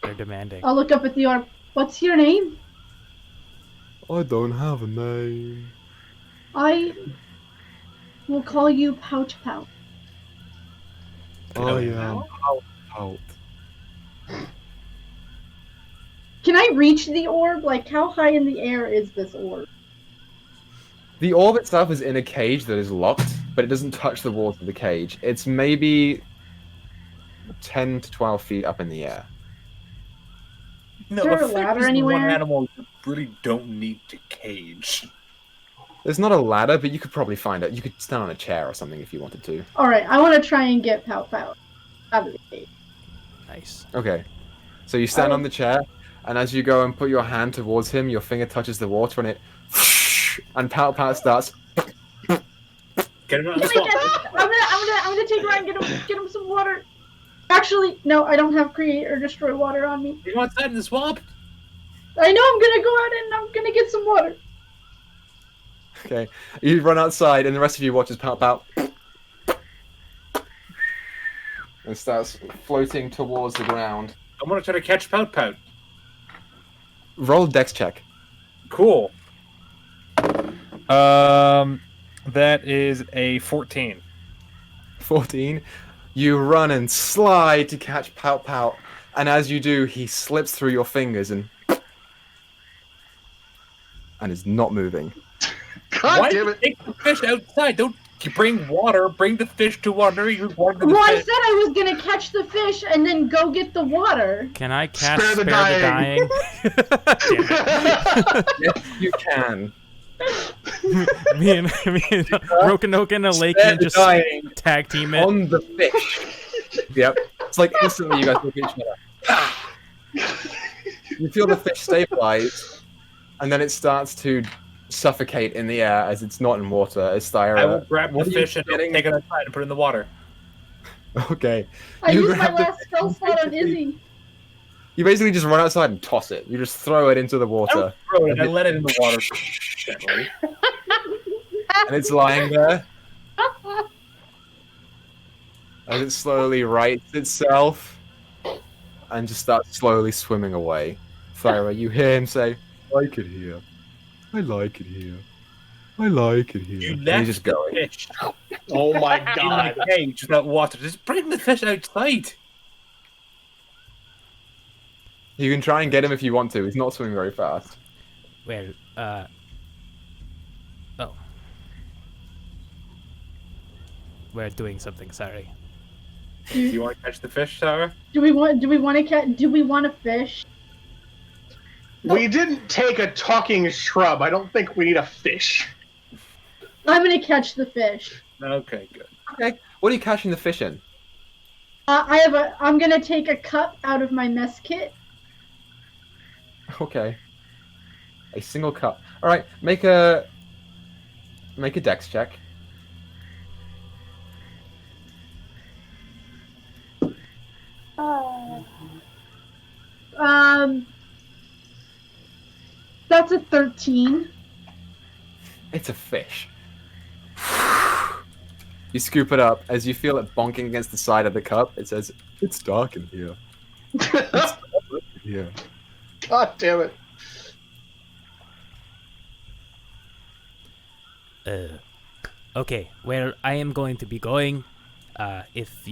They're demanding. I'll look up at the orb. What's your name? I don't have a name. I will call you Pouch Pout. I am out. Can I reach the orb? Like, how high in the air is this orb? The orb itself is in a cage that is locked, but it doesn't touch the walls of the cage. It's maybe 10 to 12 feet up in the air. No, there a fish ladder is the anywhere? one animal you really don't need to cage. There's not a ladder, but you could probably find it. You could stand on a chair or something if you wanted to. Alright, I want to try and get Pout Pout out of the cage. Nice. Okay. So you stand on the chair, and as you go and put your hand towards him, your finger touches the water, and it... And Pout Pout starts... Get him out of the Can I swamp. get, I'm gonna take Ryan, get him some water. Actually, no, I don't have create or destroy water on me. You want that in the swamp? I know I'm gonna go out and I'm gonna get some water. Okay. You run outside, and the rest of you watch as Pout Pout... and starts floating towards the ground. I'm gonna try to catch Pout Pout. Roll a dex check. Cool. That is a 14. 14. You run and slide to catch Pout Pout, and as you do, he slips through your fingers and is not moving. God Why damn do you it! take the fish outside? Don't you bring water. Bring the fish to water. You water the Well, I fish. said I was gonna catch the fish and then go get the water. Can I cast Spare the Dying? Damn Yes, you can. it. me and Broken Oak and Lake can just Dying tag team it. on the fish. Yep. It's like instantly you guys look at each other. You feel the fish stabilize, and then it starts to suffocate in the air as it's not in water. As Thyra, I will grab what the are you fish and getting? take it outside and put it in the water. Okay. I You used my grab the last spell slot on basically- Izzy. You basically just run outside and toss it. You just throw it into the I water, don't throw it. I let it in the water gently. and it's lying there. As it slowly rights itself, and just starts slowly swimming away. Thyra, you hear him say, "I like it here. I like it here. I like it here." You And left he's just the going. fish Oh my in god! the cage without water. Just bring the fish outside. You can try and get him if you want to. He's not swimming very fast. Well, oh. We're doing something, sorry. Do you want to catch the fish, Sarah? Do we want a fish? We didn't take a talking shrub. I don't think we need a fish. I'm gonna catch the fish. Okay, good. Okay. What are you catching the fish in? I'm gonna take a cup out of my mess kit. Okay. A single cup. All right. Make a dex check. That's a 13. It's a fish. You scoop it up. As you feel it bonking against the side of the cup, it says, "It's dark in here. It's dark in here." God damn it! Okay, well, I am going to be going. If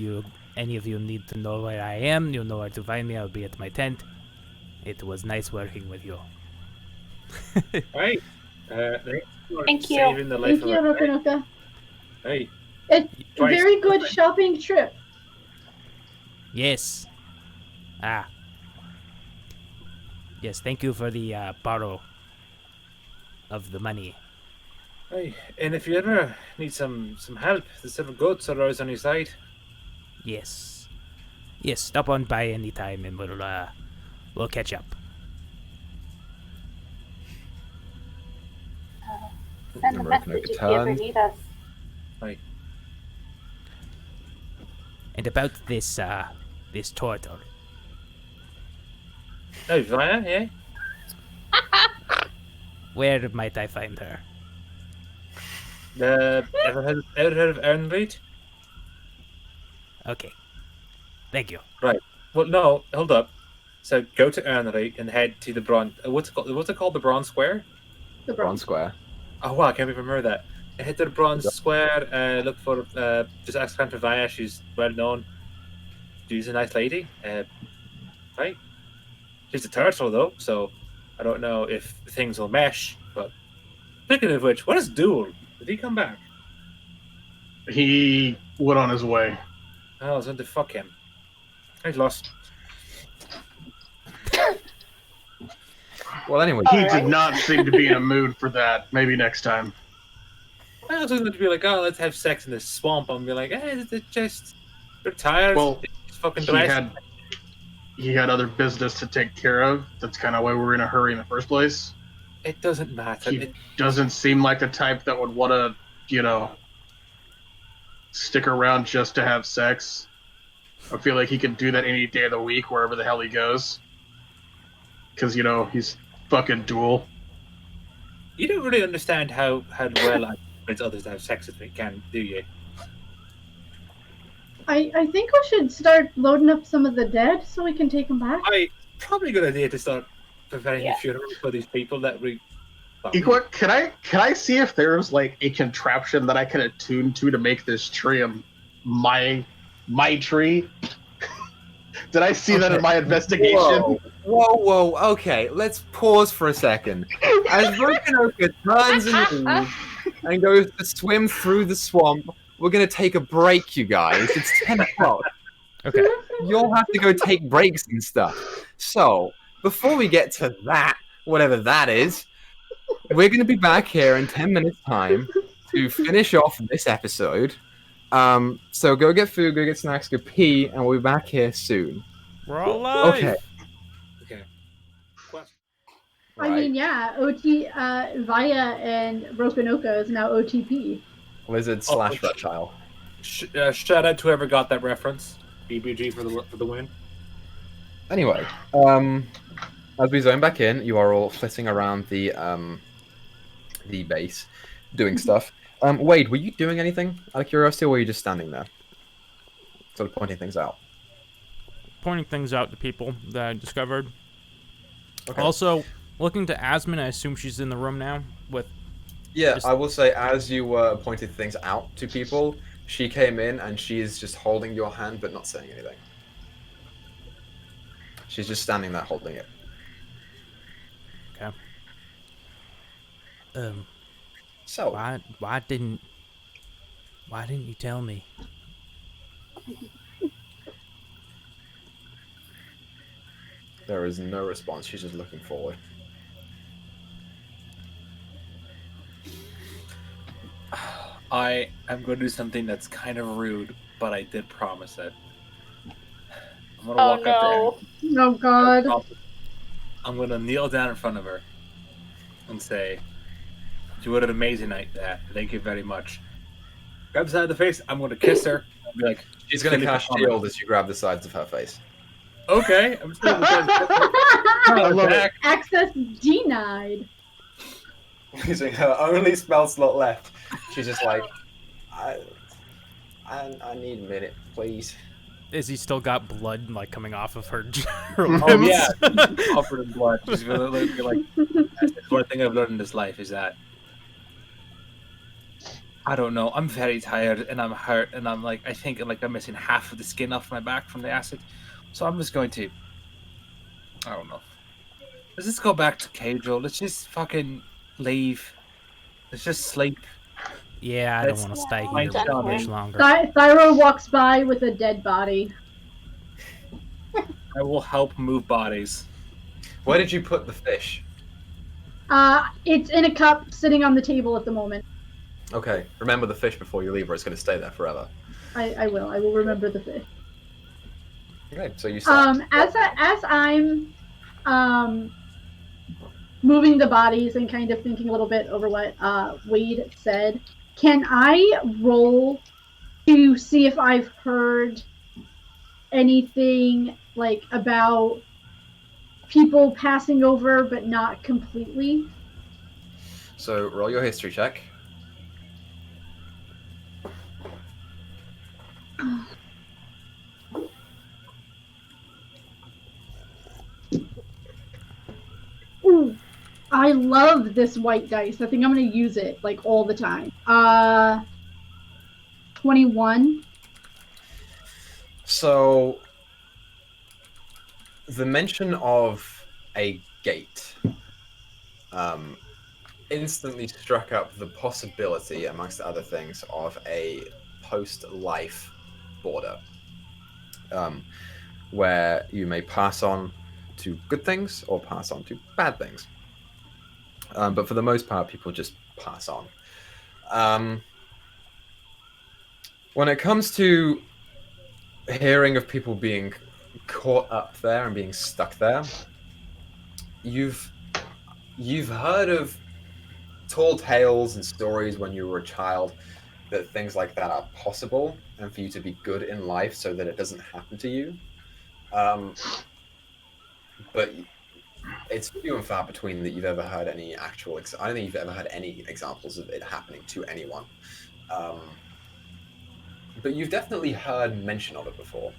any of you need to know where I am, you know where to find me. I'll be at my tent. It was nice working with you. Right. Thanks for Thank you. saving the life Thank you, of our Rokunoka. Hey, It's a Twice. very good shopping trip. Yes. Yes, thank you for the borrow of the money. Hey, and if you ever need some help, the silver goats are always on your side. Yes. Yes, stop on by anytime and we'll catch up. Send a American message if you ever turns. need us. Hey, And about this turtle. oh, Vaya, yeah. Where might I find her? Ever heard of Ernreed? Okay. Thank you. Right. Well, no, hold up. So go to Ernreed and head to the bronze. What's it called? What's it called? The Bronze Square? The Bronze bronze. Square. Oh wow, I can't even remember that. Head to the Bronze Square. Look for just ask for Vaya. She's well known. She's a nice lady. Right. She's a turtle though, so I don't know if things will mesh. But speaking of which, what is Duel? Did he come back? He went on his way. Oh, I was going to fuck him. He's lost. Well, anyway, He Alright. did not seem to be in a mood for that. Maybe next time. I was going to be like, oh, let's have sex in this swamp. I'm be like, hey, it's just they're tired. Well, Just fucking he dressed. had other business to take care of. That's kind of why we were in a hurry in the first place. It doesn't matter. He doesn't seem like the type that would want to, stick around just to have sex. I feel like he could do that any day of the week, wherever the hell he goes. Because, he's fucking Duel. You don't really understand how well I convince others to have sex with me, do you? I think we should start loading up some of the dead so we can take them back. Probably a good idea to start preparing Yeah. a funeral for these people that we. Equa, can I see if there's like a contraption that I can attune to make this tree my tree? Did I see that in my investigation? Whoa, okay, let's pause for a second. As Rokanoka turns and leaves and goes to swim through the swamp, we're gonna take a break, you guys. It's 10 o'clock. Okay. You'll have to go take breaks and stuff. So, before we get to that, whatever that is, we're gonna be back here in 10 minutes' time to finish off this episode. So go get food, go get snacks, go pee, and we'll be back here soon. We're all alive. Okay. Okay. I mean, yeah, Vaya and Rokanoka is now OTP. Lizard / reptile. Shout out to whoever got that reference. BBG for the win. Anyway, as we zone back in, you are all flitting around the base, doing stuff. Wade, were you doing anything out of curiosity, or were you just standing there, sort of pointing things out? Pointing things out to people that I discovered. Okay. Also, looking to Asmin, I assume she's in the room now with. Yeah, I will say, as you pointed things out to people, she came in and she's just holding your hand but not saying anything. She's just standing there holding it. Okay. So, Why didn't you tell me? there is no response. She's just looking forward. I am going to do something that's kind of rude, but I did promise it. I'm going to walk up to her. Oh God. I'm going to kneel down in front of her and say, "You had an amazing night there. Thank you very much." Grab the side of the face. I'm going to kiss her. I'll be like, She's going to cast "Philip, shield as you grab the sides of her face. Okay. I'm just going to I love it. Access denied. Using her only spell slot left. She's just like, I need a minute, please. Is he still got blood like coming off of her? Oh yeah, covered in blood. She's gonna be like, that's the one thing I've learned in this life is that I don't know. I'm very tired and I'm hurt and I'm like, I think like I'm missing half of the skin off my back from the acid. So I'm just going to, I don't know. Let's just go back to Cajo. Let's just fucking leave. Let's just sleep. Yeah, I don't want to stay here Yeah. much longer. Thyro walks by with a dead body. I will help move bodies. Where did you put the fish? It's in a cup sitting on the table at the moment. Okay, remember the fish before you leave, or it's going to stay there forever. I will. I will remember the fish. Okay, so you start. As I'm moving the bodies and kind of thinking a little bit over what Wade said, can I roll to see if I've heard anything like about people passing over but not completely? So roll your history check. Ooh, I love this white dice. I think I'm going to use it like all the time. 21. So the mention of a gate instantly struck up the possibility, amongst other things, of a post-life border, where you may pass on to good things or pass on to bad things. But for the most part, people just pass on. When it comes to hearing of people being caught up there and being stuck there, you've heard of tall tales and stories when you were a child that things like that are possible and for you to be good in life so that it doesn't happen to you. But it's few and far between that you've ever heard any actual... I don't think you've ever heard any examples of it happening to anyone. But you've definitely heard mention of it before.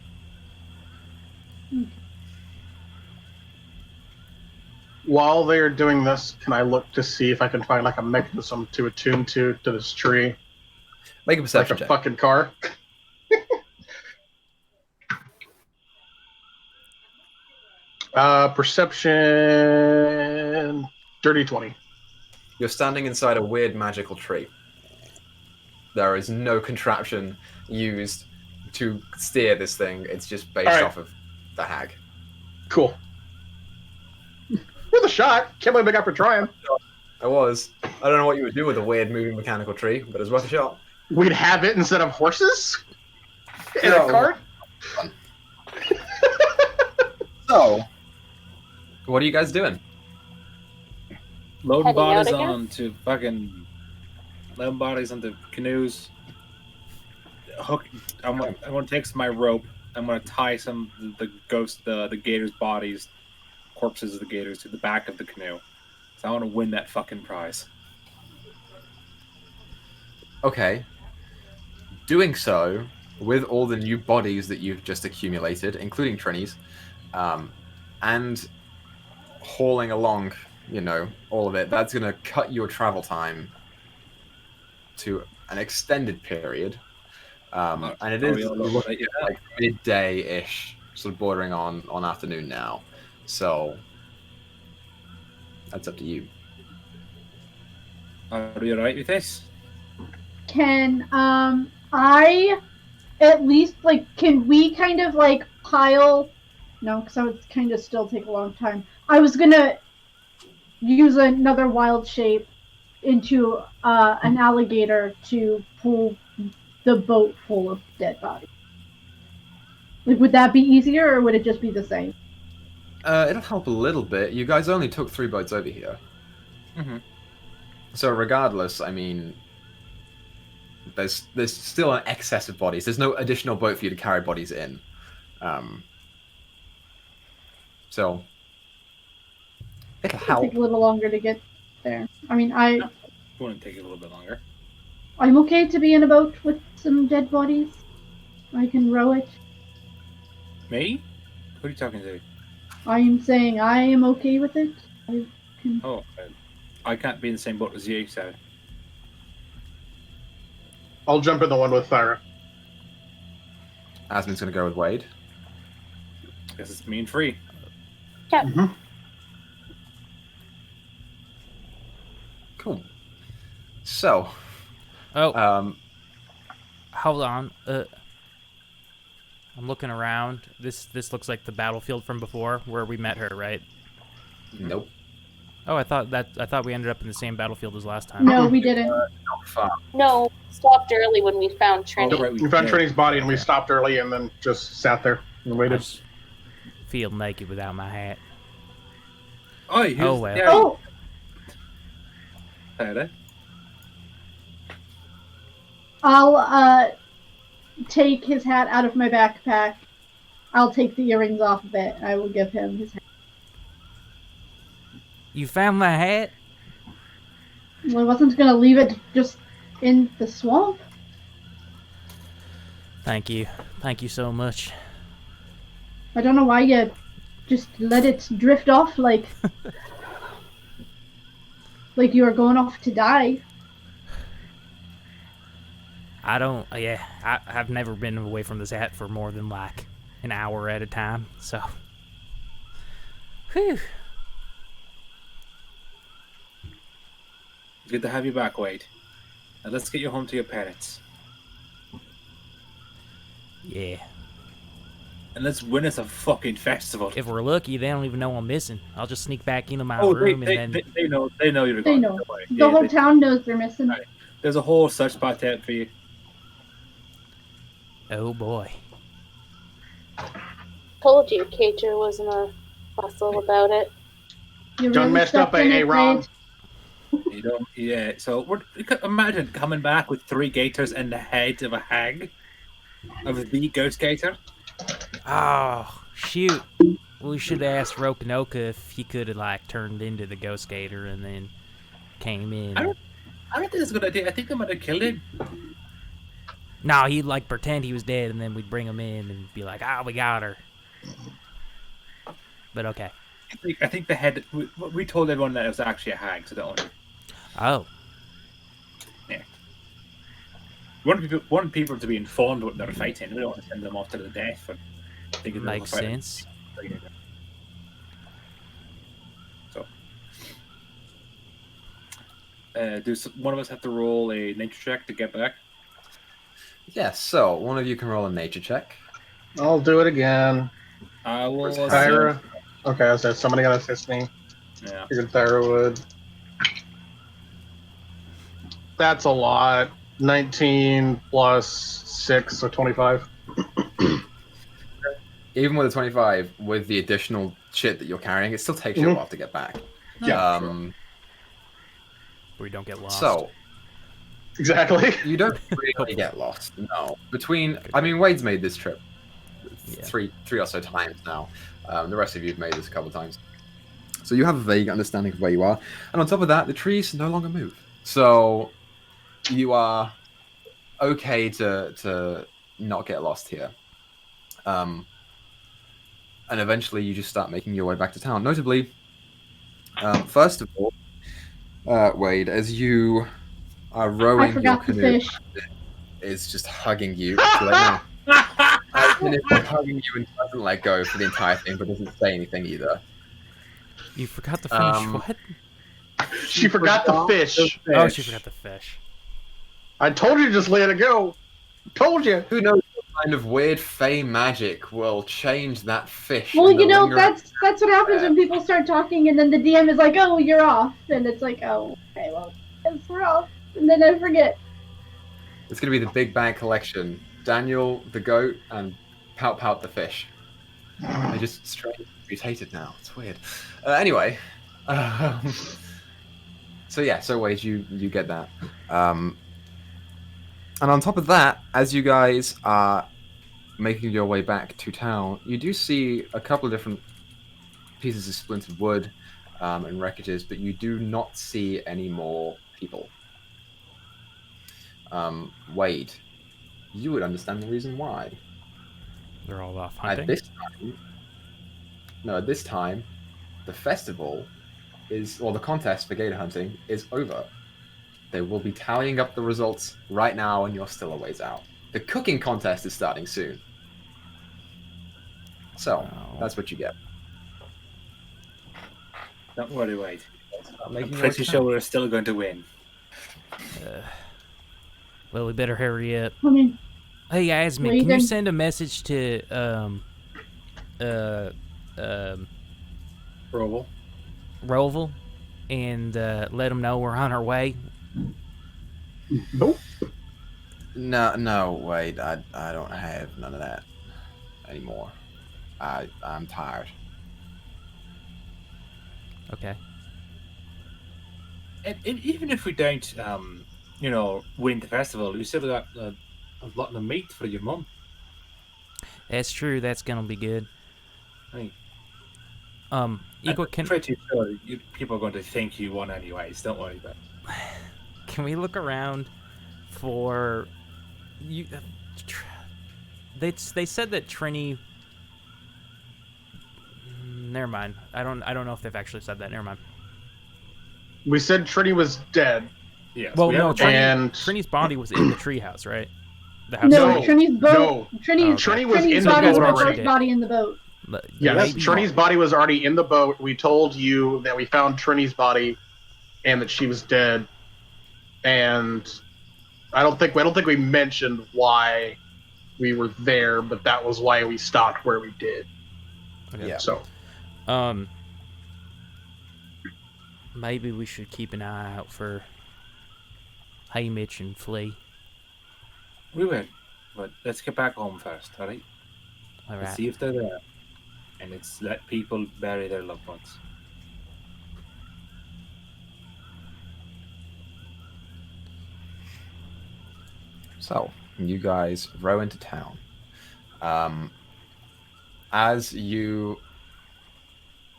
While they're doing this, can I look to see if I can find like a mechanism to attune to this tree? Make a perception like a check. fucking car. Perception dirty 20. You're standing inside a weird magical tree. There is no contraption used to steer this thing. It's just based off of the hag. Cool. Worth a shot. Can't believe I got for trying. I was. I don't know what you would do with a weird moving mechanical tree, but it's worth a shot. We'd have it instead of horses? In a cart? So, what are you guys doing? Loading Heading out bodies again? onto fucking... Loading bodies onto canoes. I'm gonna take my rope. I'm gonna tie some the gators' bodies, corpses of the gators, to the back of the canoe. So I want to win that fucking prize. Okay. Doing so with all the new bodies that you've just accumulated, including Trini's, and hauling along, all of it, that's going to cut your travel time to an extended period. And it is looking like midday-ish, sort of bordering on afternoon now. So that's up to you. Are you alright with this? Can I at least can we kind of pile? No, because that would kind of still take a long time. I was gonna use another wild shape into an alligator to pull the boat full of dead bodies. Would that be easier, or would it just be the same? It'll help a little bit. You guys only took 3 boats over here. Mm-hmm. So regardless, I mean, there's still an excess of bodies. There's no additional boat for you to carry bodies in. So it'll help. Take a little longer to get there. I mean, It wouldn't take a little bit longer. I'm okay to be in a boat with some dead bodies. I can row it. Me? Who are you talking to? I'm saying I am okay with it. Oh, I can't be in the same boat as you, so... I'll jump in the one with Thyra. Asmin's going to go with Wade. Guess it's me and Free. Yeah. Mm-hmm. Cool. So, Hold on. I'm looking around. This looks like the battlefield from before, where we met her, right? Nope. Oh, I thought we ended up in the same battlefield as last time. No, we didn't. far. No, stopped early when we found Trini. Oh, right, We found Trinity's body and we stopped early and then just sat there and I waited. just feel naked without my hat. Oh, Oh, well. Yeah, Oh, Hello. I'll take his hat out of my backpack. I'll take the earrings off of it. I will give him his hat. You found my hat? Well, I wasn't gonna leave it just in the swamp. Thank you. Thank you so much. I don't know why you just let it drift off like like you were going off to die. I don't, I've never been away from this hat for more than like an hour at a time, so. Whew. Good to have you back, Wade. Now let's get you home to your parents. Yeah. And let's win us a fucking festival. If we're lucky, they don't even know I'm missing. I'll just sneak back into my Oh, room they and then. they know you're They gone. know. Don't worry. The Yeah, whole town knows they're missing. Right. There's a whole search spot out for you. Oh boy. Told you, Cager wasn't a fussle about it. You Done really messed up, stepped in AA it, Ron. Wade. You don't. Yeah. So imagine coming back with 3 gators and the head of a hag, of the ghost gator. Oh, shoot. We should have asked Roanoka if he could have, like, turned into the Ghost Gator and then came in. I don't think that's a good idea. I think they might have killed him. No, he'd, like, pretend he was dead and then we'd bring him in and be like, we got her. But okay. I think the head. We told everyone that it was actually a hag, so don't worry. Oh. Yeah. We want people to be informed what they're fighting. We don't want to send them off to the death for thinking they're Makes fighting. sense. So, one of us have to roll a nature check to get back? Yes, so one of you can roll a nature check. I'll do it again. I will. Thyra. Okay, I said somebody gotta assist me. Yeah. Figured Thyra would. That's a lot. 19 plus 6, so 25. Even with a 25, with the additional shit that you're carrying, it still takes you a while to get back. Yeah, We don't get lost. So, exactly. you don't really get lost, no. Wade's made this trip three or so times now. The rest of you have made this a couple of times. So you have a vague understanding of where you are. And on top of that, the trees no longer move. So you are okay to not get lost here. And eventually you just start making your way back to town. Notably, first of all, Wade, as you are rowing I forgot your the canoe, fish. is just hugging you. And it's hugging you and doesn't let go for the entire thing, but doesn't say anything either. You forgot the fish. What? She forgot the fish. Oh, she forgot the fish. I told you to just let it go. Told you. Who knows what kind of weird fey magic will change that fish? Well, in the you know, lingering- that's what happens when people start talking, and then the DM is like, "Oh, you're off," and it's like, "Oh, okay, well, yes, we're off," and then I forget. It's going to be the Big Bang Collection. Daniel the goat and Pout Pout the fish. They're just straight mutated now. It's weird. Anyway. So Wade, you get that. And on top of that, as you guys are making your way back to town, you do see a couple of different pieces of splintered wood and wreckages, but you do not see any more people. Wade, you would understand the reason why. They're all off hunting. At this time, the festival the contest for gator hunting is over. They will be tallying up the results right now, and you're still a ways out. The cooking contest is starting soon. So, that's what you get. Don't worry, Wade. I'm Making pretty your sure we're still going to win. Well, we better hurry up. I mean, Hey, Yasmin, Wait, can you then- send a message to Roval. Roval and let him know we're on our way? Nope. No, wait. I don't have none of that anymore. I'm tired. Okay. And even if we don't, win the festival, we still got a lot of meat for your mum. That's true. That's gonna be good. I mean, Equa, I'm pretty sure people are going to think you won anyways. Don't worry about it. can we look around for you? They said that Trini. Never mind. I don't know if they've actually said that. Never mind. We said Trini was dead. Yes, Well, no, and Trini's body was in the treehouse, right? The house. No, No, Trini's boat. no. Trini, Okay. Trini was in Trini's the body boat was the already. first body in the boat. Yes, Maybe- Trini's body was already in the boat. We told you that we found Trini's body and that she was dead. And I don't think we mentioned why we were there, but that was why we stopped where we did. Okay. Yeah. So Maybe we should keep an eye out for Hamish and Flea. We will, but let's get back home first, all right? All Let's right. see if they're there, and it's let people bury their loved ones. So, you guys row into town. As you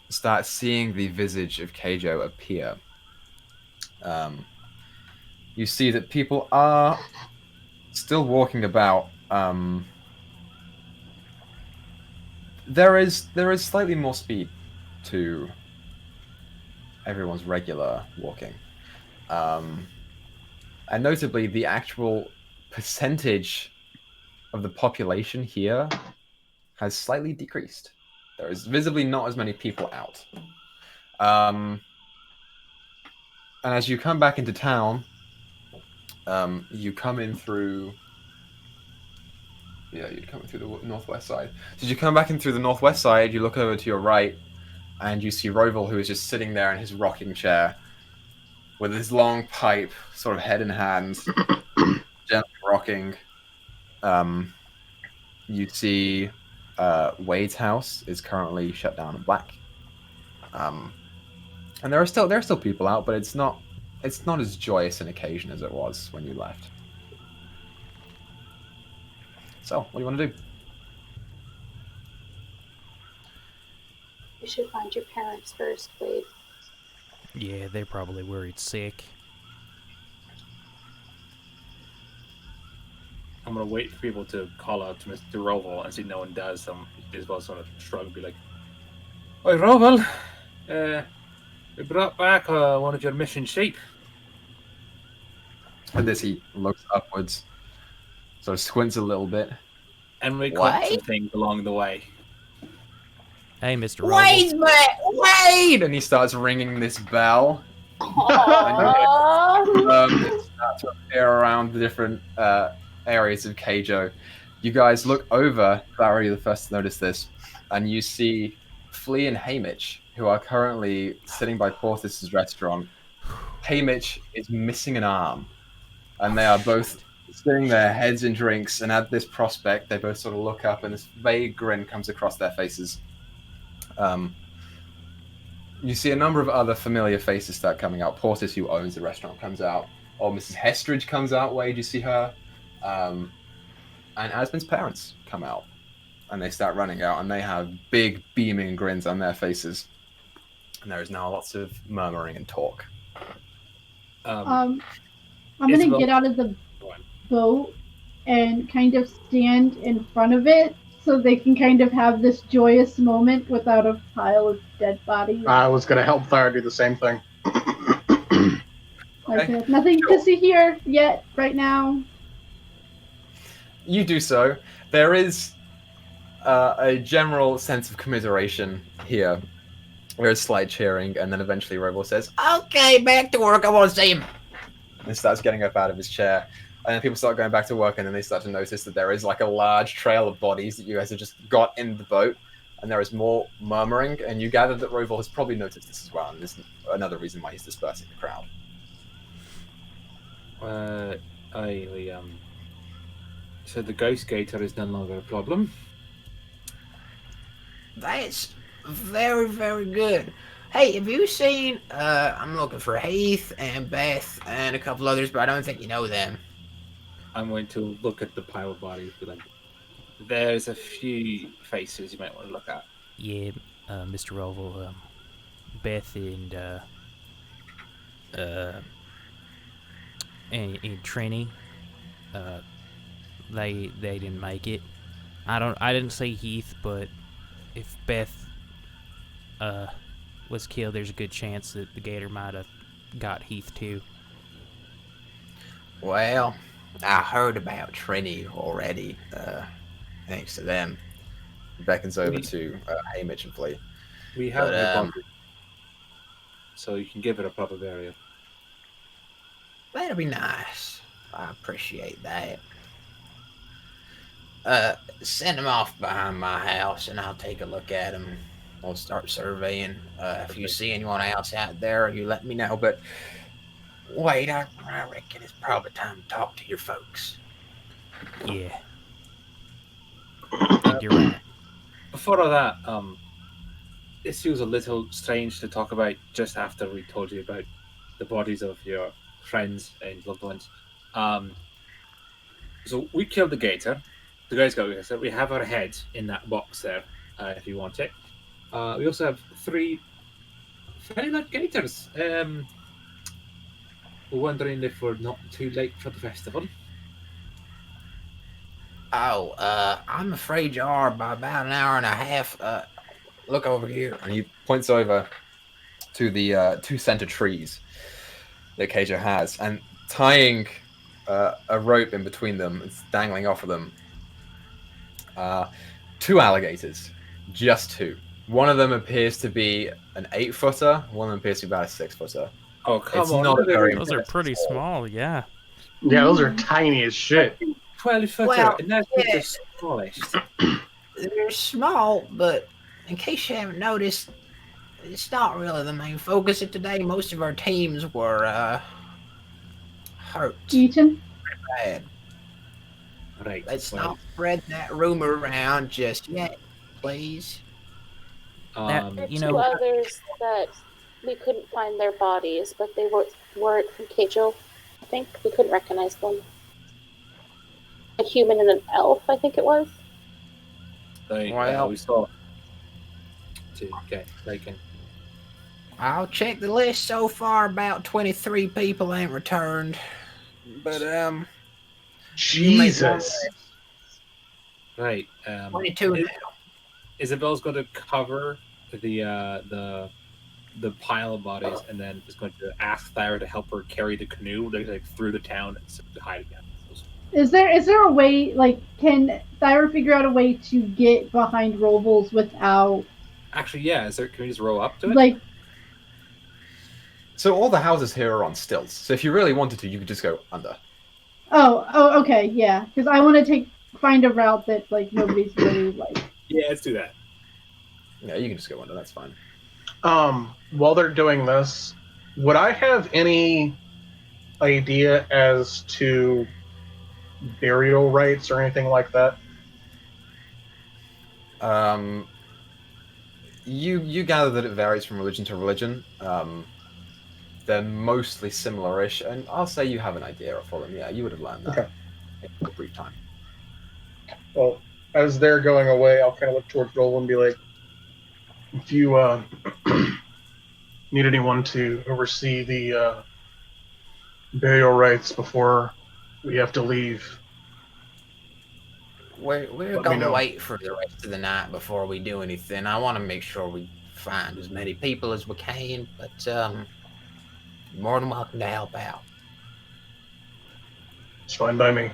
start seeing the visage of Keijo appear, you see that people are still walking about. There is slightly more speed to everyone's regular walking. And notably, the actual percentage of the population here has slightly decreased. There is visibly not as many people out. And as you come back into town, you come in through... Yeah, you'd come in through the northwest side. So as you come back in through the northwest side, you look over to your right, and you see Roval, who is just sitting there in his rocking chair with his long pipe, sort of head in hand, gently rocking. You see Wade's house is currently shut down and black. And there are still people out, but it's not as joyous an occasion as it was when you left. So, what do you want to do? You should find your parents first, Wade. Yeah, they're probably worried sick. I'm gonna wait for people to call out to Mr. Roval and see no one does. As well sort of shrug and be like, "Oi, Roval, we brought back one of your mission sheep." And this, he looks upwards, sort of squints a little bit. And we caught some things along the way. Hey, Mr. Roval. Wade! And he starts ringing this bell. Aww. It starts to appear around the different areas of Keijo. You guys look over, Clara, you're the first to notice this, and you see Flea and Hamish, who are currently sitting by Portis's restaurant. Hamish is missing an arm, and they are both sitting there, heads in drinks, and at this prospect, they both sort of look up, and this vague grin comes across their faces. You see a number of other familiar faces start coming out. Portis, who owns the restaurant, comes out. Or Mrs. Hestridge comes out. Wade, you see her. And Asmund's parents come out. And they start running out, and they have big, beaming grins on their faces. And there is now lots of murmuring and talk. I'm going to get out of the boat and kind of stand in front of it so they can kind of have this joyous moment without a pile of dead bodies. I was going to help Thyra do the same thing. Okay. Nothing to see here yet, right now. You do so. There is a general sense of commiseration here. There is slight cheering, and then eventually Roval says, "Okay, back to work, I want to see him." And starts getting up out of his chair. And then people start going back to work, and then they start to notice that there is like a large trail of bodies that you guys have just got in the boat, and there is more murmuring, and you gather that Roval has probably noticed this as well, and this is another reason why he's dispersing the crowd. So the ghost gator is no longer a problem. That's very, very good. Hey, have you seen, I'm looking for Heath and Beth and a couple others, but I don't think you know them. I'm going to look at the pile of bodies. Be like, there's a few faces you might want to look at. Yeah, Mr. Roval, Beth and Trini, they didn't make it. I didn't see Heath, but if Beth was killed, there's a good chance that the gator might have got Heath too. Well, I heard about Trini already, thanks to them. Beckons over to Hamish and Flea. We have But, the body, so you can give it a proper burial. That'd be nice. I appreciate that. Send them off behind my house, and I'll take a look at them. We'll start surveying. If you see anyone else out there, you let me know. But wait, I reckon it's probably time to talk to your folks. Yeah. I think you're right. Before all that, this feels a little strange to talk about just after we told you about the bodies of your friends and loved ones. So we killed the gator. The guys got it. So we have our head in that box there, if you want it. We also have 3 very large gators. We're wondering if we're not too late for the festival. Oh, I'm afraid you are by about an hour and a half. Look over here. And he points over to the 2 center trees that Keija has, and tying a rope in between them, it's dangling off of them. 2 alligators, just 2. One of them appears to be an 8-footer. One of them appears to be about a 6-footer. Oh, come It's on. not very Those are pretty small, yeah. Yeah, those are tiny as shit. 12-footer, Well, and that's yeah. just polished. They're small, but in case you haven't noticed, it's not really the main focus of today. Most of our teams were hurt Eaton? bad. Right. Let's well, not spread that rumor around just yet, please. um, There are You 2 know- others that we couldn't find their bodies, but they weren't from Keijo. I think we couldn't recognize them. A human and an elf, I think it was. Well- we saw. Okay, I'll check the list so far. About 23 people ain't returned. But, Jesus. right. 22 now. Isabel's going to cover the pile of bodies, and then is going to ask Thyra to help her carry the canoe like through the town and to hide again. Is there a way, like, can Thyra figure out a way to get behind Robles without, Actually, yeah. Can we just roll up to it? like, So all the houses here are on stilts. So if you really wanted to, you could just go under. oh, okay, yeah, because I want to find a route that, like, nobody's really, like, Yeah, let's do that. Yeah, you can just go under. That's fine. While they're doing this, would I have any idea as to burial rites or anything like that? You gather that it varies from religion to religion. They're mostly similar-ish, and I'll say you have an idea for them. Yeah, you would have learned that Okay. in a brief time. Well, as they're going away, I'll kind of look towards Roland and be like, if you need anyone to oversee the burial rites before we have to leave, We're Let me going to know. wait for the rest of the night before we do anything. I want to make sure we find as many people as we can, but you're more than welcome to help out. it's fine by me.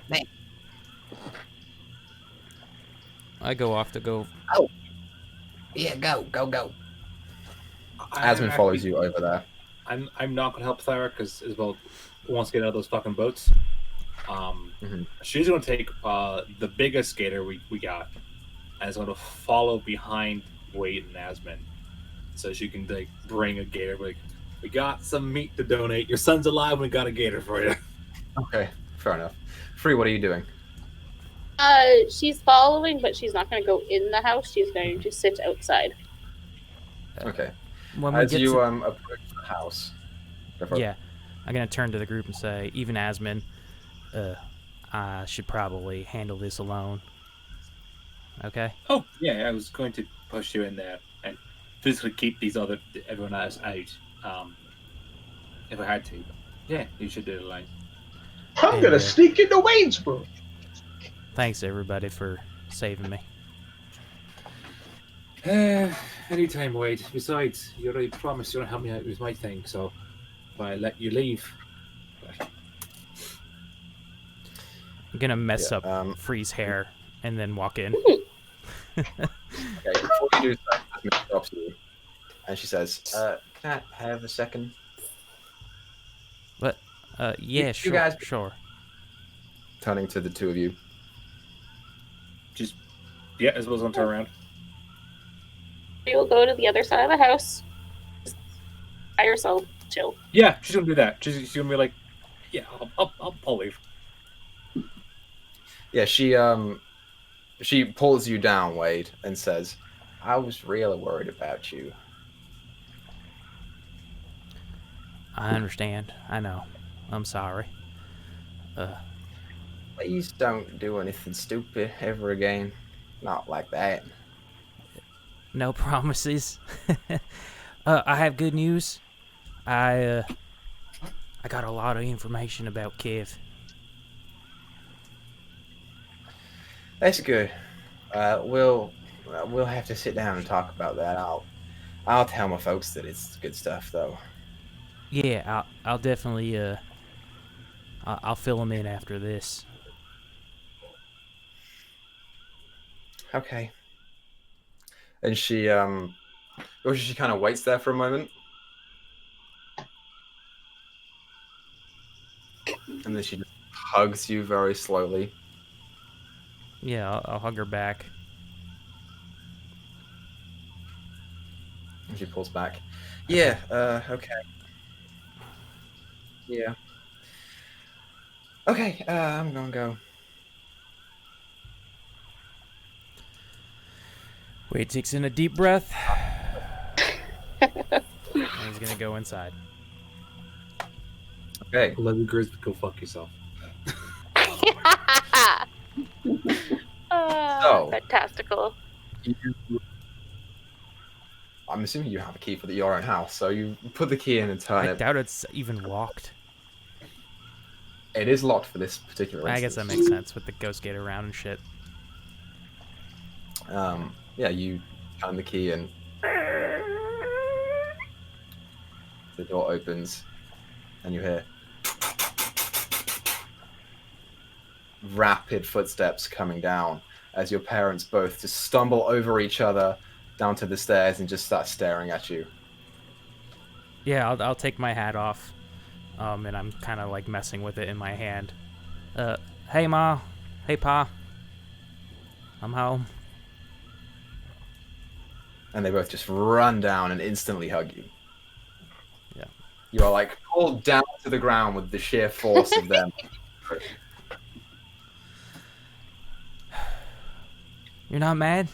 I go off to go. Yeah, go. Asmund follows you over there. I'm not going to help Thyra because Isabel wants to get out of those fucking boats. She's going to take the biggest skater we got, and is going to follow behind Wade and Asmund, so she can like bring a gator. Like, we got some meat to donate. Your son's alive. We got a gator for you. Okay, fair enough. Free, what are you doing? She's following, but she's not going to go in the house. She's going to sit outside. Okay. When we As get you to, approach the house, go for it. yeah, I'm gonna turn to the group and say, even Asmin, I should probably handle this alone. Okay. Oh, yeah, I was going to push you in there and physically keep everyone else out, if I had to. But yeah, you should do it alone. I'm gonna sneak into Waynesboro. Thanks everybody for saving me. Anytime, Wade. Besides, you already promised you're going to help me out with my thing, so if I let you leave. I'm gonna mess Yeah, up Free's hair and then walk in. Okay, before you do that, Asmin stops you, and she says, "Can I have a second?" But yeah, You sure, guys- sure. Turning to the two of you. Just, yeah, as well as turn around. We will go to the other side of the house. Just by yourself, chill. Yeah, she's going to do that. She's going to be like, yeah, I'll leave. Yeah, she pulls you down, Wade, and says, "I was really worried about you." I understand. I know. I'm sorry. Please don't do anything stupid ever again. Not like that. No promises. I have good news. I got a lot of information about Kev. That's good. We'll have to sit down and talk about that. I'll tell my folks that it's good stuff, though. Yeah, I'll definitely I'll fill him in after this. Okay. And she kind of waits there for a moment, and then she just hugs you very slowly. Yeah, I'll hug her back. And she pulls back. Yeah. Okay. Yeah. Okay. I'm gonna go. Wade takes in a deep breath. And he's gonna go inside. Okay. Let me Griz go fuck yourself. So- Fantastical. I'm assuming you have a key for your own house, so you put the key in and turn I it. doubt it's even locked. It is locked for this particular I instance. guess that makes sense with the ghost gate around and shit. Yeah, you turn the key and the door opens, and you hear rapid footsteps coming down as your parents both just stumble over each other down to the stairs and just start staring at you. Yeah, I'll take my hat off, and I'm kind of like messing with it in my hand. Hey Ma, hey Pa, I'm home. And they both just run down and instantly hug you. Yeah. You are like pulled down to the ground with the sheer force of them. You're not mad?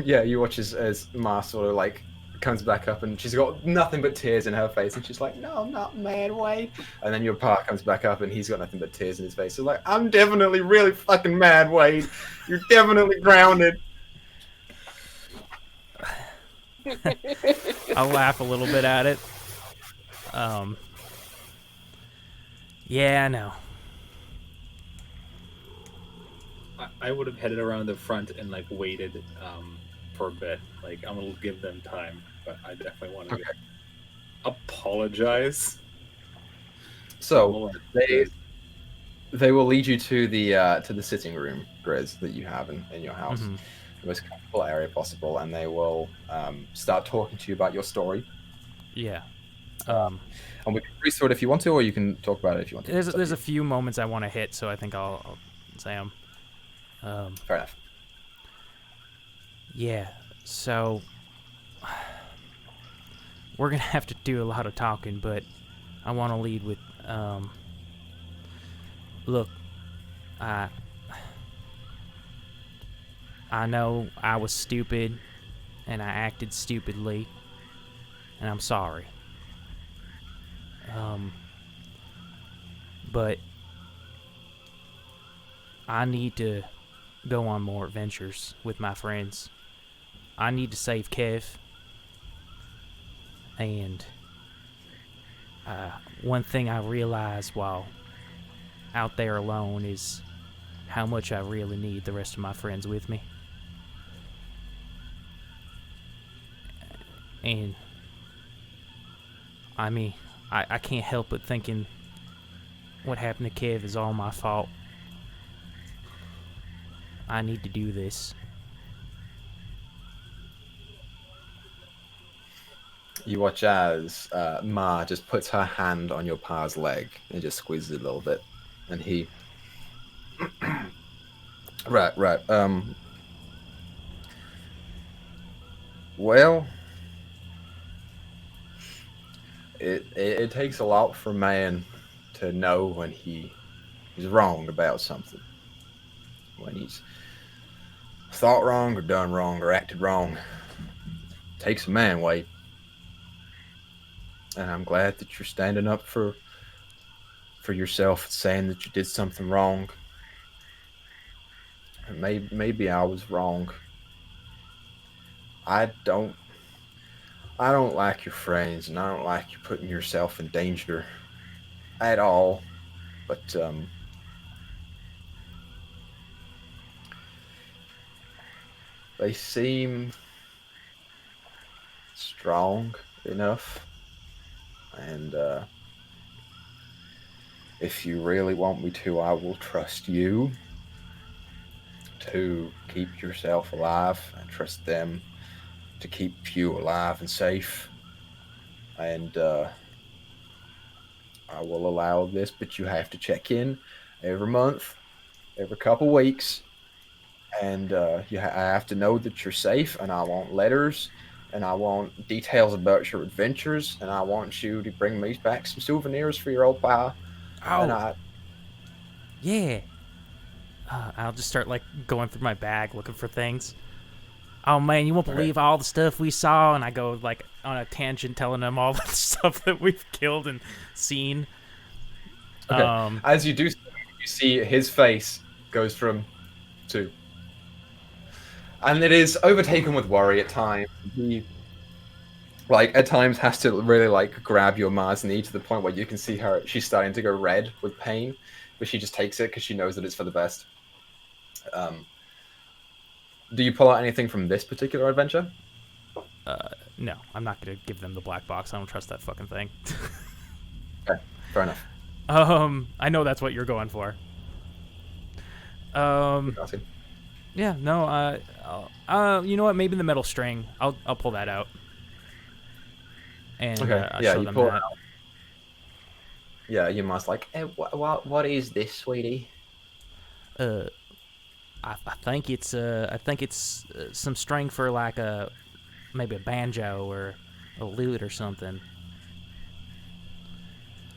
Yeah, you watch as Ma sort of like comes back up and she's got nothing but tears in her face and she's like, "No, I'm not mad, Wade." And then your Pa comes back up and he's got nothing but tears in his face. So like, "I'm definitely really fucking mad, Wade. You're definitely grounded." I'll laugh a little bit at it. Yeah, I know. I would have headed around the front and like waited for a bit. Like I'm gonna give them time, but I definitely want to apologize. So they will lead you to the sitting room, Griz, that you have in your house, Mhm. the most comfortable area possible, and they will start talking to you about your story. Yeah. And we can restore it if you want to, or you can talk about it if you want to. There's a few moments I want to hit, so I think I'll say them. Fair enough. Yeah. So we're gonna have to do a lot of talking, but I want to lead with, look, I know I was stupid, and I acted stupidly, and I'm sorry. But I need to go on more adventures with my friends. I need to save Kev. And one thing I realized while out there alone is how much I really need the rest of my friends with me. And I mean, I can't help but thinking what happened to Kev is all my fault. I need to do this. You watch as Ma just puts her hand on your pa's leg and just squeezes it a little bit, and he. Right. Well, it takes a lot for a man to know when he's wrong about something, when he's thought wrong or done wrong or acted wrong. It takes a man, Wade. And I'm glad that you're standing up for yourself and saying that you did something wrong. And maybe I was wrong. I don't like your friends, and I don't like you putting yourself in danger at all. But they seem strong enough. And if you really want me to, I will trust you to keep yourself alive. I trust them to keep you alive and safe. And I will allow this, but you have to check in every month, every couple weeks. And I have to know that you're safe, and I want letters. And I want details about your adventures, and I want you to bring me back some souvenirs for your old pal. Oh, yeah. I'll just start like going through my bag looking for things. Oh man, you won't believe all the stuff we saw, and I go like on a tangent telling them all the stuff that we've killed and seen. Okay. As you do, you see his face goes from two. And it is overtaken with worry at times. He, at times, has to really, grab your Ma's knee to the point where you can see her. She's starting to go red with pain, but she just takes it because she knows that it's for the best. Do you pull out anything from this particular adventure? No, I'm not going to give them the black box. I don't trust that fucking thing. Okay, fair enough. I know that's what you're going for. Yeah, no, you know what? Maybe the metal string. I'll pull that out. And okay, I'll show you them pull that. it out. Yeah, you must what is this, sweetie? I think it's some string for maybe a banjo or a lute or something.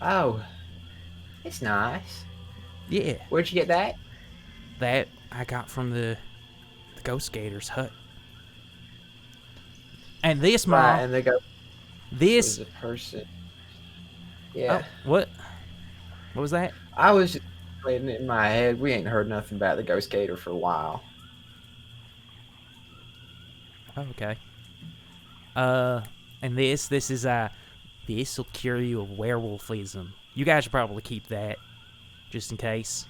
Oh, it's nice. Yeah. Where'd you get that? That I got from the Ghost Gator's hut. And this, Ma. Right, and they go. This a person. Yeah. Oh, what? What was that? I was just playing it in my head. We ain't heard nothing about the Ghost Gator for a while. Oh, okay. And this will cure you of werewolfism. You guys should probably keep that, just in case.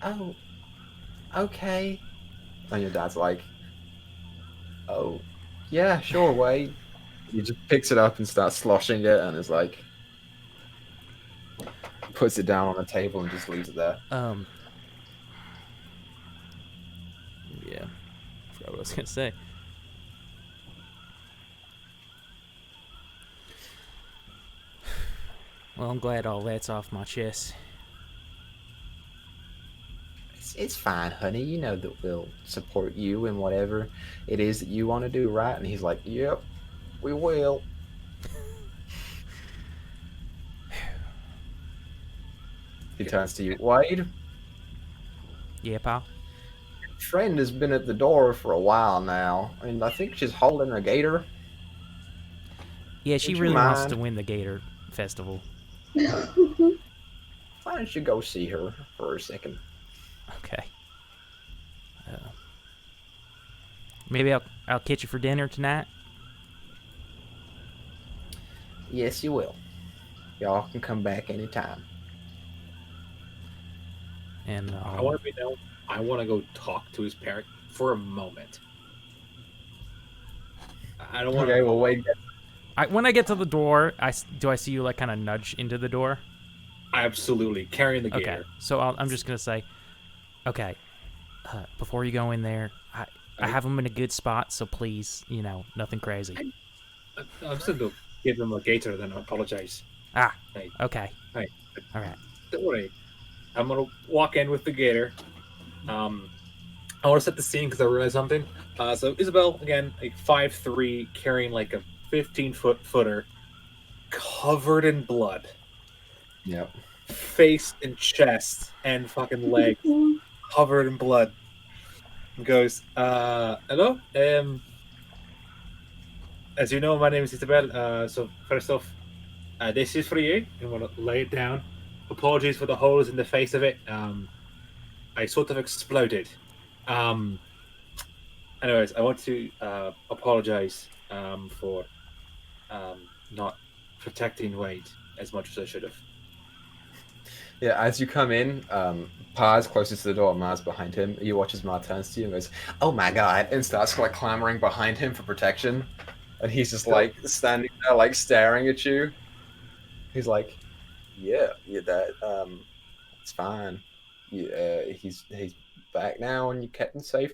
Oh, okay. And your dad's like, oh, yeah, sure, Wade. He just picks it up and starts sloshing it and is like, puts it down on the table and just leaves it there. Yeah. I forgot what I was going to say. Well, I'm glad all that's off my chest. It's fine, honey. You know that we'll support you in whatever it is that you want to do, right? And he's like, yep, we will. He turns to you. Wade, Yeah, pal. friend has been at the door for a while now, and I think she's holding a gator. Yeah, she Would you really wants mind? to win the Gator Festival. Why don't you go see her for a second? Okay. Maybe I'll catch you for dinner tonight. Yes, you will. Y'all can come back anytime. And I want to be known. I want to go talk to his parent for a moment. I don't want Okay, to. well, Wade. when I get to the door, do I see you like kind of nudge into the door? Absolutely carrying the Okay. gator. So I'm just gonna say, okay. Before you go in there, I have him in a good spot, so please, nothing crazy. I'm just going to give him a gator, then apologize. Hey. Okay. Hey. All right. Don't worry. I'm going to walk in with the gator. I want to set the scene because I realized something. So Isabel, again, like 5'3", carrying like a 15-foot footer, covered in blood. Yep. Face and chest and fucking legs covered in blood. And goes, hello? As you know, my name is Isabel. So first off, this is for you. I'm going to lay it down. Apologies for the holes in the face of it. I sort of exploded. Anyways, I want to apologize for not protecting Wade as much as I should have. Yeah, as you come in, Pa's closest to the door, Ma's behind him. You watch as Ma turns to you and goes, "Oh my god," and starts like clamoring behind him for protection. And he's just like standing there, like staring at you. He's like, "Yeah, that it's fine. Yeah, he's back now, and you kept him safe.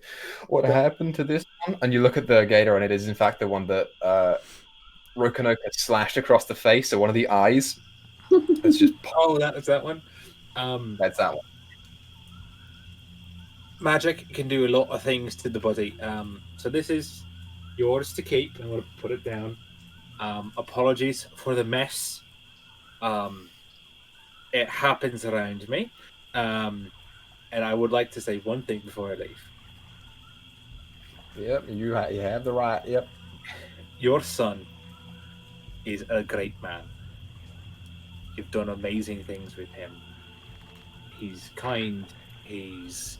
What happened to this one?" And you look at the gator, and it is in fact the one that Rokonoka slashed across the face. So one of the eyes. It's just Oh, that's that one. That's that one. Magic can do a lot of things to the body. So this is yours to keep. I'm going to put it down. Apologies for the mess. It happens around me. And I would like to say one thing before I leave. Yep, you have the right. Yep. Your son is a great man. You've done amazing things with him. He's kind. He's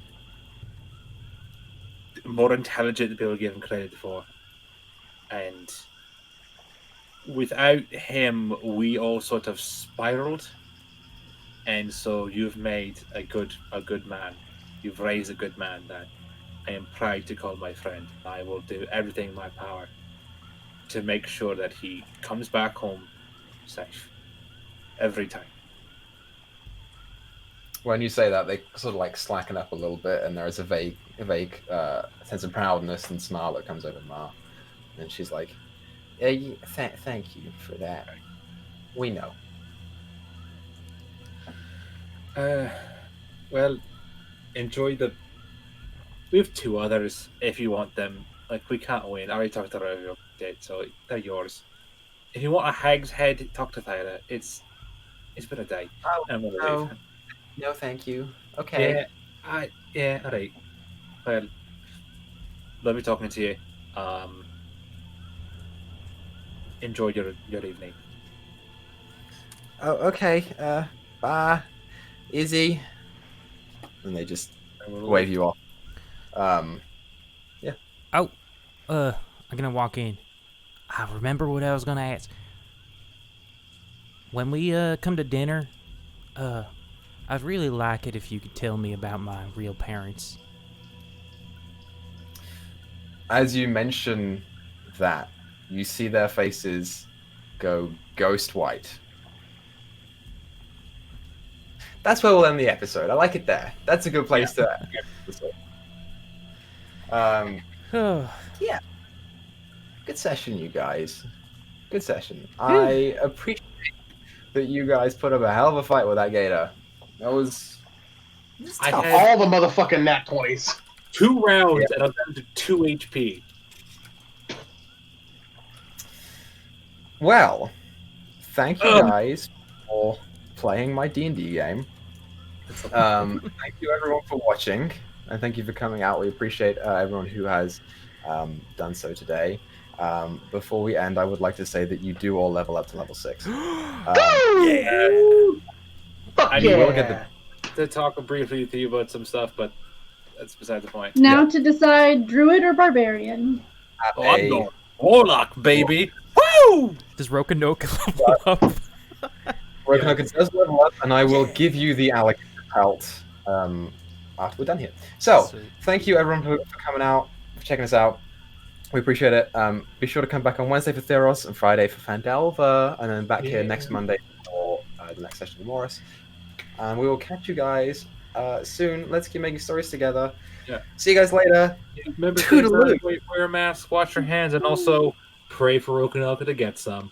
more intelligent than people give him credit for. And without him, we all sort of spiraled. And so you've made a good man. You've raised a good man that I am proud to call my friend. I will do everything in my power to make sure that he comes back home safe. Every time. When you say that, they sort of like slacken up a little bit, and there is a vague sense of proudness and smile that comes over Ma. And she's like, "Yeah, thank you for that. We know." Well, enjoy the. We have two others if you want them. Like, we can't win. I already talked to Rovio, so they're yours. If you want a hag's head, talk to Thyra. It's been a day. Oh, no, thank you. Okay. Yeah, alright. Well, lovely talking to you. Enjoy your evening. Oh, okay. Bye, Izzy. And they just wave you off. Yeah. Oh, I'm gonna walk in. I remember what I was gonna ask. When we come to dinner, I'd really like it if you could tell me about my real parents. As you mention that, you see their faces go ghost white. That's where we'll end the episode. I like it there. That's a good place to end the episode. Yeah. Good session, you guys. Good session. I appreciate that you guys put up a hell of a fight with that gator. That was I tough. had all the motherfucking nat 20s. 2 rounds and I'm down to 2 HP. Well, thank you guys for playing my D&D game. Thank you everyone for watching, and thank you for coming out. We appreciate everyone who has done so today. Before we end, I would like to say that you do all level up to level 6. I You need will get to talk briefly with you about some stuff, but that's beside the point. Now to decide druid or barbarian. Oh, I'm going warlock, baby. Woo! Does Roanoke level up? Roanoke does level up, and I will give you the alligator pelt after we're done here. So, thank you everyone for coming out, for checking us out. We appreciate it. Be sure to come back on Wednesday for Theros and Friday for Fandelver, and then back here next Monday for the next session of Emoris. And we will catch you guys soon. Let's keep making stories together. Yeah. See you guys later. Remember, Toodaloo. wear a mask, wash your hands, and also pray for Roanoke to get some.